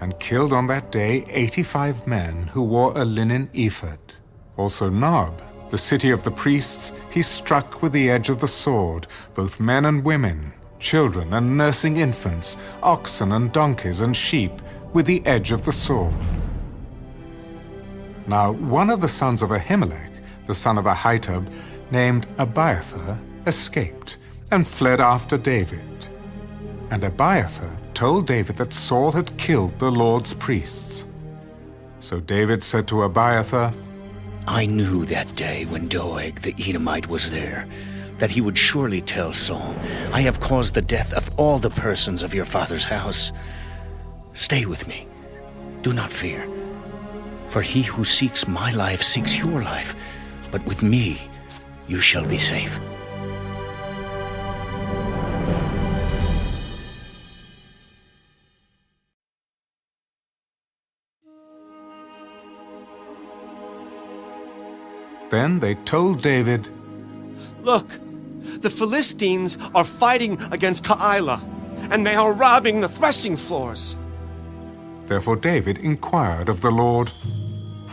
and killed on that day 85 men who wore a linen ephod. Also Nob, the city of the priests, he struck with the edge of the sword, both men and women, children and nursing infants, oxen and donkeys and sheep, with the edge of the sword. Now one of the sons of Ahimelech, the son of Ahitub, named Abiathar, escaped, and fled after David. And Abiathar told David that Saul had killed the Lord's priests. So David said to Abiathar, I knew that day when Doeg the Edomite was there, that he would surely tell Saul, I have caused the death of all the persons of your father's house. Stay with me. Do not fear. For he who seeks my life seeks your life, but with me you shall be safe. Then they told David, Look, the Philistines are fighting against Keilah, and they are robbing the threshing floors. Therefore David inquired of the Lord,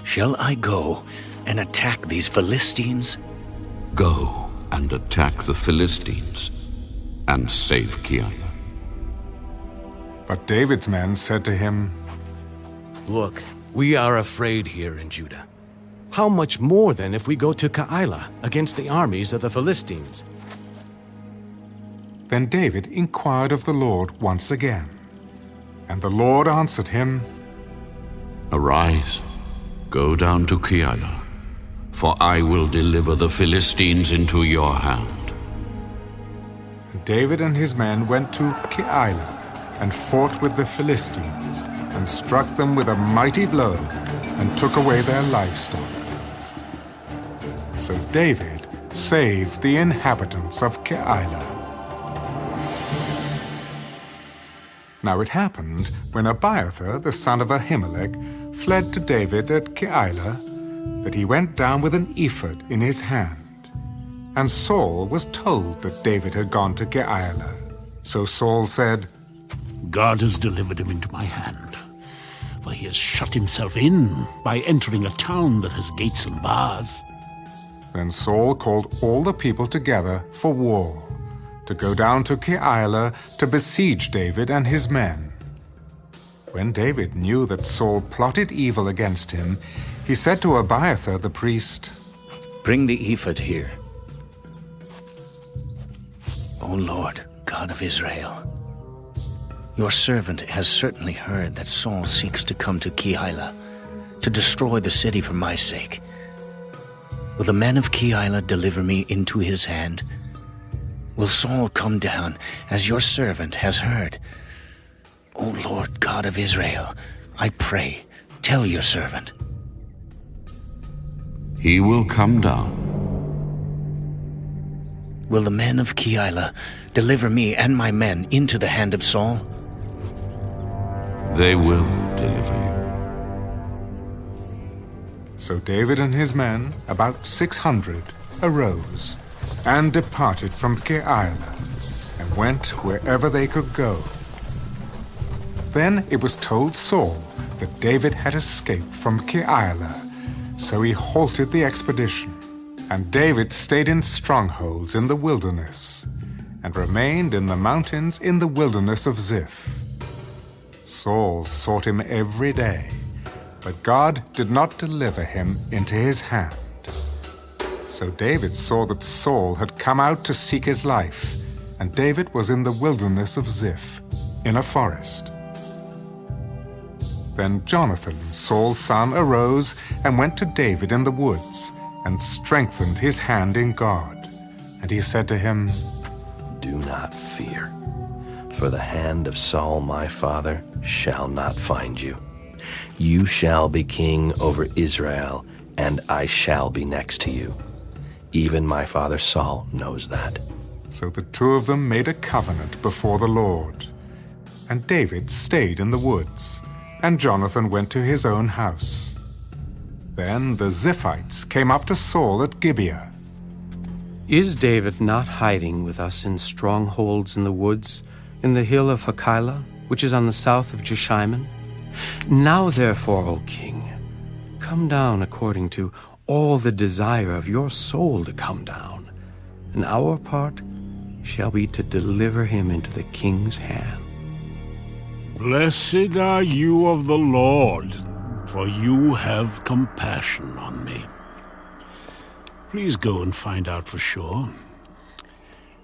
Shall I go and attack these Philistines? Go and attack the Philistines, and save Keilah. But David's men said to him, Look, we are afraid here in Judah. How much more then if we go to Keilah against the armies of the Philistines? Then David inquired of the Lord once again. And the Lord answered him, Arise, go down to Keilah, for I will deliver the Philistines into your hand. And David and his men went to Keilah, and fought with the Philistines, and struck them with a mighty blow, and took away their livestock. So David saved the inhabitants of Keilah. Now it happened, when Abiathar, the son of Ahimelech, fled to David at Keilah, that he went down with an ephod in his hand. And Saul was told that David had gone to Keilah. So Saul said, God has delivered him into my hand, for he has shut himself in by entering a town that has gates and bars. Then Saul called all the people together for war, to go down to Keilah to besiege David and his men. When David knew that Saul plotted evil against him, he said to Abiathar the priest, Bring the ephod here. O Lord, God of Israel, your servant has certainly heard that Saul seeks to come to Keilah, to destroy the city for my sake. Will the men of Keilah deliver me into his hand? Will Saul come down, as your servant has heard? O Lord God of Israel, I pray, tell your servant. He will come down. Will the men of Keilah deliver me and my men into the hand of Saul? They will deliver you. So David and his men, about 600, arose and departed from Keilah, and went wherever they could go. Then it was told Saul that David had escaped from Keilah, so he halted the expedition. And David stayed in strongholds in the wilderness, and remained in the mountains in the wilderness of Ziph. Saul sought him every day, but God did not deliver him into his hand. So David saw that Saul had come out to seek his life, and David was in the wilderness of Ziph, in a forest. Then Jonathan, Saul's son, arose and went to David in the woods, and strengthened his hand in God. And he said to him, Do not fear, for the hand of Saul my father shall not find you. You shall be king over Israel, and I shall be next to you. Even my father Saul knows that. So the two of them made a covenant before the Lord. And David stayed in the woods, and Jonathan went to his own house. Then the Ziphites came up to Saul at Gibeah. Is David not hiding with us in strongholds in the woods, in the hill of Hachilah, which is on the south of Jeshimon? Now therefore, O king, come down according to all the desire of your soul to come down, and our part shall be to deliver him into the king's hand. Blessed are you of the Lord, for you have compassion on me. Please go and find out for sure,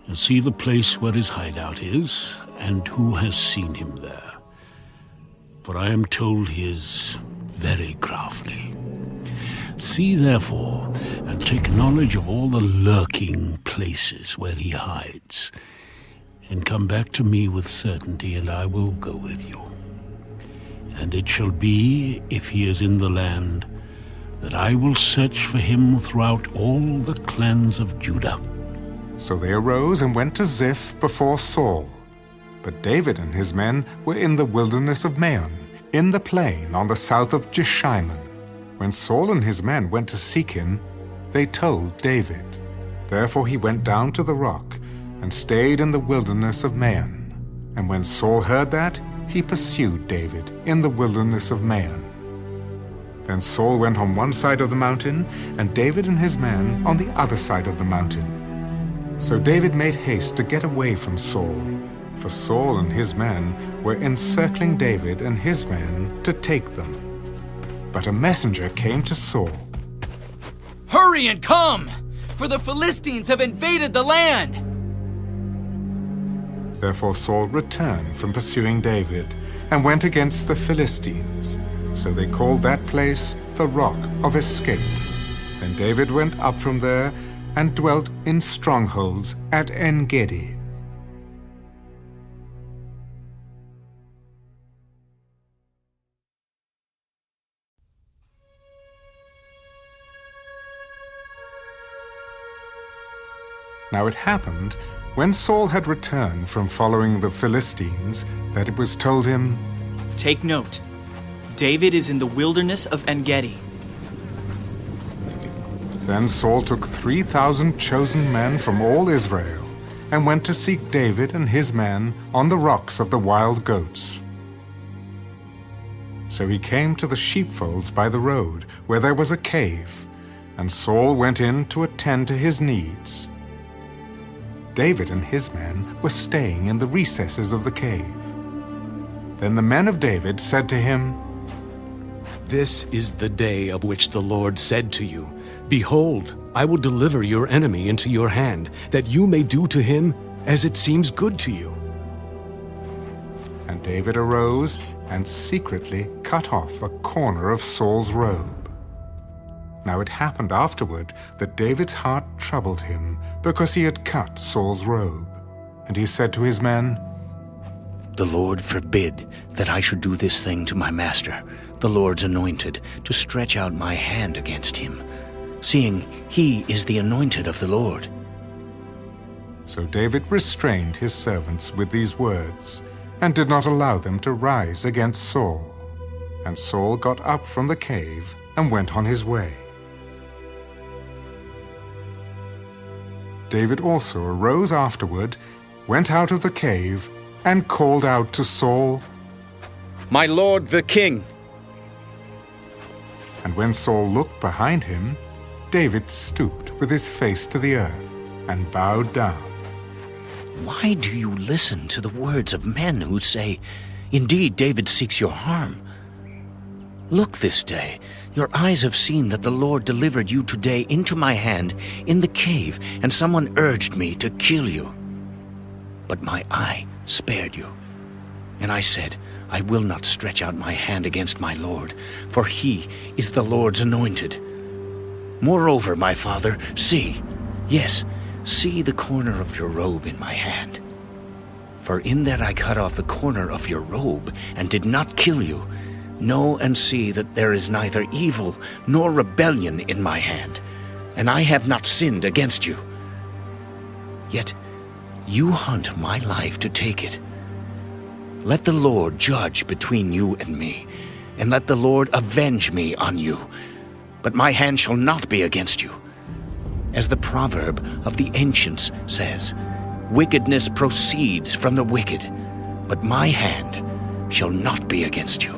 and see the place where his hideout is, and who has seen him there. For I am told he is very crafty. See, therefore, and take knowledge of all the lurking places where he hides, and come back to me with certainty, and I will go with you. And it shall be, if he is in the land, that I will search for him throughout all the clans of Judah. So they arose and went to Ziph before Saul. But David and his men were in the wilderness of Maon, in the plain on the south of Jeshimon. When Saul and his men went to seek him, they told David. Therefore he went down to the rock, and stayed in the wilderness of Maon. And when Saul heard that, he pursued David in the wilderness of Maon. Then Saul went on one side of the mountain, and David and his men on the other side of the mountain. So David made haste to get away from Saul, for Saul and his men were encircling David and his men to take them. But a messenger came to Saul. Hurry and come, for the Philistines have invaded the land. Therefore Saul returned from pursuing David and went against the Philistines. So they called that place the Rock of Escape. Then David went up from there and dwelt in strongholds at En-Gedi. Now it happened, when Saul had returned from following the Philistines, that it was told him, Take note, David is in the wilderness of En-Gedi. Then Saul took 3,000 chosen men from all Israel, and went to seek David and his men on the rocks of the wild goats. So he came to the sheepfolds by the road, where there was a cave, and Saul went in to attend to his needs. David and his men were staying in the recesses of the cave. Then the men of David said to him, This is the day of which the Lord said to you, Behold, I will deliver your enemy into your hand, that you may do to him as it seems good to you. And David arose and secretly cut off a corner of Saul's robe. Now it happened afterward that David's heart troubled him, because he had cut Saul's robe. And he said to his men, The Lord forbid that I should do this thing to my master, the Lord's anointed, to stretch out my hand against him, seeing he is the anointed of the Lord. So David restrained his servants with these words, and did not allow them to rise against Saul. And Saul got up from the cave and went on his way. David also arose afterward, went out of the cave, and called out to Saul, My lord the king! And when Saul looked behind him, David stooped with his face to the earth and bowed down. Why do you listen to the words of men who say, Indeed, David seeks your harm? Look this day, your eyes have seen that the Lord delivered you today into my hand in the cave, and someone urged me to kill you. but my eye spared you. And I said, I will not stretch out my hand against my Lord, for he is the Lord's anointed. Moreover, my father, see, yes, see the corner of your robe in my hand. For in that I cut off the corner of your robe and did not kill you, know and see that there is neither evil nor rebellion in my hand, and I have not sinned against you. Yet you hunt my life to take it. Let the Lord judge between you and me, and let the Lord avenge me on you. But my hand shall not be against you. As the proverb of the ancients says, wickedness proceeds from the wicked, but my hand shall not be against you.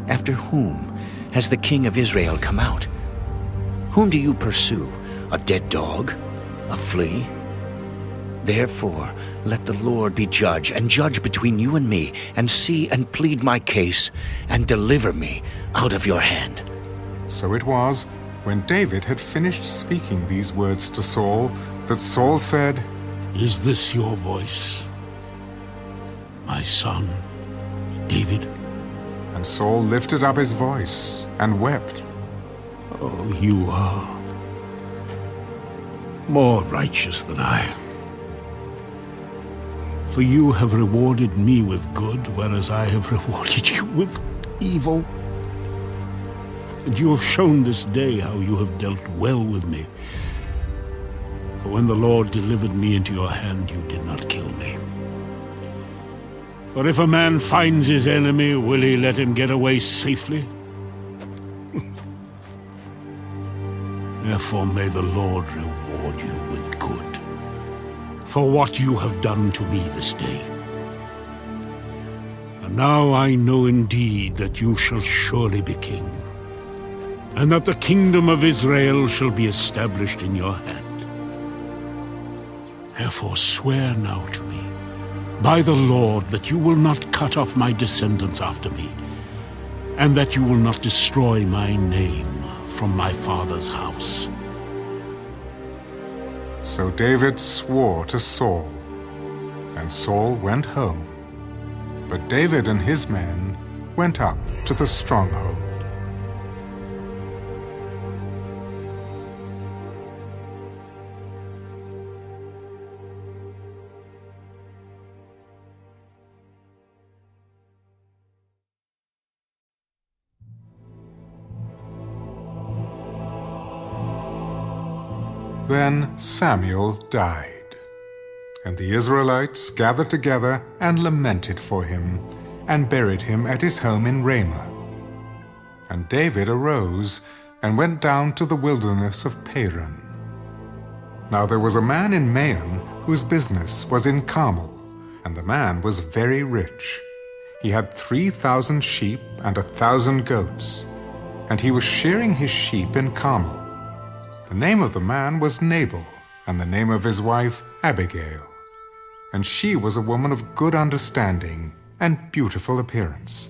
After whom has the king of Israel come out? Whom do you pursue? A dead dog? A flea? Therefore, let the Lord be judge, and judge between you and me, and see and plead my case, and deliver me out of your hand. So it was, when David had finished speaking these words to Saul, that Saul said, Is this your voice, my son, David? And Saul lifted up his voice and wept. Oh, you are more righteous than I. For you have rewarded me with good, whereas I have rewarded you with evil. And you have shown this day how you have dealt well with me. For when the Lord delivered me into your hand, you did not kill me. For if a man finds his enemy, will he let him get away safely? Therefore may the Lord reward you with good for what you have done to me this day. And now I know indeed that you shall surely be king, and that the kingdom of Israel shall be established in your hand. Therefore swear now to me, by the Lord, that you will not cut off my descendants after me, and that you will not destroy my name from my father's house. So David swore to Saul, and Saul went home. But David and his men went up to the stronghold. Then Samuel died, and the Israelites gathered together and lamented for him, and buried him at his home in Ramah. And David arose and went down to the wilderness of Paran. Now there was a man in Maon whose business was in Carmel, and the man was very rich. He had 3,000 sheep and 1,000 goats, and he was shearing his sheep in Carmel. The name of the man was Nabal, and the name of his wife Abigail. And she was a woman of good understanding and beautiful appearance.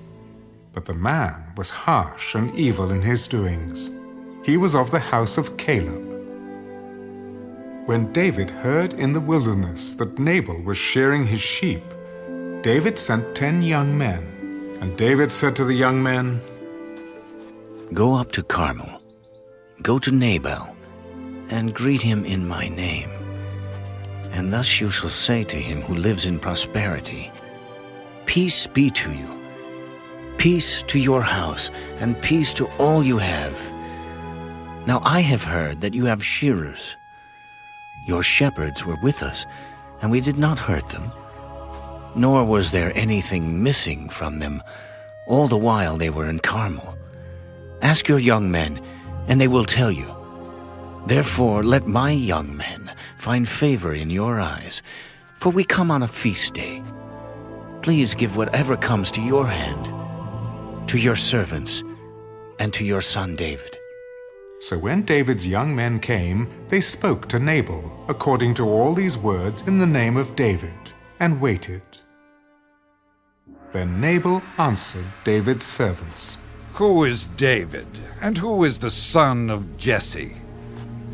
But the man was harsh and evil in his doings. He was of the house of Caleb. When David heard in the wilderness that Nabal was shearing his sheep, David sent 10 young men. And David said to the young men, Go up to Carmel, go to Nabal, and greet him in my name. And thus you shall say to him who lives in prosperity, Peace be to you, peace to your house, and peace to all you have. Now I have heard that you have shearers. Your shepherds were with us, and we did not hurt them, nor was there anything missing from them all the while they were in Carmel. Ask your young men, and they will tell you. Therefore let my young men find favor in your eyes, for we come on a feast day. Please give whatever comes to your hand, to your servants, and to your son David. So when David's young men came, they spoke to Nabal according to all these words in the name of David, and waited. Then Nabal answered David's servants, Who is David, and who is the son of Jesse?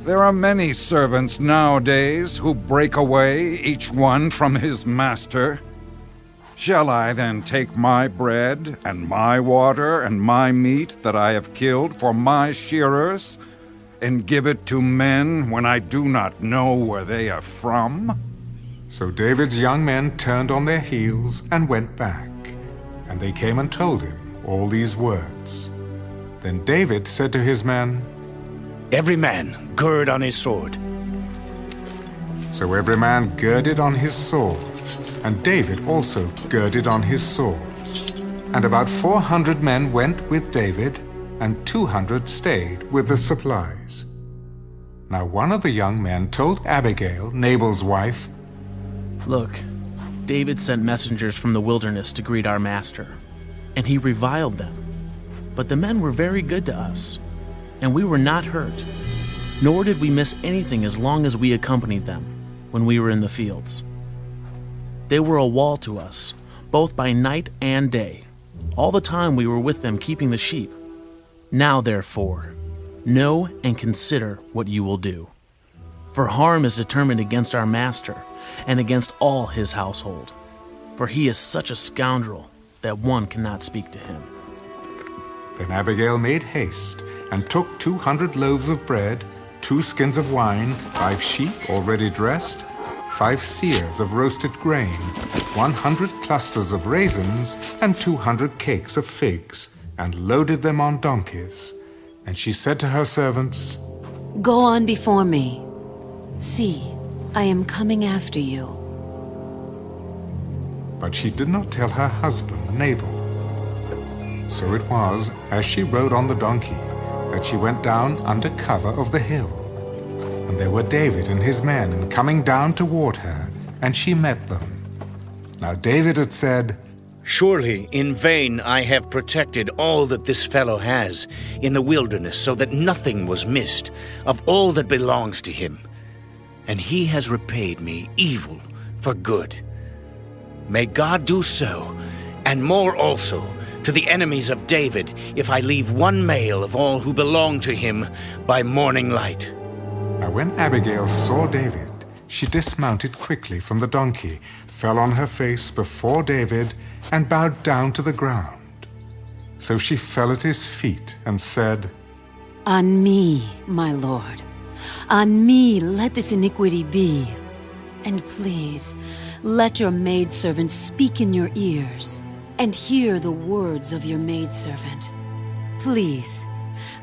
There are many servants nowadays who break away, each one from his master. Shall I then take my bread and my water and my meat that I have killed for my shearers and give it to men when I do not know where they are from? So David's young men turned on their heels and went back, and they came and told him all these words. Then David said to his men, "Every man gird on his sword." So every man girded on his sword, and David also girded on his sword. And about 400 men went with David, and 200 stayed with the supplies. Now one of the young men told Abigail, Nabal's wife, "Look, David sent messengers from the wilderness to greet our master, and he reviled them. But the men were very good to us, and we were not hurt, nor did we miss anything as long as we accompanied them when we were in the fields. They were a wall to us, both by night and day, all the time we were with them keeping the sheep. Now, therefore, know and consider what you will do. For harm is determined against our master and against all his household, for he is such a scoundrel that one cannot speak to him." Then Abigail made haste and took 200 loaves of bread, 2 skins of wine, 5 sheep already dressed, 5 seahs of roasted grain, 100 clusters of raisins, and 200 cakes of figs, and loaded them on donkeys. And she said to her servants, "Go on before me. See, I am coming after you." But she did not tell her husband, Nabal. So it was, as she rode on the donkey, that she went down under cover of the hill. And there were David and his men coming down toward her, and she met them. Now David had said, "Surely in vain I have protected all that this fellow has in the wilderness, so that nothing was missed of all that belongs to him. And he has repaid me evil for good. May God do so, and more also, to the enemies of David, if I leave one male of all who belong to him by morning light." Now when Abigail saw David, she dismounted quickly from the donkey, fell on her face before David, and bowed down to the ground. So she fell at his feet and said, "On me, my lord, on me let this iniquity be. And please, let your maidservant speak in your ears, and hear the words of your maidservant. Please,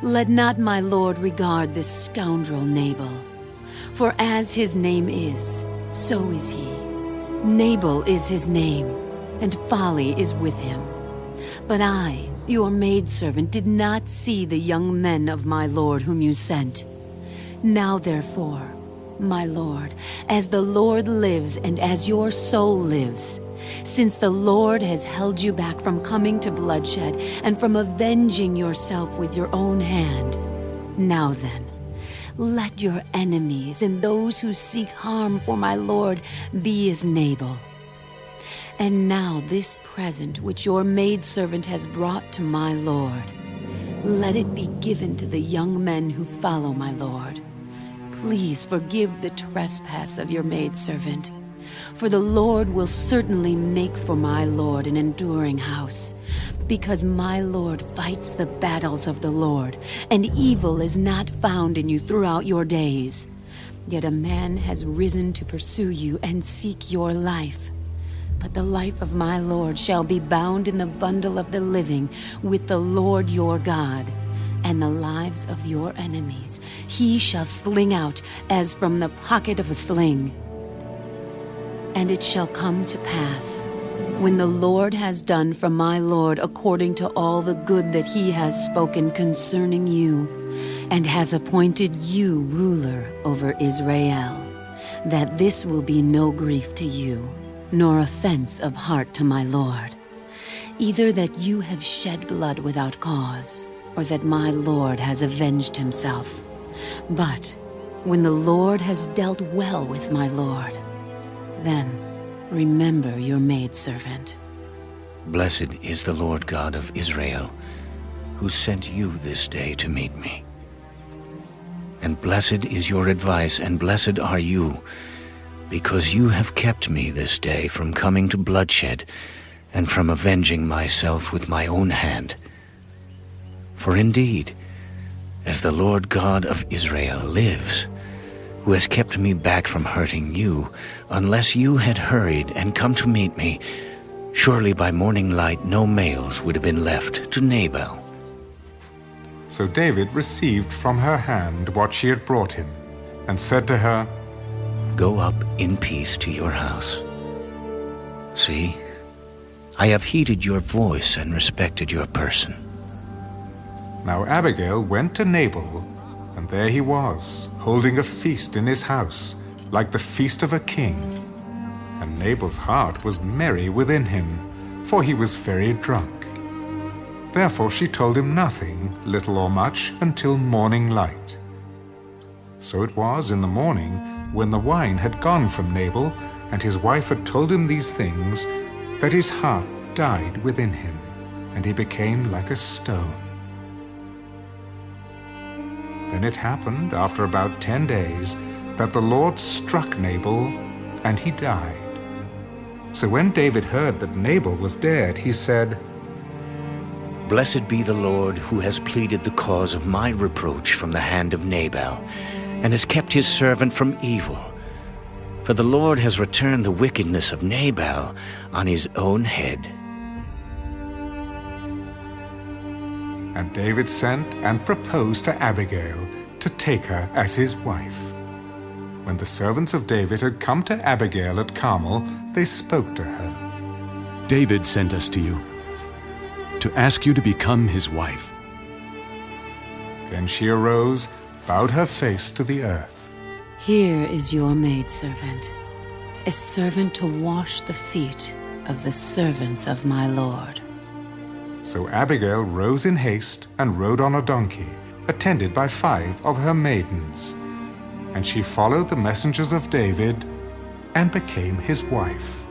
let not my lord regard this scoundrel Nabal. For as his name is, so is he. Nabal is his name, and folly is with him. But I, your maidservant, did not see the young men of my lord whom you sent. Now therefore, my lord, as the Lord lives and as your soul lives, since the Lord has held you back from coming to bloodshed and from avenging yourself with your own hand, now then, let your enemies and those who seek harm for my lord be as Nabal. And now this present which your maidservant has brought to my lord, let it be given to the young men who follow my lord. Please forgive the trespass of your maidservant, for the Lord will certainly make for my lord an enduring house, because my lord fights the battles of the Lord, and evil is not found in you throughout your days. Yet a man has risen to pursue you and seek your life. But the life of my lord shall be bound in the bundle of the living with the Lord your God, and the lives of your enemies he shall sling out as from the pocket of a sling. And it shall come to pass, when the Lord has done for my lord according to all the good that he has spoken concerning you, and has appointed you ruler over Israel, that this will be no grief to you, nor offense of heart to my lord, either that you have shed blood without cause, or that my lord has avenged himself. But when the Lord has dealt well with my lord, then remember your maidservant." Blessed is the Lord God of Israel, who sent you this day to meet me. And blessed is your advice, and blessed are you, because you have kept me this day from coming to bloodshed, and from avenging myself with my own hand. For indeed, as the Lord God of Israel lives, who has kept me back from hurting you, unless you had hurried and come to meet me, surely by morning light no males would have been left to Nabal. So David received from her hand what she had brought him, and said to her, Go up in peace to your house. See, I have heeded your voice and respected your person. Now Abigail went to Nabal, and there he was, holding a feast in his house, like the feast of a king. And Nabal's heart was merry within him, for he was very drunk. Therefore she told him nothing, little or much, until morning light. So it was in the morning, when the wine had gone from Nabal, and his wife had told him these things, that his heart died within him, and he became like a stone. Then it happened, after about 10 days, that the Lord struck Nabal, and he died. So when David heard that Nabal was dead, he said, Blessed be the Lord, who has pleaded the cause of my reproach from the hand of Nabal, and has kept his servant from evil. For the Lord has returned the wickedness of Nabal on his own head. And David sent and proposed to Abigail to take her as his wife. When the servants of David had come to Abigail at Carmel, they spoke to her. David sent us to you, to ask you to become his wife. Then she arose, bowed her face to the earth. Here is your maidservant, a servant to wash the feet of the servants of my Lord. So Abigail rose in haste and rode on a donkey, attended by 5 of her maidens. And she followed the messengers of David and became his wife.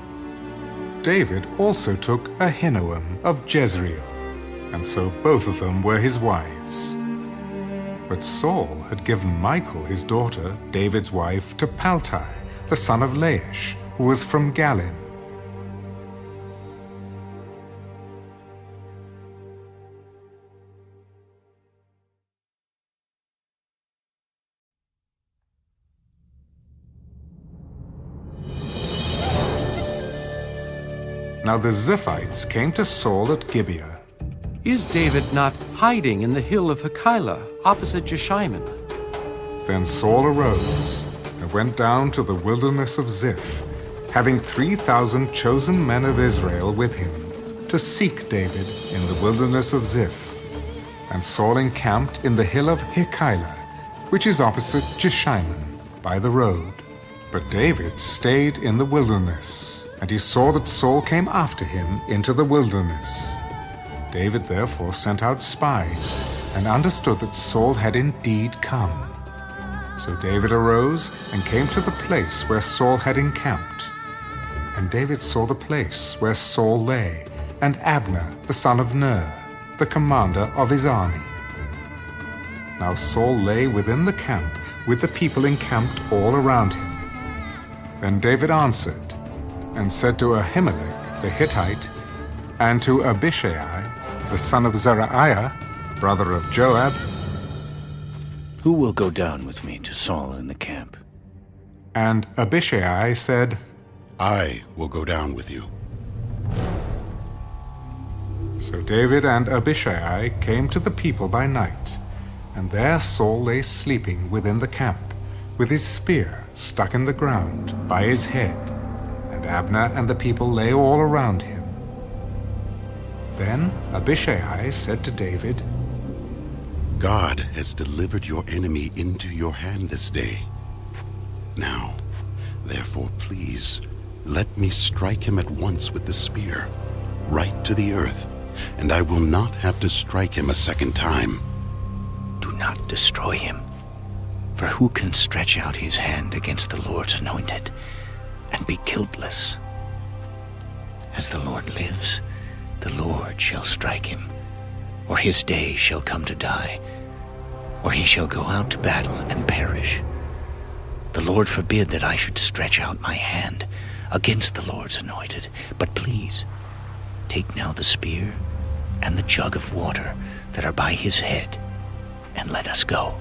David also took Ahinoam of Jezreel, and so both of them were his wives. But Saul had given Michal, his daughter, David's wife, to Paltai, the son of Laish, who was from Galim. Now the Ziphites came to Saul at Gibeah. Is David not hiding in the hill of Hachilah, opposite Jeshimon? Then Saul arose and went down to the wilderness of Ziph, having 3,000 chosen men of Israel with him, to seek David in the wilderness of Ziph. And Saul encamped in the hill of Hachilah, which is opposite Jeshimon, by the road. But David stayed in the wilderness, and he saw that Saul came after him into the wilderness. David therefore sent out spies, and understood that Saul had indeed come. So David arose and came to the place where Saul had encamped. And David saw the place where Saul lay, and Abner the son of Ner, the commander of his army. Now Saul lay within the camp, with the people encamped all around him. Then David answered, and said to Ahimelech the Hittite, and to Abishai the son of Zeruiah, brother of Joab, Who will go down with me to Saul in the camp? And Abishai said, I will go down with you. So David and Abishai came to the people by night, and there Saul lay sleeping within the camp, with his spear stuck in the ground by his head, and Abner and the people lay all around him. Then Abishai said to David, God has delivered your enemy into your hand this day. Now, therefore, please, let me strike him at once with the spear, right to the earth, and I will not have to strike him a second time. Do not destroy him, for who can stretch out his hand against the Lord's anointed and be guiltless? As the Lord lives, the Lord shall strike him, or his day shall come to die. or he shall go out to battle and perish. The Lord forbid that I should stretch out my hand against the Lord's anointed. But please, take now the spear and the jug of water that are by his head, and let us go."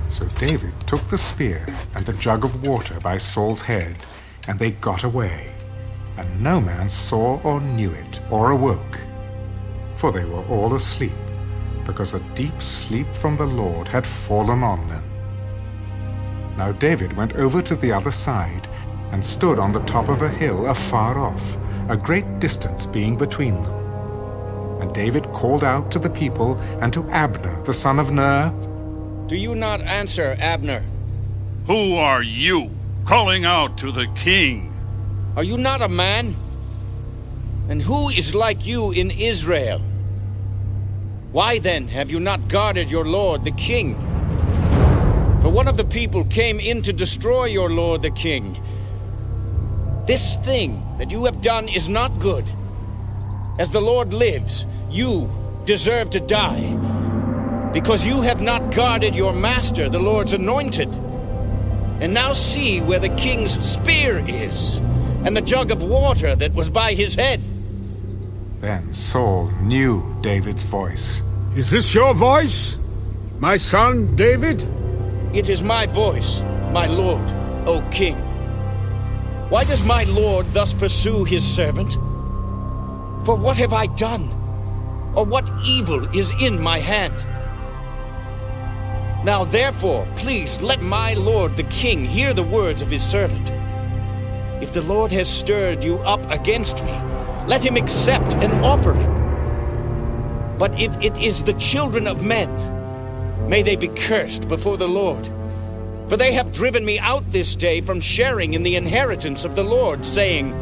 So David took the spear and the jug of water by Saul's head, and they got away, and no man saw or knew it or awoke, for they were all asleep, because a deep sleep from the Lord had fallen on them. Now David went over to the other side, and stood on the top of a hill afar off, a great distance being between them. And David called out to the people and to Abner the son of Ner, "Do you not answer, Abner? Who are you, calling out to the king? Are you not a man? And who is like you in Israel? Why then have you not guarded your lord the king? For one of the people came in to destroy your lord the king. This thing that you have done is not good. As the Lord lives, you deserve to die, because you have not guarded your master, the Lord's anointed. And now see where the king's spear is, and the jug of water that was by his head." Then Saul knew David's voice. "Is this your voice, my son David?" "It is my voice, my lord, O king. Why does my lord thus pursue his servant? For what have I done? Or what evil is in my hand? Now therefore, please let my lord the king hear the words of his servant. If the Lord has stirred you up against me, let him accept an offering. But if it is the children of men, may they be cursed before the Lord. For they have driven me out this day from sharing in the inheritance of the Lord, saying,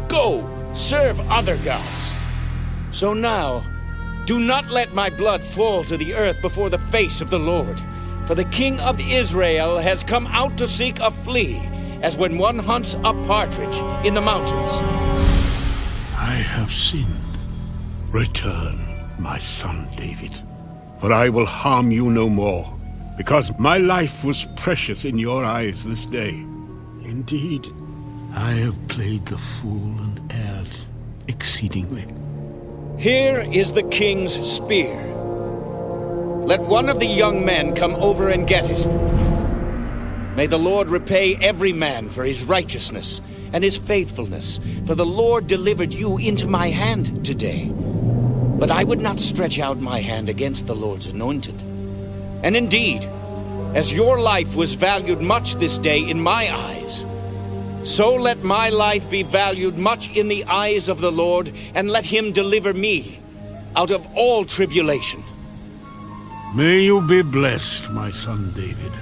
'Go, serve other gods.' So now, do not let my blood fall to the earth before the face of the Lord. For the king of Israel has come out to seek a flea, as when one hunts a partridge in the mountains." "I have sinned. Return, my son David, for I will harm you no more, because my life was precious in your eyes this day. Indeed, I have played the fool and erred exceedingly." Here is the king's spear. Let one of the young men come over and get it. May the Lord repay every man for his righteousness and his faithfulness, for the Lord delivered you into my hand today. But I would not stretch out my hand against the Lord's anointed. And indeed, as your life was valued much this day in my eyes, so let my life be valued much in the eyes of the Lord, and let him deliver me out of all tribulation. May you be blessed, my son David.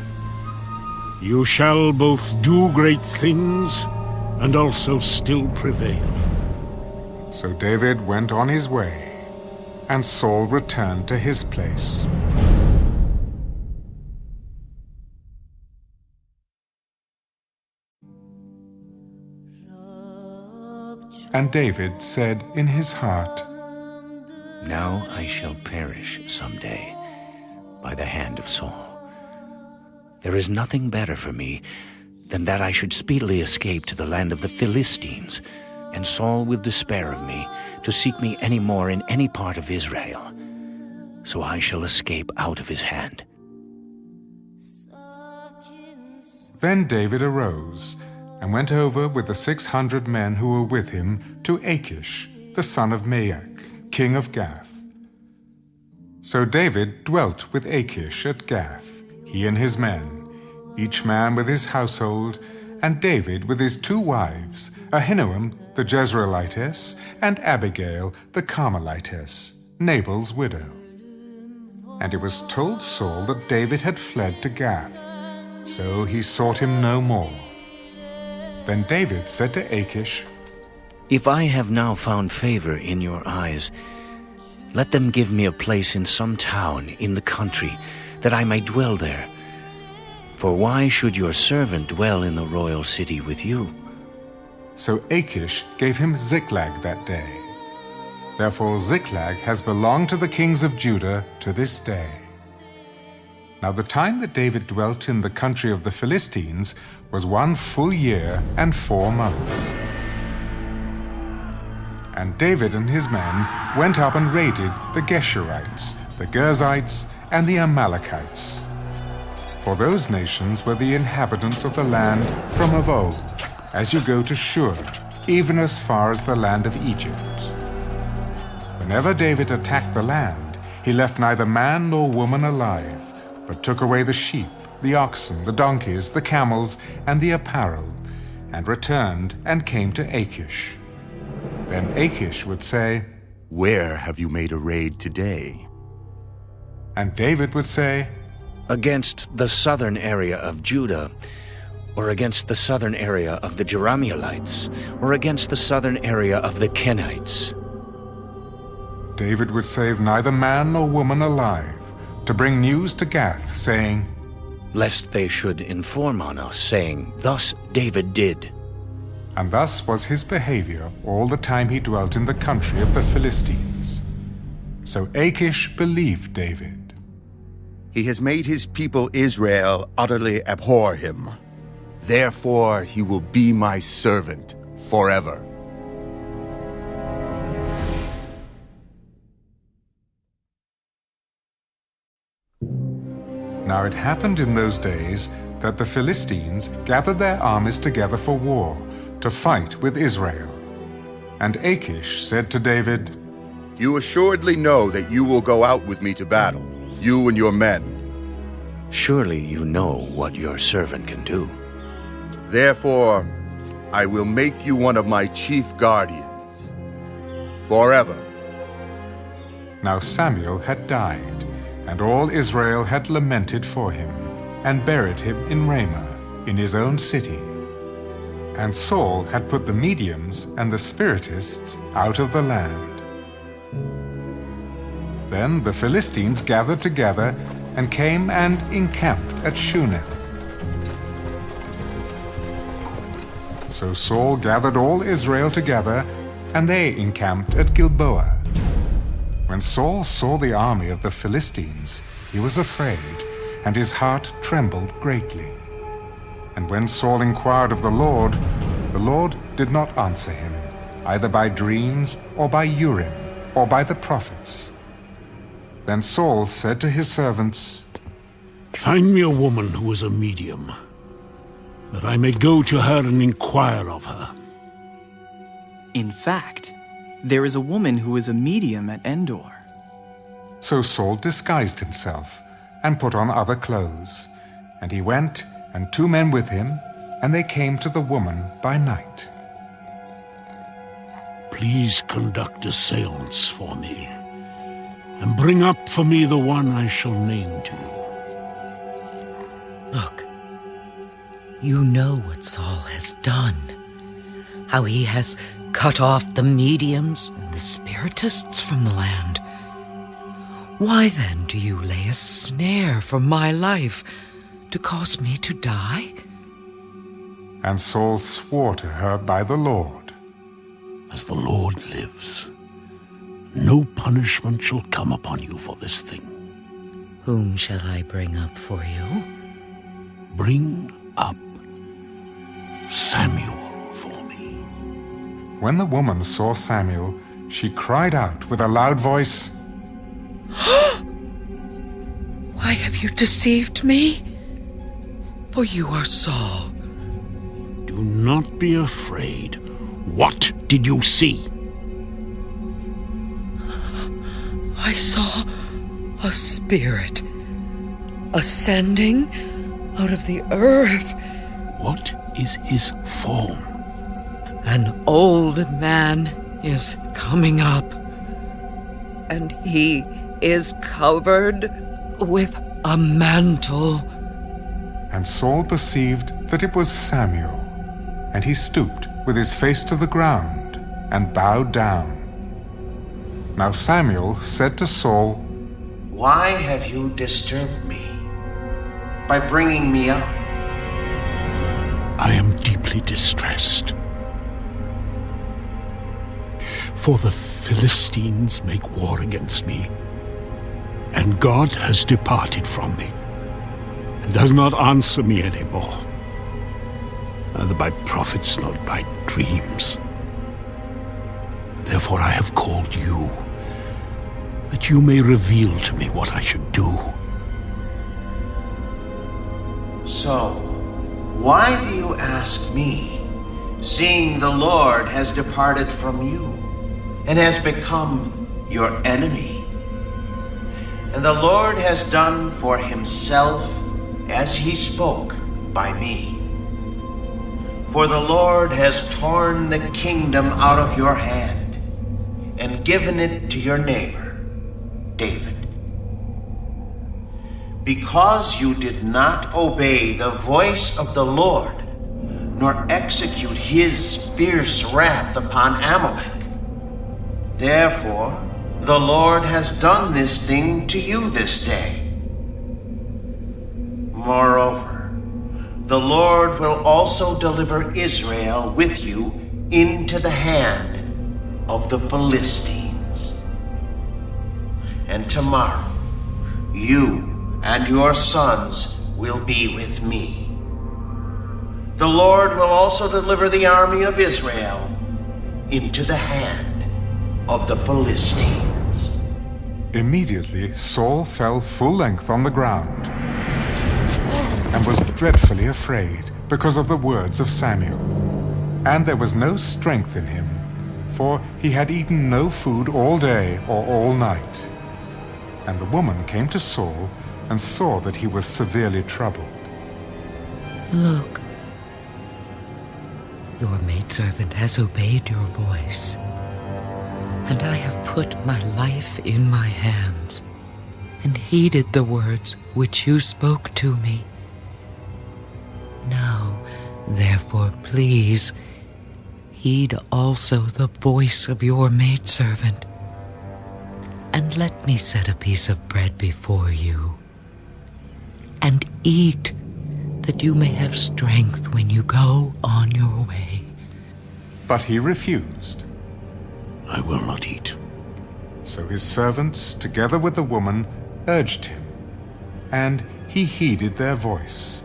You shall both do great things and also still prevail. So David went on his way, and Saul returned to his place. And David said in his heart, "Now I shall perish someday by the hand of Saul. There is nothing better for me than that I should speedily escape to the land of the Philistines, and Saul will despair of me to seek me any more in any part of Israel. So I shall escape out of his hand." Then David arose and went over with the 600 men who were with him to Achish, the son of Maach, king of Gath. So David dwelt with Achish at Gath, he and his men, each man with his household, and David with his 2 wives, Ahinoam the Jezreelitess, and Abigail the Carmelitess, Nabal's widow. And it was told Saul that David had fled to Gath, so he sought him no more. Then David said to Achish, "If I have now found favor in your eyes, let them give me a place in some town in the country, that I may dwell there. For why should your servant dwell in the royal city with you?" So Achish gave him Ziklag that day. Therefore Ziklag has belonged to the kings of Judah to this day. Now the time that David dwelt in the country of the Philistines was 1 full year and 4 months. And David and his men went up and raided the Geshurites, the Girzites, and the Amalekites. For those nations were the inhabitants of the land from of old, as you go to Shur, even as far as the land of Egypt. Whenever David attacked the land, he left neither man nor woman alive, but took away the sheep, the oxen, the donkeys, the camels, and the apparel, and returned and came to Achish. Then Achish would say, "Where have you made a raid today?" And David would say, "Against the southern area of Judah, or against the southern area of the Jerahmeelites, or against the southern area of the Kenites." David would save neither man nor woman alive, to bring news to Gath, saying, "Lest they should inform on us, saying, 'Thus David did.'" And thus was his behavior all the time he dwelt in the country of the Philistines. So Achish believed David. He has made his people Israel utterly abhor him. Therefore he will be my servant forever. Now it happened in those days that the Philistines gathered their armies together for war, to fight with Israel. And Achish said to David, "You assuredly know that you will go out with me to battle, you and your men." "Surely you know what your servant can do." "Therefore, I will make you one of my chief guardians, forever." Now Samuel had died, and all Israel had lamented for him, and buried him in Ramah, in his own city. And Saul had put the mediums and the spiritists out of the land. Then the Philistines gathered together and came and encamped at Shunem. So Saul gathered all Israel together, and they encamped at Gilboa. When Saul saw the army of the Philistines, he was afraid, and his heart trembled greatly. And when Saul inquired of the Lord did not answer him, either by dreams, or by Urim, or by the prophets. Then Saul said to his servants, "Find me a woman who is a medium, that I may go to her and inquire of her." In fact, there is a woman who is a medium at Endor. So Saul disguised himself, and put on other clothes. And he went, and 2 men with him, and they came to the woman by night. "Please conduct a seance for me, and bring up for me the one I shall name to you." Look, you know what Saul has done, how he has cut off the mediums and the spiritists from the land. Why then do you lay a snare for my life to cause me to die? And Saul swore to her by the Lord, "As the Lord lives, no punishment shall come upon you for this thing." Whom shall I bring up for you? "Bring up Samuel." When the woman saw Samuel, she cried out with a loud voice, Why have you deceived me? For you are Saul. "Do not be afraid. What did you see?" I saw a spirit ascending out of the earth. "What is his form?" "An old man is coming up, and he is covered with a mantle." And Saul perceived that it was Samuel, and he stooped with his face to the ground, and bowed down. Now Samuel said to Saul, "Why have you disturbed me by bringing me up?" "I am deeply distressed. For the Philistines make war against me, and God has departed from me, and does not answer me anymore, neither by prophets nor by dreams. Therefore I have called you, that you may reveal to me what I should do. So, why do you ask me, seeing the Lord has departed from you and has become your enemy? And the Lord has done for himself as he spoke by me. For the Lord has torn the kingdom out of your hand and given it to your neighbor, David. Because you did not obey the voice of the Lord, nor execute his fierce wrath upon Amalek. Therefore, the Lord has done this thing to you this day. Moreover, the Lord will also deliver Israel with you into the hand of the Philistines. And tomorrow, you and your sons will be with me. The Lord will also deliver the army of Israel into the hand of the Philistines. Immediately Saul fell full length on the ground and was dreadfully afraid because of the words of Samuel. And there was no strength in him, for he had eaten no food all day or all night. And the woman came to Saul and saw that he was severely troubled. Look, your maidservant has obeyed your voice, and I have put my life in my hands and heeded the words which you spoke to me. Now, therefore, please, heed also the voice of your maidservant, and let me set a piece of bread before you, and eat, that you may have strength when you go on your way. But he refused. I will not eat. So his servants, together with the woman, urged him, and he heeded their voice.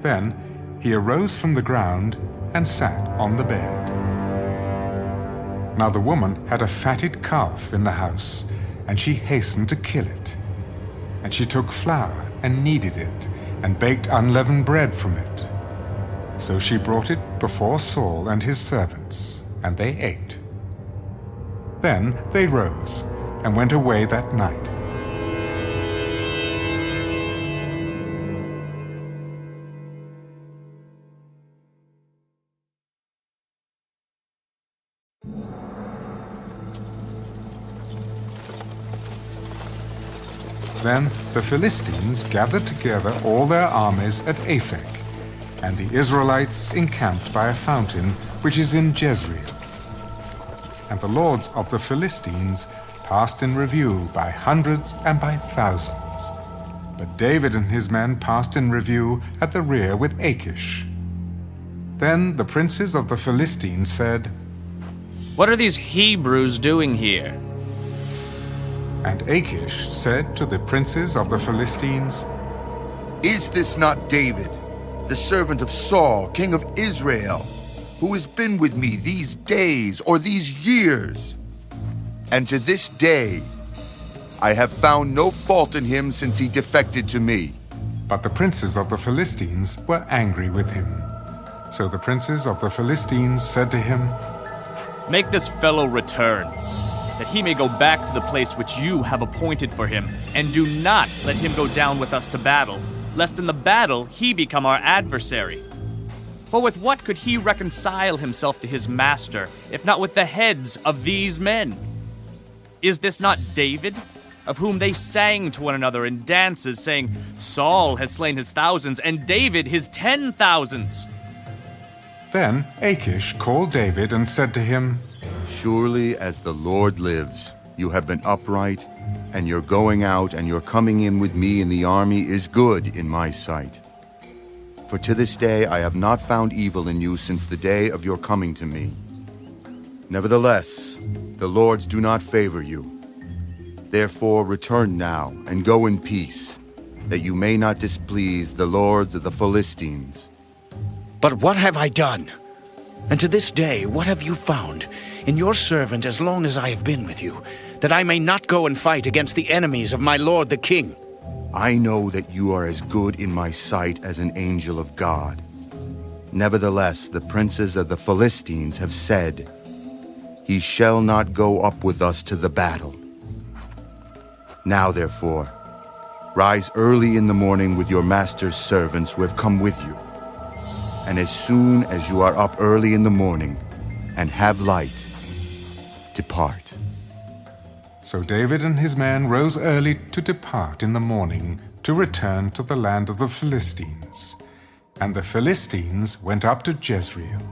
Then he arose from the ground and sat on the bed. Now the woman had a fatted calf in the house, and she hastened to kill it. And she took flour and kneaded it, and baked unleavened bread from it. So she brought it before Saul and his servants, and they ate. Then they rose and went away that night. Then the Philistines gathered together all their armies at Aphek, and the Israelites encamped by a fountain which is in Jezreel. And the lords of the Philistines passed in review by hundreds and by thousands. But David and his men passed in review at the rear with Achish. Then the princes of the Philistines said, "What are these Hebrews doing here?" And Achish said to the princes of the Philistines, Is this not David, the servant of Saul, king of Israel, who has been with me these days or these years? And to this day I have found no fault in him since he defected to me. But the princes of the Philistines were angry with him. So the princes of the Philistines said to him, "Make this fellow return, that he may go back to the place which you have appointed for him, and do not let him go down with us to battle, lest in the battle he become our adversary. For with what could he reconcile himself to his master, if not with the heads of these men? Is this not David, of whom they sang to one another in dances, saying, 'Saul has slain his thousands, and David his 10,000s?'" Then Achish called David and said to him, Surely as the Lord lives, you have been upright, and your going out and your coming in with me in the army is good in my sight. For to this day I have not found evil in you since the day of your coming to me. Nevertheless, the lords do not favor you. Therefore return now and go in peace, that you may not displease the lords of the Philistines. But what have I done? And to this day, what have you found in your servant as long as I have been with you, that I may not go and fight against the enemies of my lord the king? I know that you are as good in my sight as an angel of God. Nevertheless, the princes of the Philistines have said, "He shall not go up with us to the battle." Now, therefore, rise early in the morning with your master's servants who have come with you. And as soon as you are up early in the morning and have light, depart. So David and his men rose early to depart in the morning to return to the land of the Philistines. And the Philistines went up to Jezreel.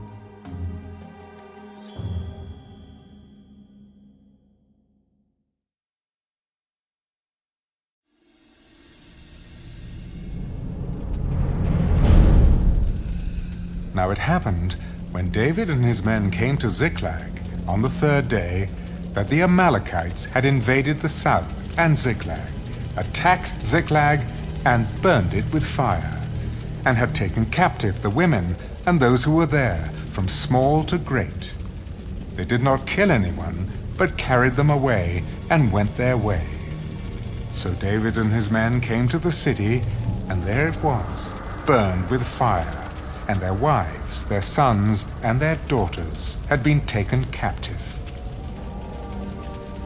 Now it happened, when David and his men came to Ziklag on the third day, that the Amalekites had invaded the south and Ziklag, attacked Ziklag, and burned it with fire, and had taken captive the women and those who were there, from small to great. They did not kill anyone, but carried them away and went their way. So David and his men came to the city, and there it was, burned with fire, and their wives, their sons, and their daughters had been taken captive.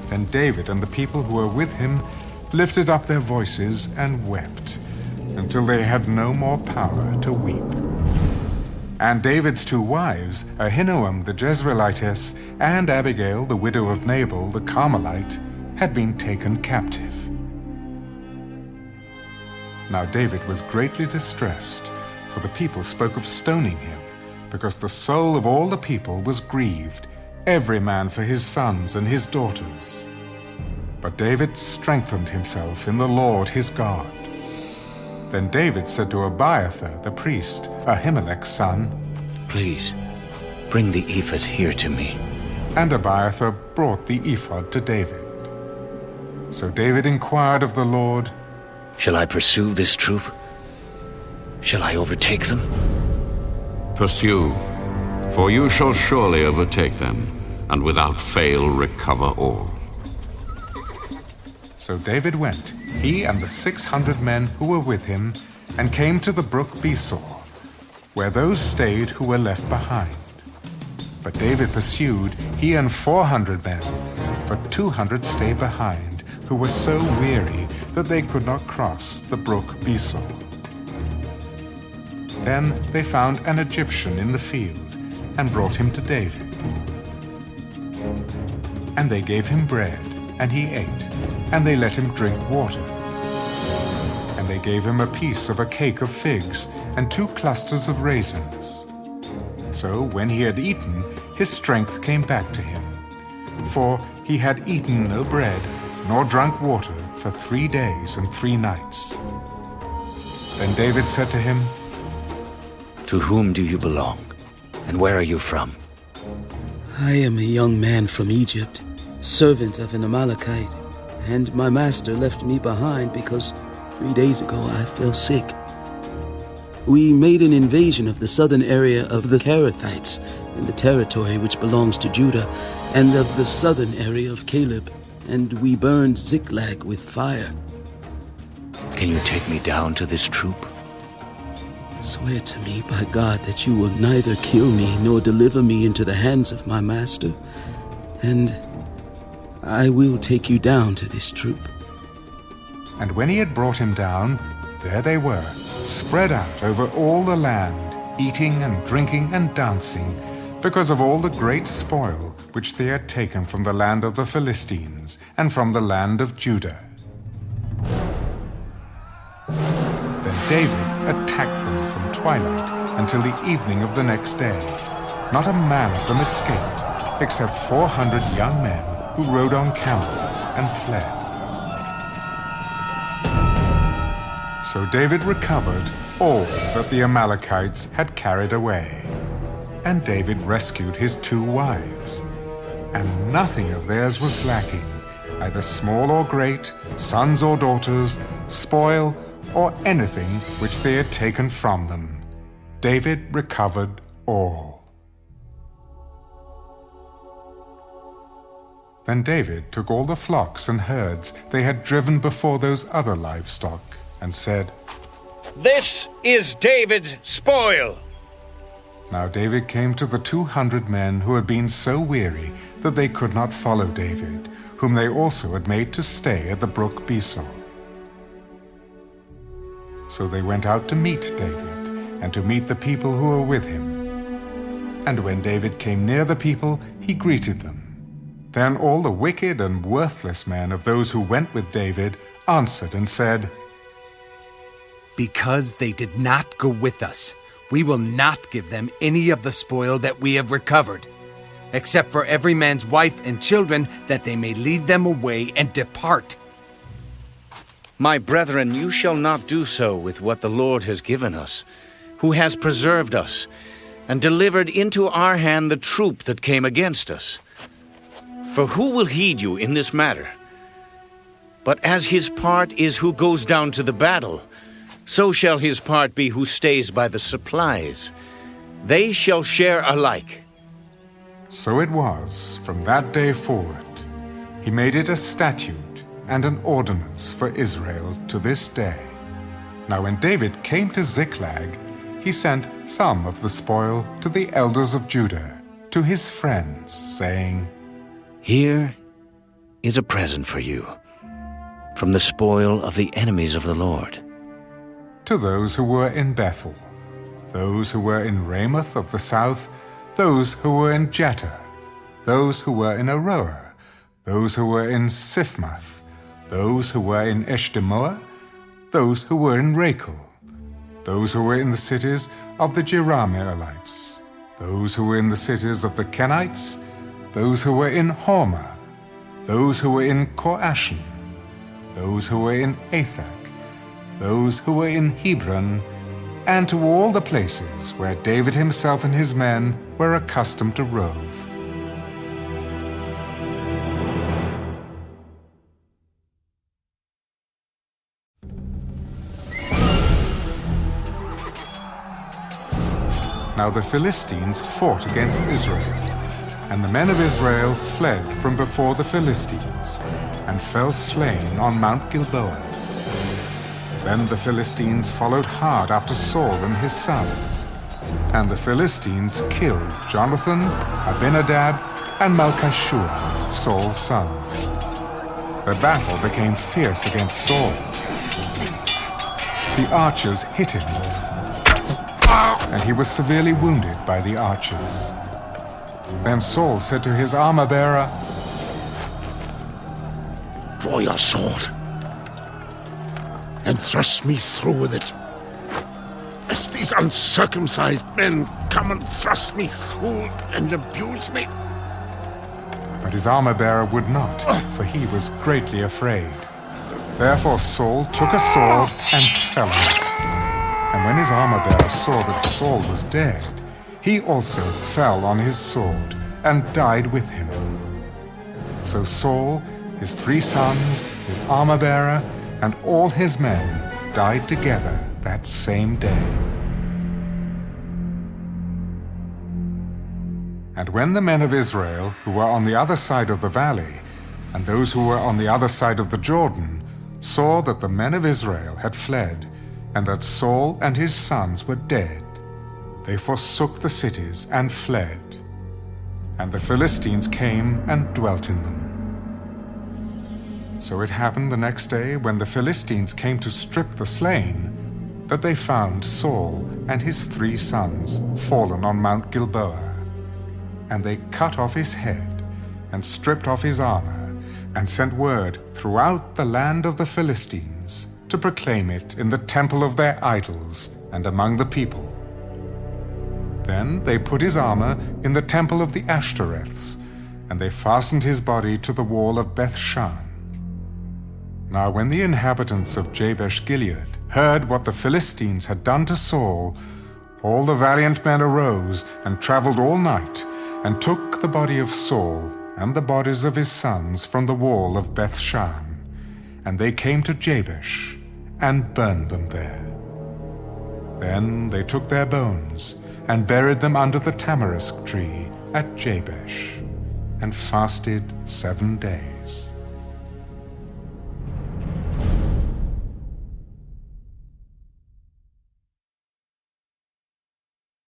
Then David and the people who were with him lifted up their voices and wept, until they had no more power to weep. And David's two wives, Ahinoam the Jezreelitess, and Abigail the widow of Nabal the Carmelite, had been taken captive. Now David was greatly distressed, for the people spoke of stoning him, because the soul of all the people was grieved, every man for his sons and his daughters. But David strengthened himself in the Lord his God. Then David said to Abiathar the priest, Ahimelech's son, "Please, bring the ephod here to me." And Abiathar brought the ephod to David. So David inquired of the Lord, "Shall I pursue this troop? Shall I overtake them?" Pursue, for you shall surely overtake them, and without fail recover all. So David went, he and the 600 men who were with him, and came to the brook Besor, where those stayed who were left behind. But David pursued, he and 400 men, for 200 stayed behind, who were so weary that they could not cross the brook Besor. Then they found an Egyptian in the field, and brought him to David. And they gave him bread, and he ate, and they let him drink water. And they gave him a piece of a cake of figs, and 2 clusters of raisins. So when he had eaten, his strength came back to him, for he had eaten no bread, nor drunk water for 3 days and 3 nights. Then David said to him, "To whom do you belong, and where are you from?" "I am a young man from Egypt, servant of an Amalekite, and my master left me behind because 3 days ago I fell sick. We made an invasion of the southern area of the Kerethites in the territory which belongs to Judah, and of the southern area of Caleb, and we burned Ziklag with fire." "Can you take me down to this troop?" "Swear to me by God that you will neither kill me nor deliver me into the hands of my master, and I will take you down to this troop." And when he had brought him down, there they were, spread out over all the land, eating and drinking and dancing, because of all the great spoil which they had taken from the land of the Philistines and from the land of Judah. Then David attacked them from twilight until the evening of the next day. Not a man of them escaped, except 400 young men who rode on camels and fled. So David recovered all that the Amalekites had carried away. And David rescued his 2 wives. and nothing of theirs was lacking, either small or great, sons or daughters, spoil, or anything which they had taken from them. David recovered all. Then David took all the flocks and herds they had driven before those other livestock, and said, "This is David's spoil." Now David came to the 200 men who had been so weary that they could not follow David, whom they also had made to stay at the brook Besor. So they went out to meet David, and to meet the people who were with him. And when David came near the people, he greeted them. Then all the wicked and worthless men of those who went with David answered and said, "Because they did not go with us, we will not give them any of the spoil that we have recovered, except for every man's wife and children, that they may lead them away and depart." My brethren, you shall not do so with what the Lord has given us, who has preserved us, and delivered into our hand the troop that came against us. For who will heed you in this matter? But as his part is who goes down to the battle, so shall his part be who stays by the supplies. They shall share alike. So it was from that day forward. He made it a statute and an ordinance for Israel to this day. Now when David came to Ziklag, he sent some of the spoil to the elders of Judah, to his friends, saying, "Here is a present for you, from the spoil of the enemies of the Lord." To those who were in Bethel, those who were in Ramoth of the south, those who were in Jeter, those who were in Aroer, those who were in Siphmath, those who were in Eshtemoa, those who were in Rachel, those who were in the cities of the Jerahmeelites, those who were in the cities of the Kenites, those who were in Hormah, those who were in Korashan, those who were in Athak, those who were in Hebron, and to all the places where David himself and his men were accustomed to rove. Now the Philistines fought against Israel, and the men of Israel fled from before the Philistines, and fell slain on Mount Gilboa. Then the Philistines followed hard after Saul and his sons, and the Philistines killed Jonathan, Abinadab, and Malchishua, Saul's sons. The battle became fierce against Saul. The archers hit him, and he was severely wounded by the archers. Then Saul said to his armor-bearer, "Draw your sword and thrust me through with it, lest these uncircumcised men come and thrust me through and abuse me." But his armor-bearer would not, for he was greatly afraid. Therefore Saul took a sword and fell on it. And when his armor-bearer saw that Saul was dead, he also fell on his sword and died with him. So Saul, his 3 sons, his armor-bearer, and all his men died together that same day. And when the men of Israel, who were on the other side of the valley, and those who were on the other side of the Jordan, saw that the men of Israel had fled, and that Saul and his sons were dead, they forsook the cities and fled. And the Philistines came and dwelt in them. So it happened the next day, when the Philistines came to strip the slain, that they found Saul and his 3 sons fallen on Mount Gilboa. And they cut off his head, and stripped off his armor, and sent word throughout the land of the Philistines to proclaim it in the temple of their idols and among the people. Then they put his armor in the temple of the Ashtoreths, and they fastened his body to the wall of Beth-shan. Now when the inhabitants of Jabesh-Gilead heard what the Philistines had done to Saul, all the valiant men arose and traveled all night, and took the body of Saul and the bodies of his sons from the wall of Bethshan, and they came to Jabesh, and burned them there. Then they took their bones, and buried them under the tamarisk tree at Jabesh, and fasted 7 days.